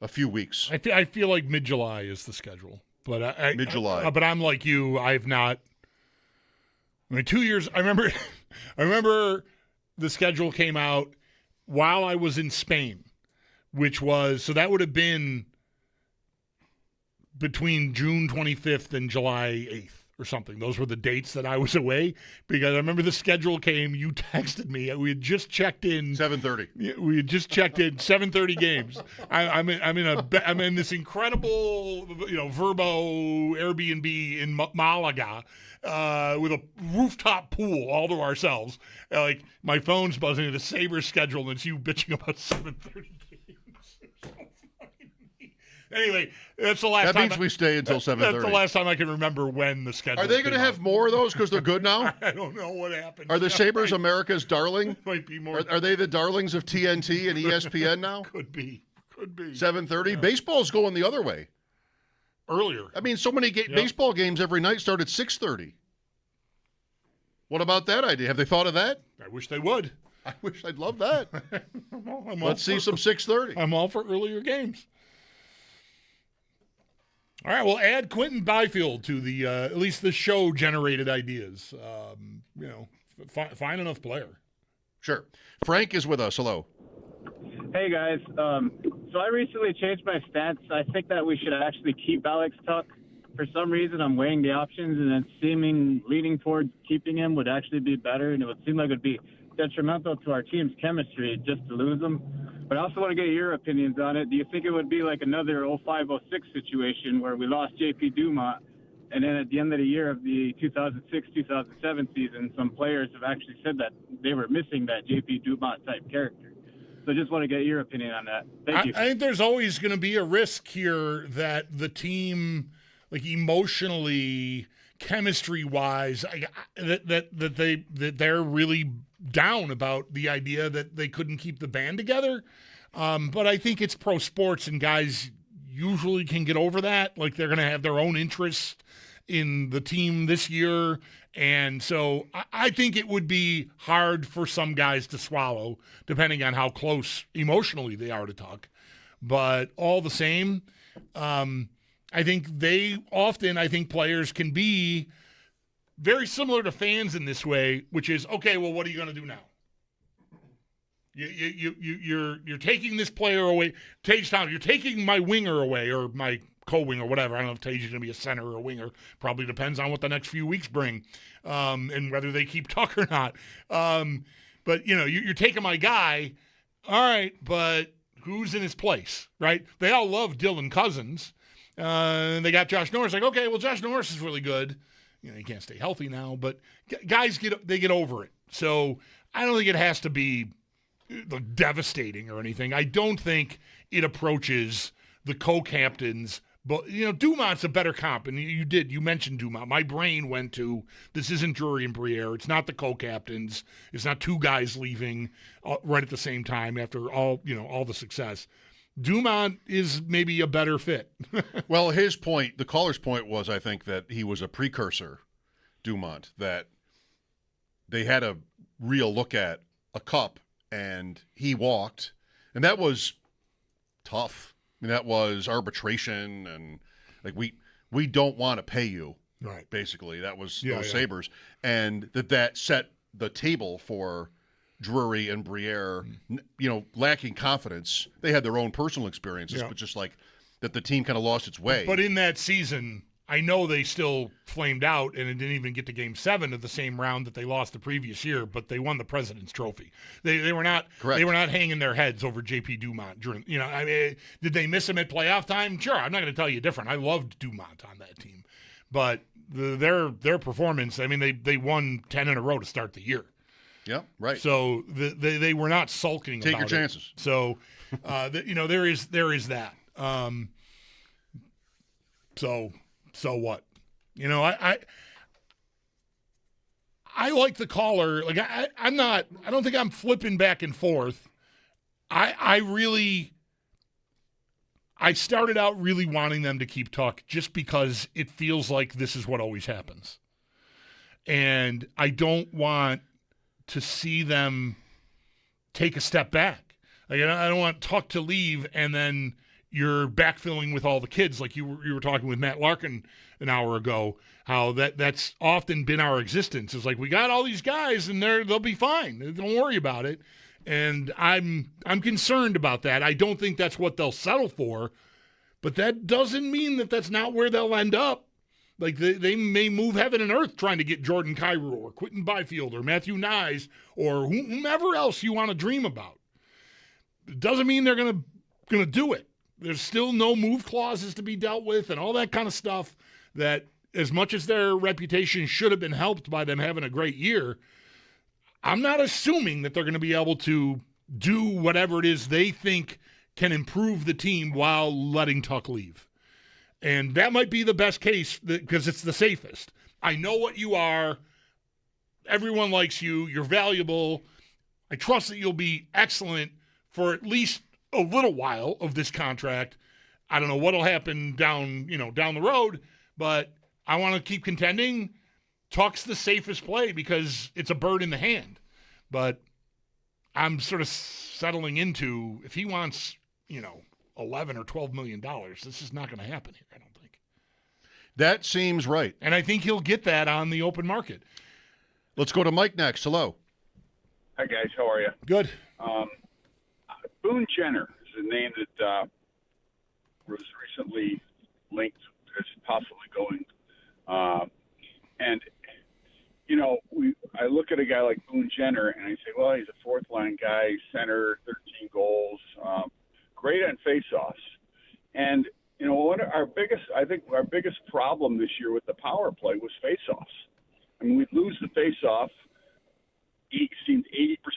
a few weeks. I feel like mid-July is the schedule. But mid-July. But I'm like you. I've not. 2 years. I remember the schedule came out while I was in Spain. so that would have been between June 25th and July 8th or something. Those were the dates that I was away, because I remember the schedule came. You texted me. We had just checked in 7:30. We had just checked in 7:30 games. I'm in this incredible Verbo Airbnb in Malaga with a rooftop pool all to ourselves. Like my phone's buzzing at the Sabres schedule, and it's you bitching about 7:30 games. Anyway, that's the last time. That means we we stay until 7:30. That's the last time I can remember when the schedule. Are they going to have more of those because they're good now? I don't know what happened. Are the Sabres America's darling? Might be more. Are they the darlings of TNT and ESPN now? Could be. 7:30. Yeah. Baseball's going the other way. Earlier. I mean, so many baseball games every night start at 6:30. What about that idea? Have they thought of that? I wish they would. I wish I'd love that. Let's see some 6:30. I'm all for earlier games. All right, we'll add Quentin Byfield to the at least the show-generated ideas. Fine enough player. Sure. Frank is with us. Hello. Hey, guys. So I recently changed my stance. I think that we should actually keep Alex Tuck. For some reason, I'm weighing the options, and it's leaning towards keeping him would actually be better, and it would seem like it would be detrimental to our team's chemistry just to lose him. But I also want to get your opinions on it. Do you think it would be like another 05-06 situation where we lost J.P. Dumont, and then at the end of the year of the 2006-2007 season, some players have actually said that they were missing that J.P. Dumont type character? So just want to get your opinion on that. Thank you. I think there's always going to be a risk here that the team, like emotionally, chemistry-wise, that they're really down about the idea that they couldn't keep the band together. But I think it's pro sports, and guys usually can get over that. Like, they're going to have their own interest in the team this year. And so I think it would be hard for some guys to swallow, depending on how close emotionally they are to Tuck. But all the same, I think players can be very similar to fans in this way, which is, okay, well, what are you going to do now? You're taking this player away. Tage Thompson, you're taking my winger away, or my co-winger, or whatever. I don't know if Tage is going to be a center or a winger. Probably depends on what the next few weeks bring, and whether they keep Tuck or not. But you're taking my guy. All right, but who's in his place, right? They all love Dylan Cousins. They got Josh Norris. Like, okay, well, Josh Norris is really good. He can't stay healthy now, but guys get over it. So I don't think it has to be devastating or anything. I don't think it approaches the co-captains. But, Dumont's a better comp, and you mentioned Dumont. My brain went to, this isn't Drury and Briere. It's not the co-captains. It's not two guys leaving right at the same time after all the success. Dumont is maybe a better fit. Well, his point, the caller's point was, I think, that he was a precursor, Dumont, that they had a real look at a cup, and he walked, and that was tough. I mean, that was arbitration, and like we don't want to pay you, right? Basically, that was those Sabres, and that set the table for Drury and Briere, lacking confidence. They had their own personal experiences, but just like that, the team kind of lost its way. But in that season, I know they still flamed out, and it didn't even get to Game 7 of the same round that they lost the previous year. But they won the President's Trophy. They were not. Correct. They were not hanging their heads over J.P. Dumont during. Did they miss him at playoff time? Sure, I'm not going to tell you different. I loved Dumont on that team, but their performance. I mean, they won 10 in a row to start the year. Yeah, right. So they were not sulking. Take about your chances. It. So, there is that. So what? I like the caller. Like I don't think I'm flipping back and forth. I started out really wanting them to keep Tuck just because it feels like this is what always happens. And I don't want to see them take a step back. Like, I don't want Tuck to leave and then you're backfilling with all the kids, like you were talking with Matt Larkin an hour ago, how that's often been our existence. It's like, we got all these guys and they'll be fine. Don't worry about it. And I'm concerned about that. I don't think that's what they'll settle for, but that doesn't mean that that's not where they'll end up. Like they may move heaven and earth trying to get Jordan Kyrou or Quentin Byfield or Matthew Nyes or whomever else you want to dream about. It doesn't mean they're gonna do it. There's still no move clauses to be dealt with and all that kind of stuff that, as much as their reputation should have been helped by them having a great year, I'm not assuming that they're going to be able to do whatever it is they think can improve the team while letting Tuck leave. And that might be the best case because it's the safest. I know what you are. Everyone likes you. You're valuable. I trust that you'll be excellent for at least a little while of this contract. I don't know what'll happen down the road, but I want to keep contending. Tuck's the safest play because it's a bird in the hand. But I'm sort of settling into, if he wants, $11 or $12 million, this is not going to happen here, I don't think. That seems right. And I think he'll get that on the open market. Let's go to Mike next. Hello. Hi, guys. How are you? Good. Boone Jenner is a name that was recently linked as possibly going. I look at a guy like Boone Jenner, and I say, well, he's a fourth-line guy, center, 13 goals, great on face-offs. And, our biggest problem this year with the power play was face-offs. I mean, we'd lose the face-off. It seemed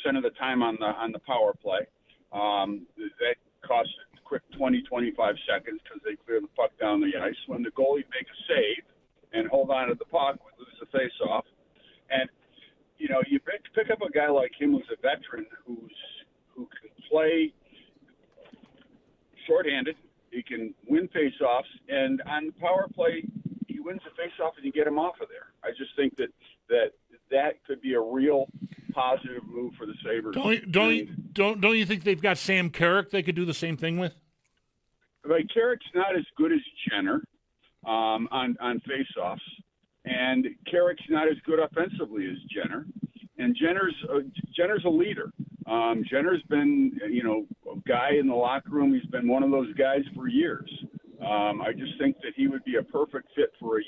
80% of the time on the power play. That cost a quick 20, 25 seconds because they clear the puck down the ice. When the goalie make a save and hold on to the puck, we lose the face-off. And, you pick up a guy like him who's a veteran who can play shorthanded. He can win face-offs. And on the power play, he wins the face-off and you get him off of there. I just think that could be a real positive move for the Sabres. Don't you think they've got Sam Carrick they could do the same thing with? But Carrick's not as good as Jenner on face-offs, and Carrick's not as good offensively as Jenner. And Jenner's a leader. Jenner's been a guy in the locker room. He's been one of those guys for years. I just think that he would be a perfect fit for a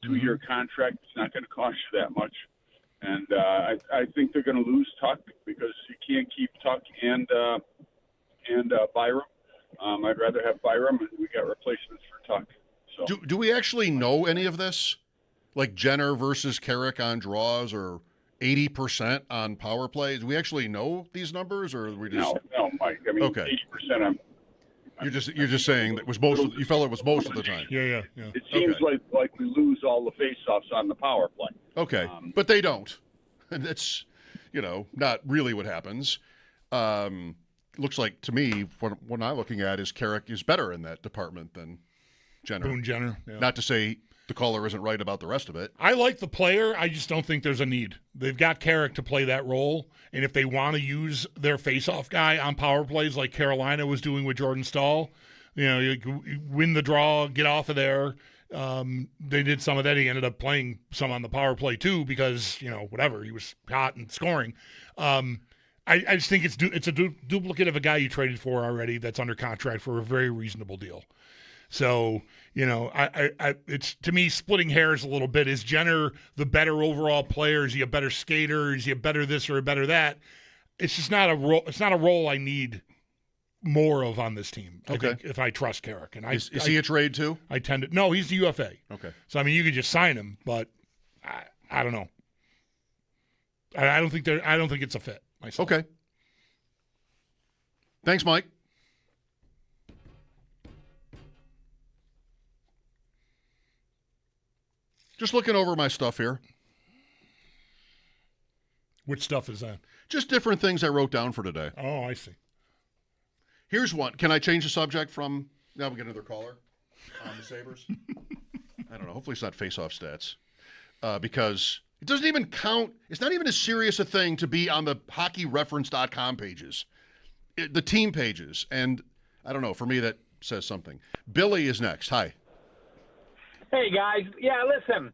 two-year contract. It's not going to cost you that much. And I think they're going to lose Tuck because you can't keep Tuck and Byram. I'd rather have Byram, and we got replacements for Tuck. So. Do we actually know any of this? Like Jenner versus Carrick on draws or 80% on power plays? Do we actually know these numbers, or are we just no, Mike? I mean, okay. 80%. You're just saying that was most. You felt it was most of the time. Yeah. It seems like we lose all the faceoffs on the power play. Okay, but they don't. That's not really what happens. Looks like to me what I'm looking at is Carrick is better in that department than Jenner. Boone Jenner. Yeah. Not to say the caller isn't right about the rest of it. I like the player. I just don't think there's a need. They've got Carrick to play that role, and if they want to use their face-off guy on power plays like Carolina was doing with Jordan Staal, you win the draw, get off of there. They did some of that. He ended up playing some on the power play too because whatever, he was hot and scoring. I just think it's a duplicate of a guy you traded for already that's under contract for a very reasonable deal. So, it's, to me, splitting hairs a little bit. Is Jenner the better overall player? Is he a better skater? Is he a better this or a better that? It's just not a role. It's not a role I need more of on this team. Okay. I think, if I trust Carrick. And is he a trade too? No, he's the UFA. Okay. So, I mean, you could just sign him, but I don't know. I don't think it's a fit myself. Okay. Thanks, Mike. Just looking over my stuff here. Which stuff is that? Just different things I wrote down for today. Oh, I see. Here's one. Can I change the subject from now we get another caller on the Sabres? I don't know. Hopefully it's not face-off stats because it doesn't even count. It's not even as serious a thing to be on the hockeyreference.com pages, the team pages. And I don't know. For me, that says something. Billy is next. Hi. Hey, guys. Yeah, listen,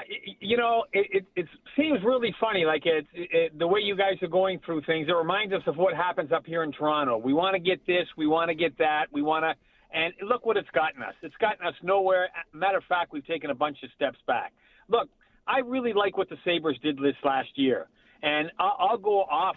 It seems really funny. Like the way you guys are going through things, it reminds us of what happens up here in Toronto. We want to get this, we want to get that, and look what it's gotten us. It's gotten us nowhere. Matter of fact, we've taken a bunch of steps back. Look, I really like what the Sabres did this last year, and I'll go off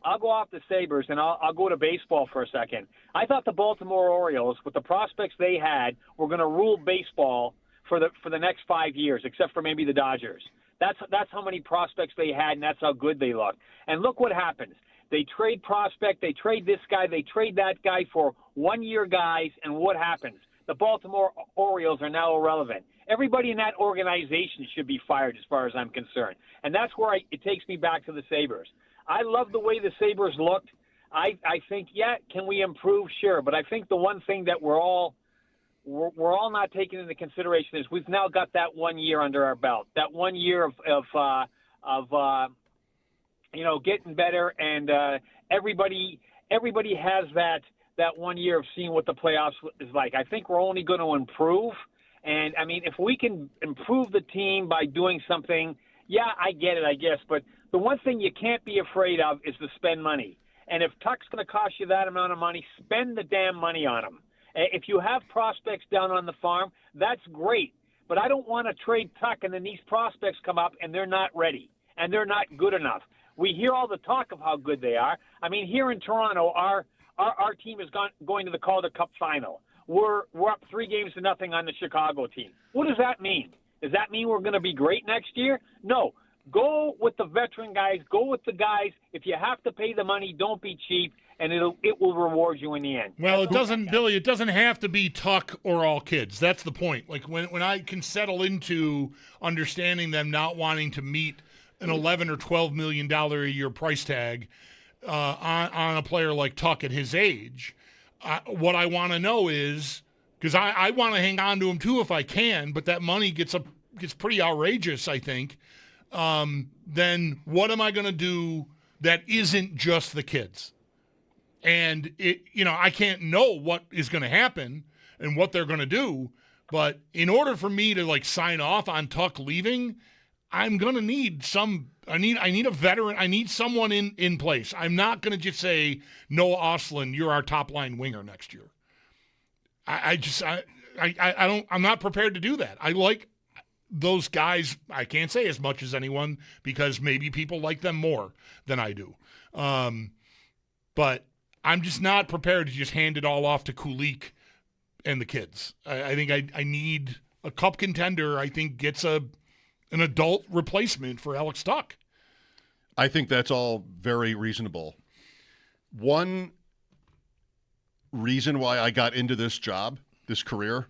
the Sabres, and I'll go to baseball for a second. I thought the Baltimore Orioles, with the prospects they had, were going to rule baseball for the next 5 years, except for maybe the Dodgers. That's how many prospects they had, and that's how good they look. And look what happens. They trade prospect, they trade this guy, they trade that guy for one-year guys, and what happens? The Baltimore Orioles are now irrelevant. Everybody in that organization should be fired as far as I'm concerned. And that's where it takes me back to the Sabres. I love the way the Sabres looked. I think, can we improve? Sure. But I think the one thing that we're all not taking into consideration is we've now got that 1 year under our belt, that 1 year of getting better, and everybody has that 1 year of seeing what the playoffs is like. I think we're only going to improve, and I mean, if we can improve the team by doing something, I get it, I guess, but the one thing you can't be afraid of is to spend money. And if Tuck's going to cost you that amount of money, spend the damn money on him. If you have prospects down on the farm, that's great. But I don't want to trade Tuck and then these prospects come up and they're not ready and they're not good enough. We hear all the talk of how good they are. I mean, here in Toronto, our team is going to the Calder Cup final. We're up 3-0 on the Chicago team. What does that mean? Does that mean we're going to be great next year? No. Go with the veteran guys. Go with the guys. If you have to pay the money, don't be cheap, and it will reward you in the end. Well, it doesn't, Billy. It doesn't have to be Tuck or all kids. That's the point. Like when I can settle into understanding them not wanting to meet an $11 or $12 million a year price tag on a player like Tuck at his age, what I want to know is, because I want to hang on to him too if I can, but that money gets pretty outrageous, I think. Then what am I going to do that isn't just the kids? And I can't know what is going to happen and what they're going to do, but in order for me to sign off on Tuck leaving, I'm going to need I need a veteran. I need someone in place. I'm not going to just say, Noah Ostlund, you're our top line winger next year. I'm not prepared to do that. I like those guys. I can't say as much as anyone because maybe people like them more than I do. But I'm just not prepared to just hand it all off to Kulik and the kids. I think I need a cup contender. I think gets an adult replacement for Alex Tuck. I think that's all very reasonable. One reason why I got into this job, this career,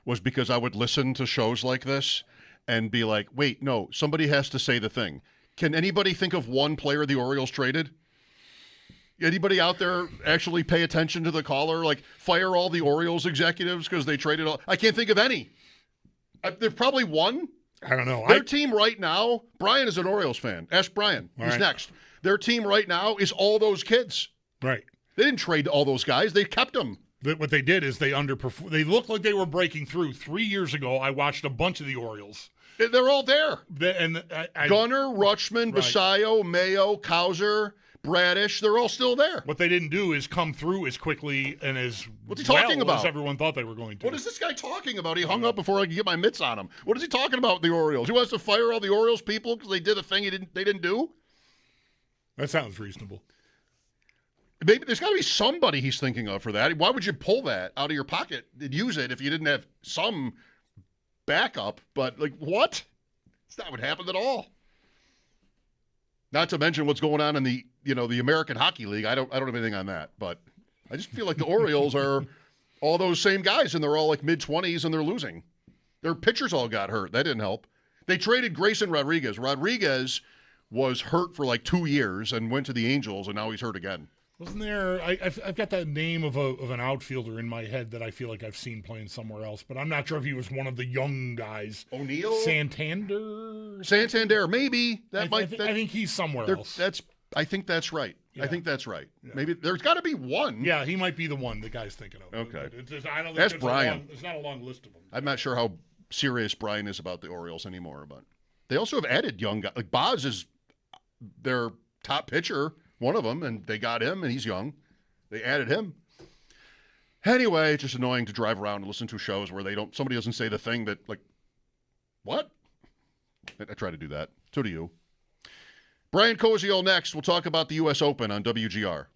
was because I would listen to shows like this and be like, wait, no, somebody has to say the thing. Can anybody think of one player the Orioles traded? Anybody out there actually pay attention to the caller? Fire all the Orioles executives because they traded all. I can't think of any. There's probably one. I don't know. Their team right now, Brian is an Orioles fan. Ask Brian. He's next. Their team right now is all those kids. Right. They didn't trade all those guys. They kept them. What they did is they underperformed. They looked like they were breaking through. 3 years ago, I watched a bunch of the Orioles. They're all there. Gunnar, Rutschman, Basayo, Mayo, Kauser, Bradish, they're all still there. What they didn't do is come through as quickly and as What's he talking about? As everyone thought they were going to. What is this guy talking about? He hung up before I could get my mitts on him. What is he talking about with the Orioles? He wants to fire all the Orioles people because they did a thing they didn't do? That sounds reasonable. Maybe there's got to be somebody he's thinking of for that. Why would you pull that out of your pocket and use it if you didn't have some backup? But what? It's not what happened at all. Not to mention what's going on in the American Hockey League. I don't have anything on that, but I just feel like the Orioles are all those same guys, and they're all mid-20s, and they're losing. Their pitchers all got hurt. That didn't help. They traded Grayson Rodriguez. Rodriguez was hurt for 2 years and went to the Angels, and now he's hurt again. Wasn't there? I've got that name of an outfielder in my head that I feel like I've seen playing somewhere else, but I'm not sure if he was one of the young guys. O'Neill, Santander, maybe that I think he's somewhere else. I think that's right. Yeah. I think that's right. Yeah. Maybe there's got to be one. Yeah, he might be the one the guy's thinking of. Okay, I don't think that's Brian. There's not a long list of them. I'm not sure how serious Brian is about the Orioles anymore. But they also have added young guys. Like Boz is their top pitcher, one of them, and they got him, and he's young. They added him. Anyway, it's just annoying to drive around and listen to shows where somebody doesn't say the thing that, like, what? I try to do that. So do you. Brian Koziol next. We'll talk about the U.S. Open on WGR.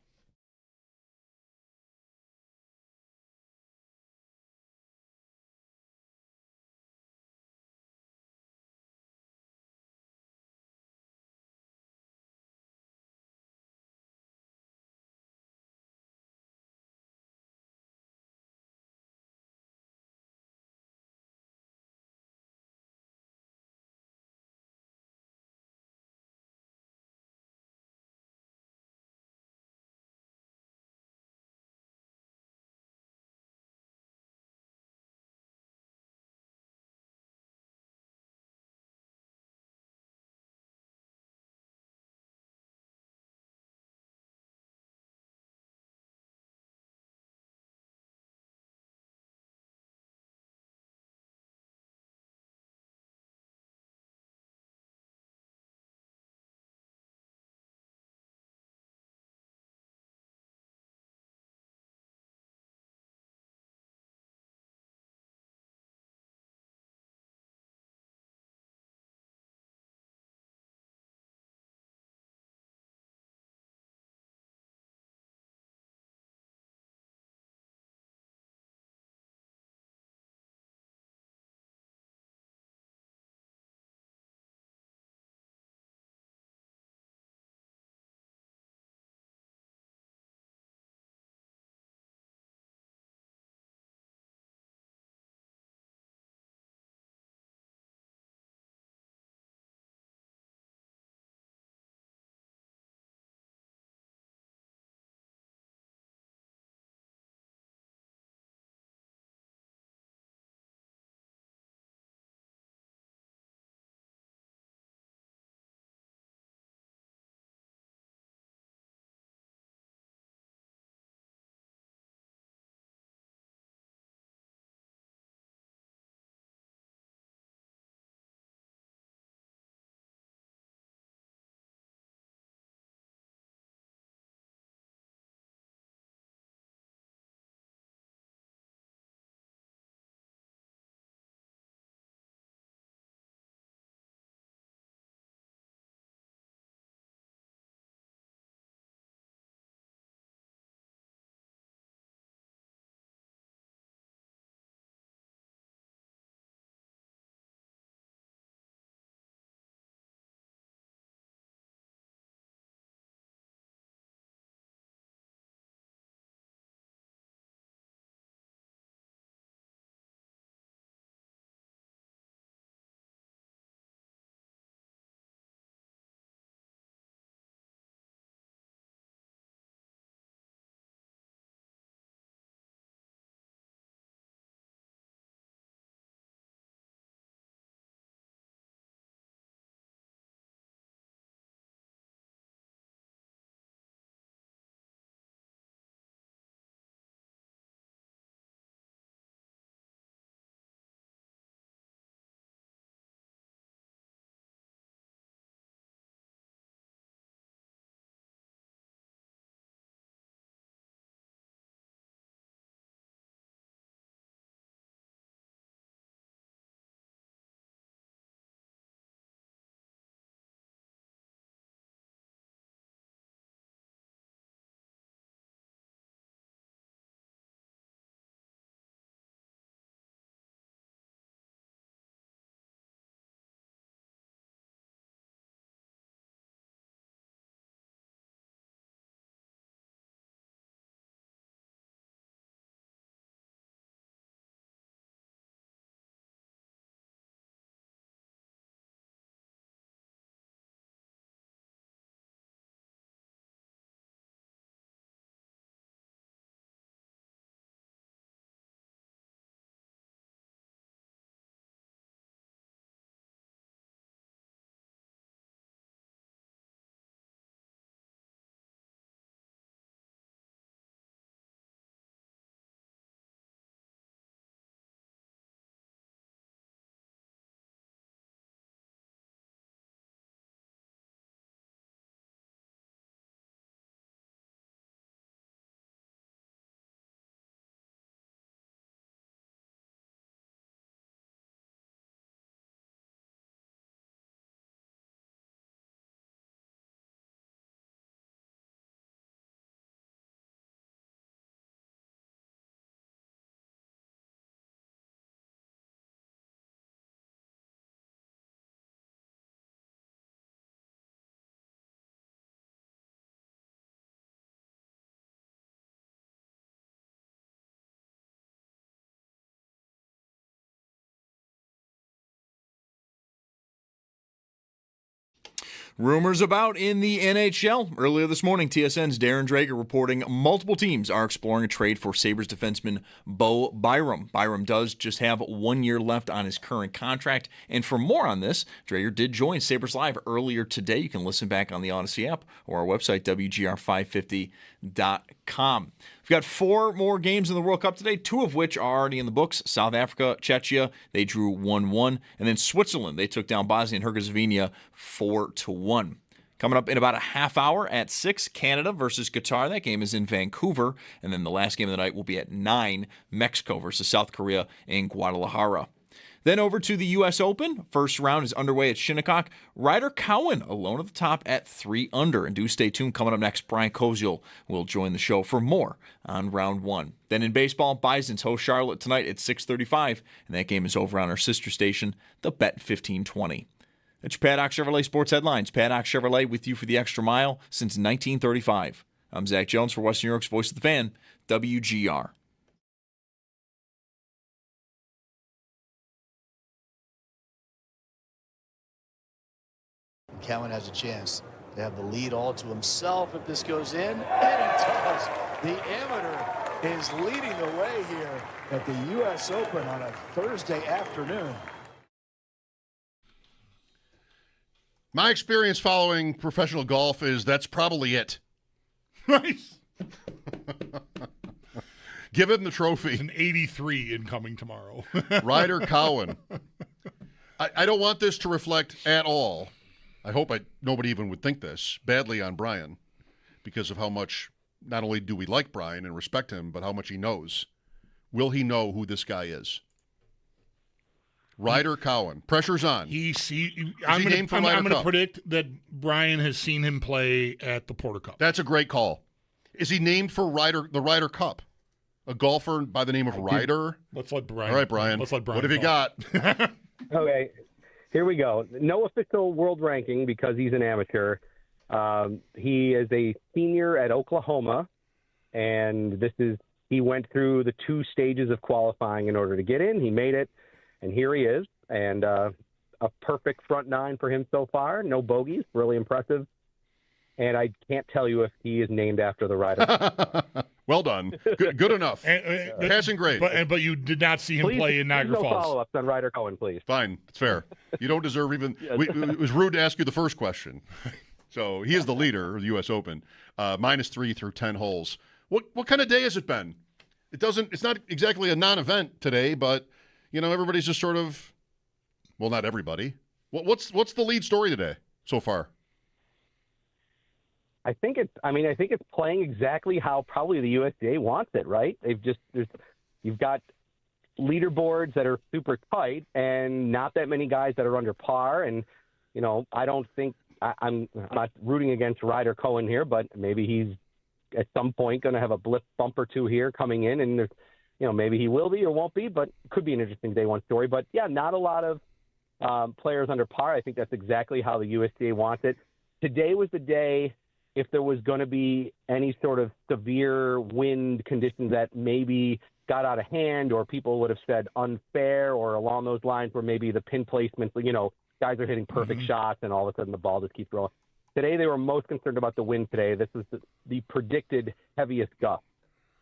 Rumors about in the NHL. Earlier this morning, TSN's Darren Drager reporting multiple teams are exploring a trade for Sabres defenseman Bo Byram. Byram does just have 1 year left on his current contract. And for more on this, Drager did join Sabres Live earlier today. You can listen back on the Odyssey app or our website, WGR550.com. We've got 4 more games in the World Cup today, 2 of which are already in the books. South Africa, Czechia, they drew 1-1. And then Switzerland, they took down Bosnia and Herzegovina 4-1. Coming up in about a half hour at 6, Canada versus Qatar. That game is in Vancouver. And then the last game of the night will be at 9, Mexico versus South Korea in Guadalajara. Then over to the U.S. Open. First round is underway at Shinnecock. Ryder Cowan alone at the top at 3 under. And do stay tuned. Coming up next, Brian Koziel will join the show for more on round 1. Then in baseball, Bisons host Charlotte tonight at 6:35. And that game is over on our sister station, the Bet 1520. That's your Paddock Chevrolet Sports Headlines. Paddock Chevrolet with you for the extra mile since 1935. I'm Zach Jones for Western New York's Voice of the Fan, WGR. Cowan has a chance to have the lead all to himself if this goes in, and it does. The amateur is leading the way here at the U.S. Open on a Thursday afternoon. My experience following professional golf is that's probably it. Nice. Give him the trophy. It's an 83 incoming tomorrow. Ryder Cowan. I don't want this to reflect at all. I hope nobody even would think this badly on Brian because of how much not only do we like Brian and respect him, but how much he knows. Will he know who this guy is? Ryder Cowan. Pressure's on. I'm going to predict that Brian has seen him play at the Porter Cup. That's a great call. Is he named for the Ryder Cup? A golfer by the name of Ryder? Let's let Brian. All right, Brian. Let's let Brian. What have you got? Okay, here we go. No official world ranking because he's an amateur. He is a senior at Oklahoma, and he went through the 2 stages of qualifying in order to get in. He made it. And here he is, and a perfect front 9 for him so far. No bogeys, really impressive. And I can't tell you if he is named after the rider. Well done. Good enough. Passing grade. But you did not see him play in Niagara Falls. No follow-ups on Ryder Cowan, please. Fine. It's fair. You don't deserve even it was rude to ask you the first question. So he is the leader of the U.S. Open, -3 through 10 holes. What kind of day has it been? It's not exactly a non-event today, but everybody's just sort of, well, not everybody. What's the lead story today so far? I think it's playing exactly how probably the USGA wants it, right? You've got leaderboards that are super tight and not that many guys that are under par. And, I don't think I'm not rooting against Ryder Cowan here, but maybe he's at some point going to have a bump or 2 here coming in, and there's, maybe he will be or won't be, but it could be an interesting day 1 story. But, yeah, not a lot of players under par. I think that's exactly how the USGA wants it. Today was the day, if there was going to be any sort of severe wind conditions that maybe got out of hand or people would have said unfair or along those lines where maybe the pin placement, guys are hitting perfect shots and all of a sudden the ball just keeps rolling. Today they were most concerned about the wind today. This is the predicted heaviest gust.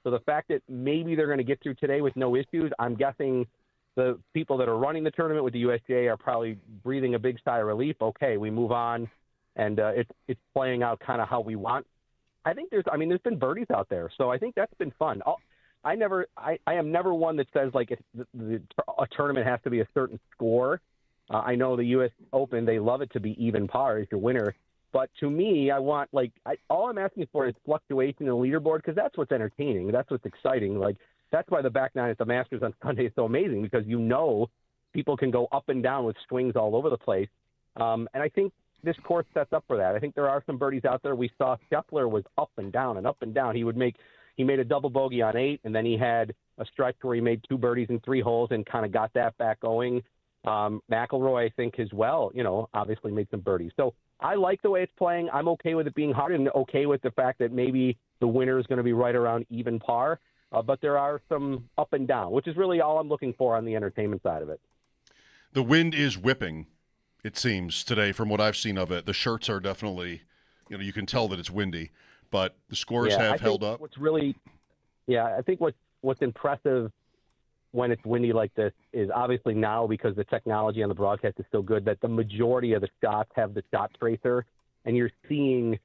So the fact that maybe they're going to get through today with no issues, I'm guessing the people that are running the tournament with the USGA are probably breathing a big sigh of relief. Okay, we move on, and it's playing out kind of how we want. I think there's been birdies out there, so I think that's been fun. I am never one that says like a tournament has to be a certain score. I know the U.S. Open, they love it to be even par as your winner. But to me, I want all I'm asking for is fluctuation in the leaderboard because that's what's entertaining. That's what's exciting. That's why the back 9 at the Masters on Sunday is so amazing because people can go up and down with swings all over the place. And I think this course sets up for that. I think there are some birdies out there. We saw Scheffler was up and down and up and down. He made a double bogey on 8, and then he had a stretch where he made 2 birdies in 3 holes and kind of got that back going. McIlroy, I think, as well, obviously made some birdies. So I like the way it's playing. I'm okay with it being hard and okay with the fact that maybe the winner is going to be right around even par. But there are some up and down, which is really all I'm looking for on the entertainment side of it. The wind is whipping it seems, today from what I've seen of it. The shirts are definitely, you can tell that it's windy, but the scores have held up. What's really, I think what's impressive when it's windy like this is obviously now, because the technology on the broadcast is so good, that the majority of the shots have the shot tracer, and you're seeing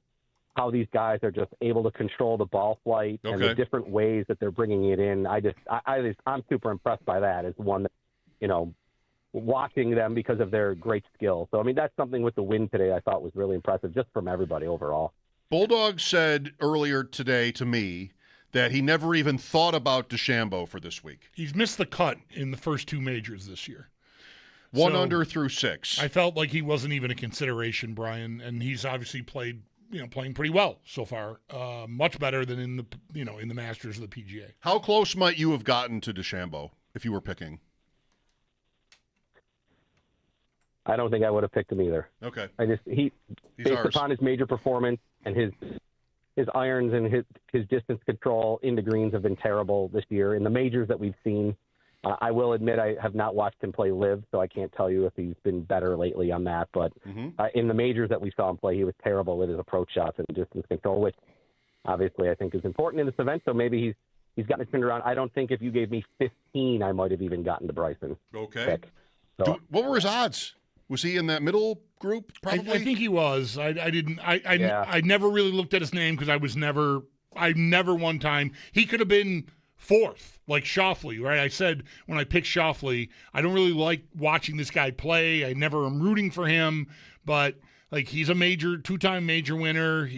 how these guys are just able to control the ball flight and the different ways that they're bringing it in. I'm super impressed by that as one that, watching them because of their great skill. So, I mean, that's something with the win today I thought was really impressive just from everybody overall. Bulldog said earlier today to me that he never even thought about DeChambeau for this week. He's missed the cut in the first two majors this year. One under through 6. I felt like he wasn't even a consideration, Brian, and he's obviously playing pretty well so far, much better than in the Masters of the PGA. How close might you have gotten to DeChambeau if you were picking? I don't think I would have picked him either. Okay. Based upon his major performance and his irons and his distance control into greens have been terrible this year in the majors that we've seen. I will admit I have not watched him play live, so I can't tell you if he's been better lately on that. But in the majors that we saw him play, he was terrible with his approach shots and distance control, which obviously I think is important in this event. So maybe he's gotten it turned around. I don't think if you gave me 15, I might have even gotten to Bryson. Okay. What were his odds? Was he in that middle group? Probably. I think he was. I never really looked at his name because I never one time. He could have been fourth, like Schauffele, right? I said when I picked Schauffele, I don't really like watching this guy play. I never am rooting for him, but like he's a two-time major winner.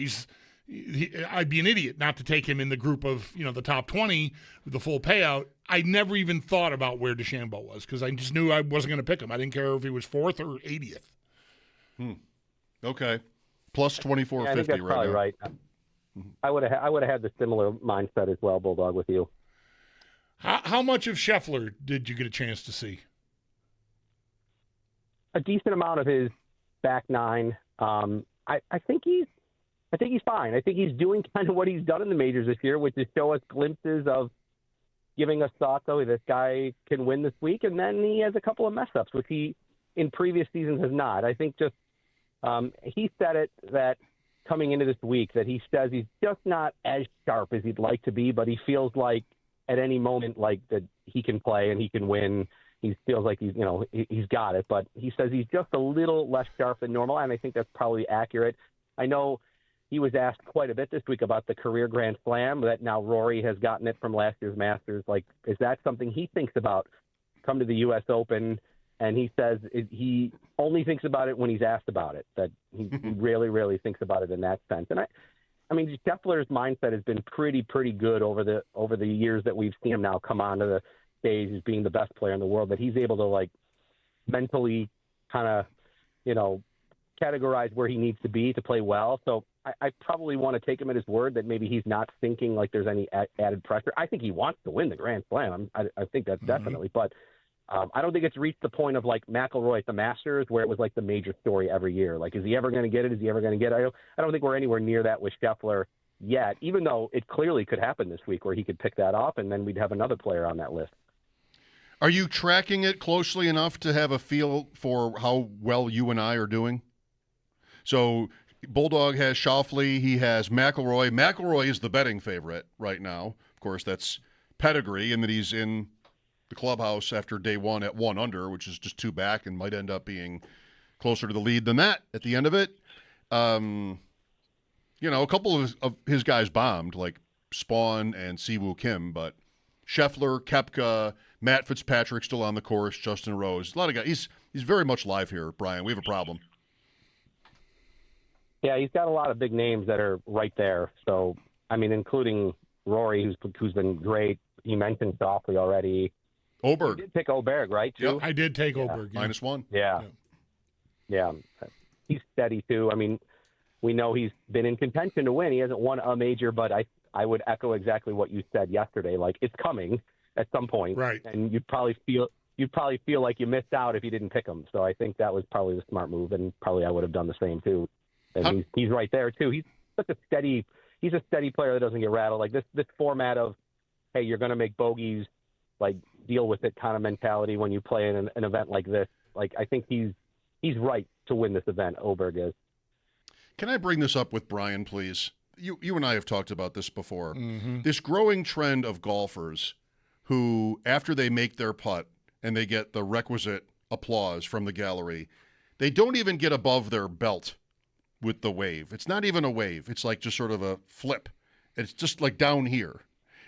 I'd be an idiot not to take him in the group of the top 20 with the full payout. I never even thought about where DeChambeau was because I just knew I wasn't going to pick him. I didn't care if he was 4th or 80th. Okay, plus 24.50 I think that's right probably now. right. I would have had the similar mindset as well, Bulldog, with you. How much of Scheffler did you get a chance to see? A decent amount of his back nine. I think he's fine. I think he's doing kind of what he's done in the majors this year, which is show us glimpses of giving us thoughts, this guy can win this week, and then he has a couple of mess-ups, which he, in previous seasons, has not. I think just he said it that coming into this week that he says he's just not as sharp as he'd like to be, but he feels like at any moment like that he can play and he can win. He feels like he's got it, but he says he's just a little less sharp than normal, and I think that's probably accurate. I know he was asked quite a bit this week about the career Grand Slam, that now Rory has gotten it from last year's Masters. Like, is that something he thinks about come to the U.S. Open? And he says he only thinks about it when he's asked about it, that he really, really thinks about it in that sense. And I mean, Scheffler's mindset has been pretty good over the years that we've seen him now come onto the stage as being the best player in the world, that he's able to like mentally kind of, categorize where he needs to be to play well. So I probably want to take him at his word that maybe he's not thinking like there's any added pressure. I think he wants to win the Grand Slam. I think that's definitely, but I don't think it's reached the point of like McIlroy at the Masters where it was like the major story every year. Like, is he ever going to get it? Is he ever going to get it? I don't think we're anywhere near that with Scheffler yet, even though it clearly could happen this week where he could pick that up and then we'd have another player on that list. Are you tracking it closely enough to have a feel for how well you and I are doing? So Bulldog has Schauffele. He has McIlroy. McIlroy is the betting favorite right now. Of course, that's pedigree, and that he's in the clubhouse after day one at 1 under, which is just 2 back and might end up being closer to the lead than that at the end of it. A couple of his guys bombed, like Spawn and Siwoo Kim, but Scheffler, Koepka, Matt Fitzpatrick still on the course, Justin Rose. A lot of guys. He's very much live here, Brian. We have a problem. Yeah, he's got a lot of big names that are right there. So, I mean, including Rory, who's been great. You mentioned Schauffele already. Oberg. You did pick Oberg, right, too? Yep, I did take Oberg. Yeah. -1. Yeah. He's steady, too. I mean, we know he's been in contention to win. He hasn't won a major, but I would echo exactly what you said yesterday. Like, it's coming at some point. Right. And you'd probably feel like you missed out if you didn't pick him. So I think that was probably the smart move, and probably I would have done the same, too. And he's right there, too. He's a steady player that doesn't get rattled. Like this format of, hey, you're going to make bogeys, like deal with it kind of mentality when you play in an event like this. Like, I think he's he's right to win this event. Oberg is. Can I bring this up with Brian, please? You and I have talked about this before. Mm-hmm. This growing trend of golfers who, after they make their putt and they get the requisite applause from the gallery, they don't even get above their belt with the wave. It's not even a wave. It's like just sort of a flip. It's just like down here,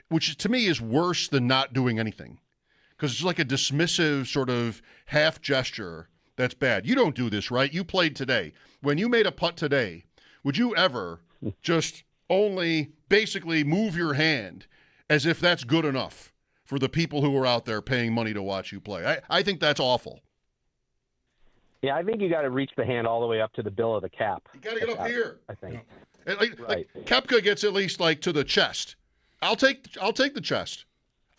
which to me is worse than not doing anything, because it's like a dismissive sort of half gesture. That's bad. You don't do this, right? You played today. When you made a putt today, would you ever just only basically move your hand as if that's good enough for the people who are out there paying money to watch you play? I think that's awful. Yeah, I think you got to reach the hand all the way up to the bill of the cap. You got to get up here. I think. Like Koepka gets at least like to the chest. I'll take the chest.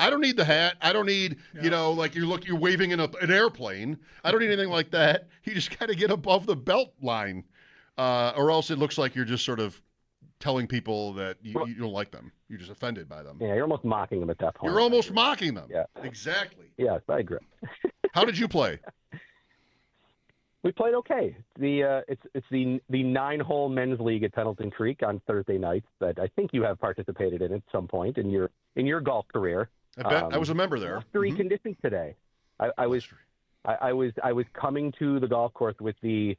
I don't need the hat. I don't need, like you're waving in an airplane. I don't need anything like that. You just got to get above the belt line, or else it looks like you're just sort of telling people that you don't like them. You're just offended by them. Yeah, you're almost mocking them at that point. You're almost mocking them. Yeah. Exactly. Yes, I agree. How did you play? We played okay. It's the 9-hole men's league at Pendleton Creek on Thursday nights that I think you have participated in at some point in your golf career. I bet I was a member there. Three conditions today. I was coming to the golf course with the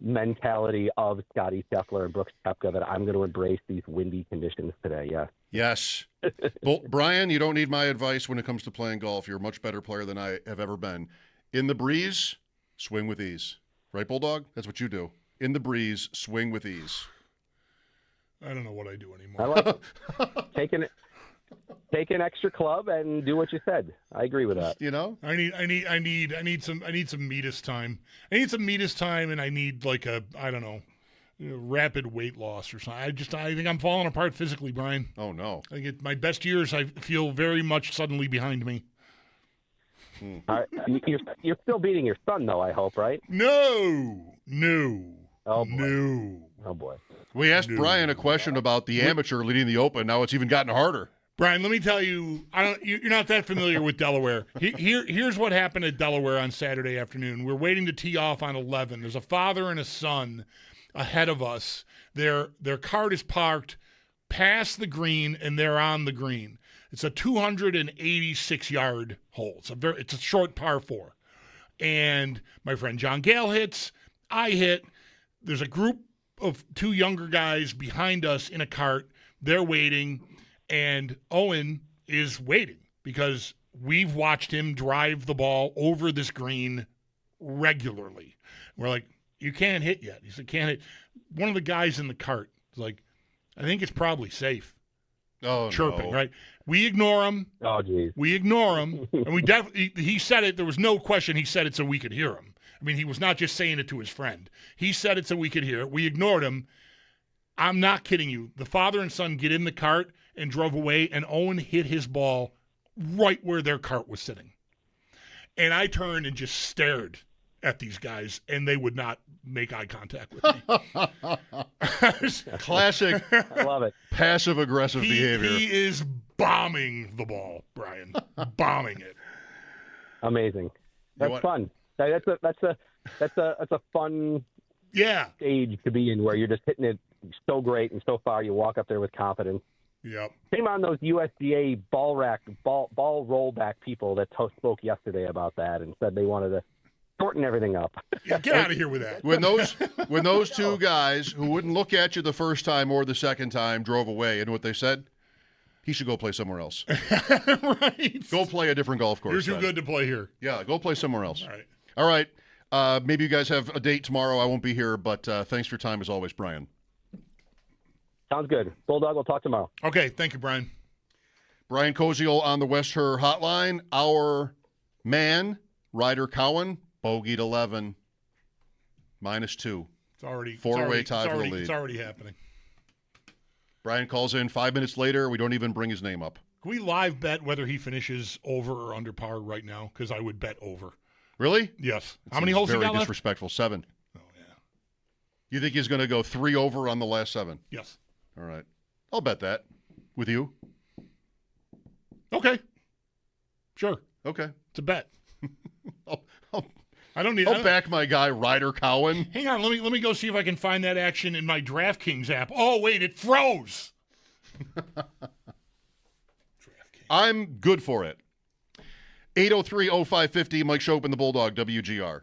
mentality of Scotty Scheffler and Brooks Koepka that I'm going to embrace these windy conditions today. Yeah. Yes. Well, Brian, you don't need my advice when it comes to playing golf. You're a much better player than I have ever been. In the breeze, swing with ease. Right, Bulldog? That's what you do. In the breeze, swing with ease. I don't know what I do anymore. I like it. Take an extra club and do what you said. I agree with that. I need some meatus time. I need some meatus time, and I need like rapid weight loss or something. I think I'm falling apart physically, Brian. Oh no! I get my best years. I feel very much suddenly behind me. All right. You're still beating your son, though, I hope, right? No. Oh, boy. No. Oh, boy. We asked Brian a question about the amateur leading the Open. Now it's even gotten harder. Brian, let me tell you, you're not that familiar with Delaware. Here's what happened at Delaware on Saturday afternoon. We're waiting to tee off on 11. There's a father and a son ahead of us. Their cart is parked past the green, and they're on the green. It's a 286-yard hole. It's a short par 4. And my friend John Gale hits. I hit. There's a group of 2 younger guys behind us in a cart. They're waiting. And Owen is waiting because we've watched him drive the ball over this green regularly. We're like, you can't hit yet. He said, can't hit. One of the guys in the cart is like, I think it's probably safe. Oh, chirping, no. right? We ignore him. Oh, geez. We ignore him. And we definitely, he said it. There was no question he said it so we could hear him. I mean, he was not just saying it to his friend. He said it so we could hear it. We ignored him. I'm not kidding you. The father and son get in the cart and drove away, and Owen hit his ball right where their cart was sitting. And I turned and just stared at these guys, and they would not make eye contact with me. Classic. I love it. Passive-aggressive behavior. He is bombing the ball, Brian. Bombing it. Amazing. That's fun. That's a fun stage to be in where you're just hitting it so great and so far you walk up there with confidence. Yep. Shame on those USDA ball rollback people that spoke yesterday about that and said they wanted to shorten everything up. Yeah, get out of here with that. When those 2 guys who wouldn't look at you the first time or the second time drove away, and what they said, he should go play somewhere else. Right. Go play a different golf course. You're too good to play here. Yeah, go play somewhere else. All right. All right. Maybe you guys have a date tomorrow. I won't be here, but thanks for your time as always, Brian. Sounds good. Bulldog, we'll talk tomorrow. Okay, thank you, Brian. Brian Koziel on the West Her hotline. Our man, Ryder Cowan, bogeyed 11, -2. It's already four-way tie for the lead. It's already happening. Brian calls in 5 minutes later. We don't even bring his name up. Can we live bet whether he finishes over or under par right now? Because I would bet over. Really? Yes. How many holes he got Very left? disrespectful. 7. Oh, yeah. You think he's going to go 3 over on the last 7? Yes. All right. I'll bet that with you. Okay. Sure. Okay. It's a bet. I'll back my guy Ryder Cowan. Hang on, let me go see if I can find that action in my DraftKings app. Oh wait, it froze. I'm good for it. 803-0550, Mike Schopp and the Bulldog, WGR.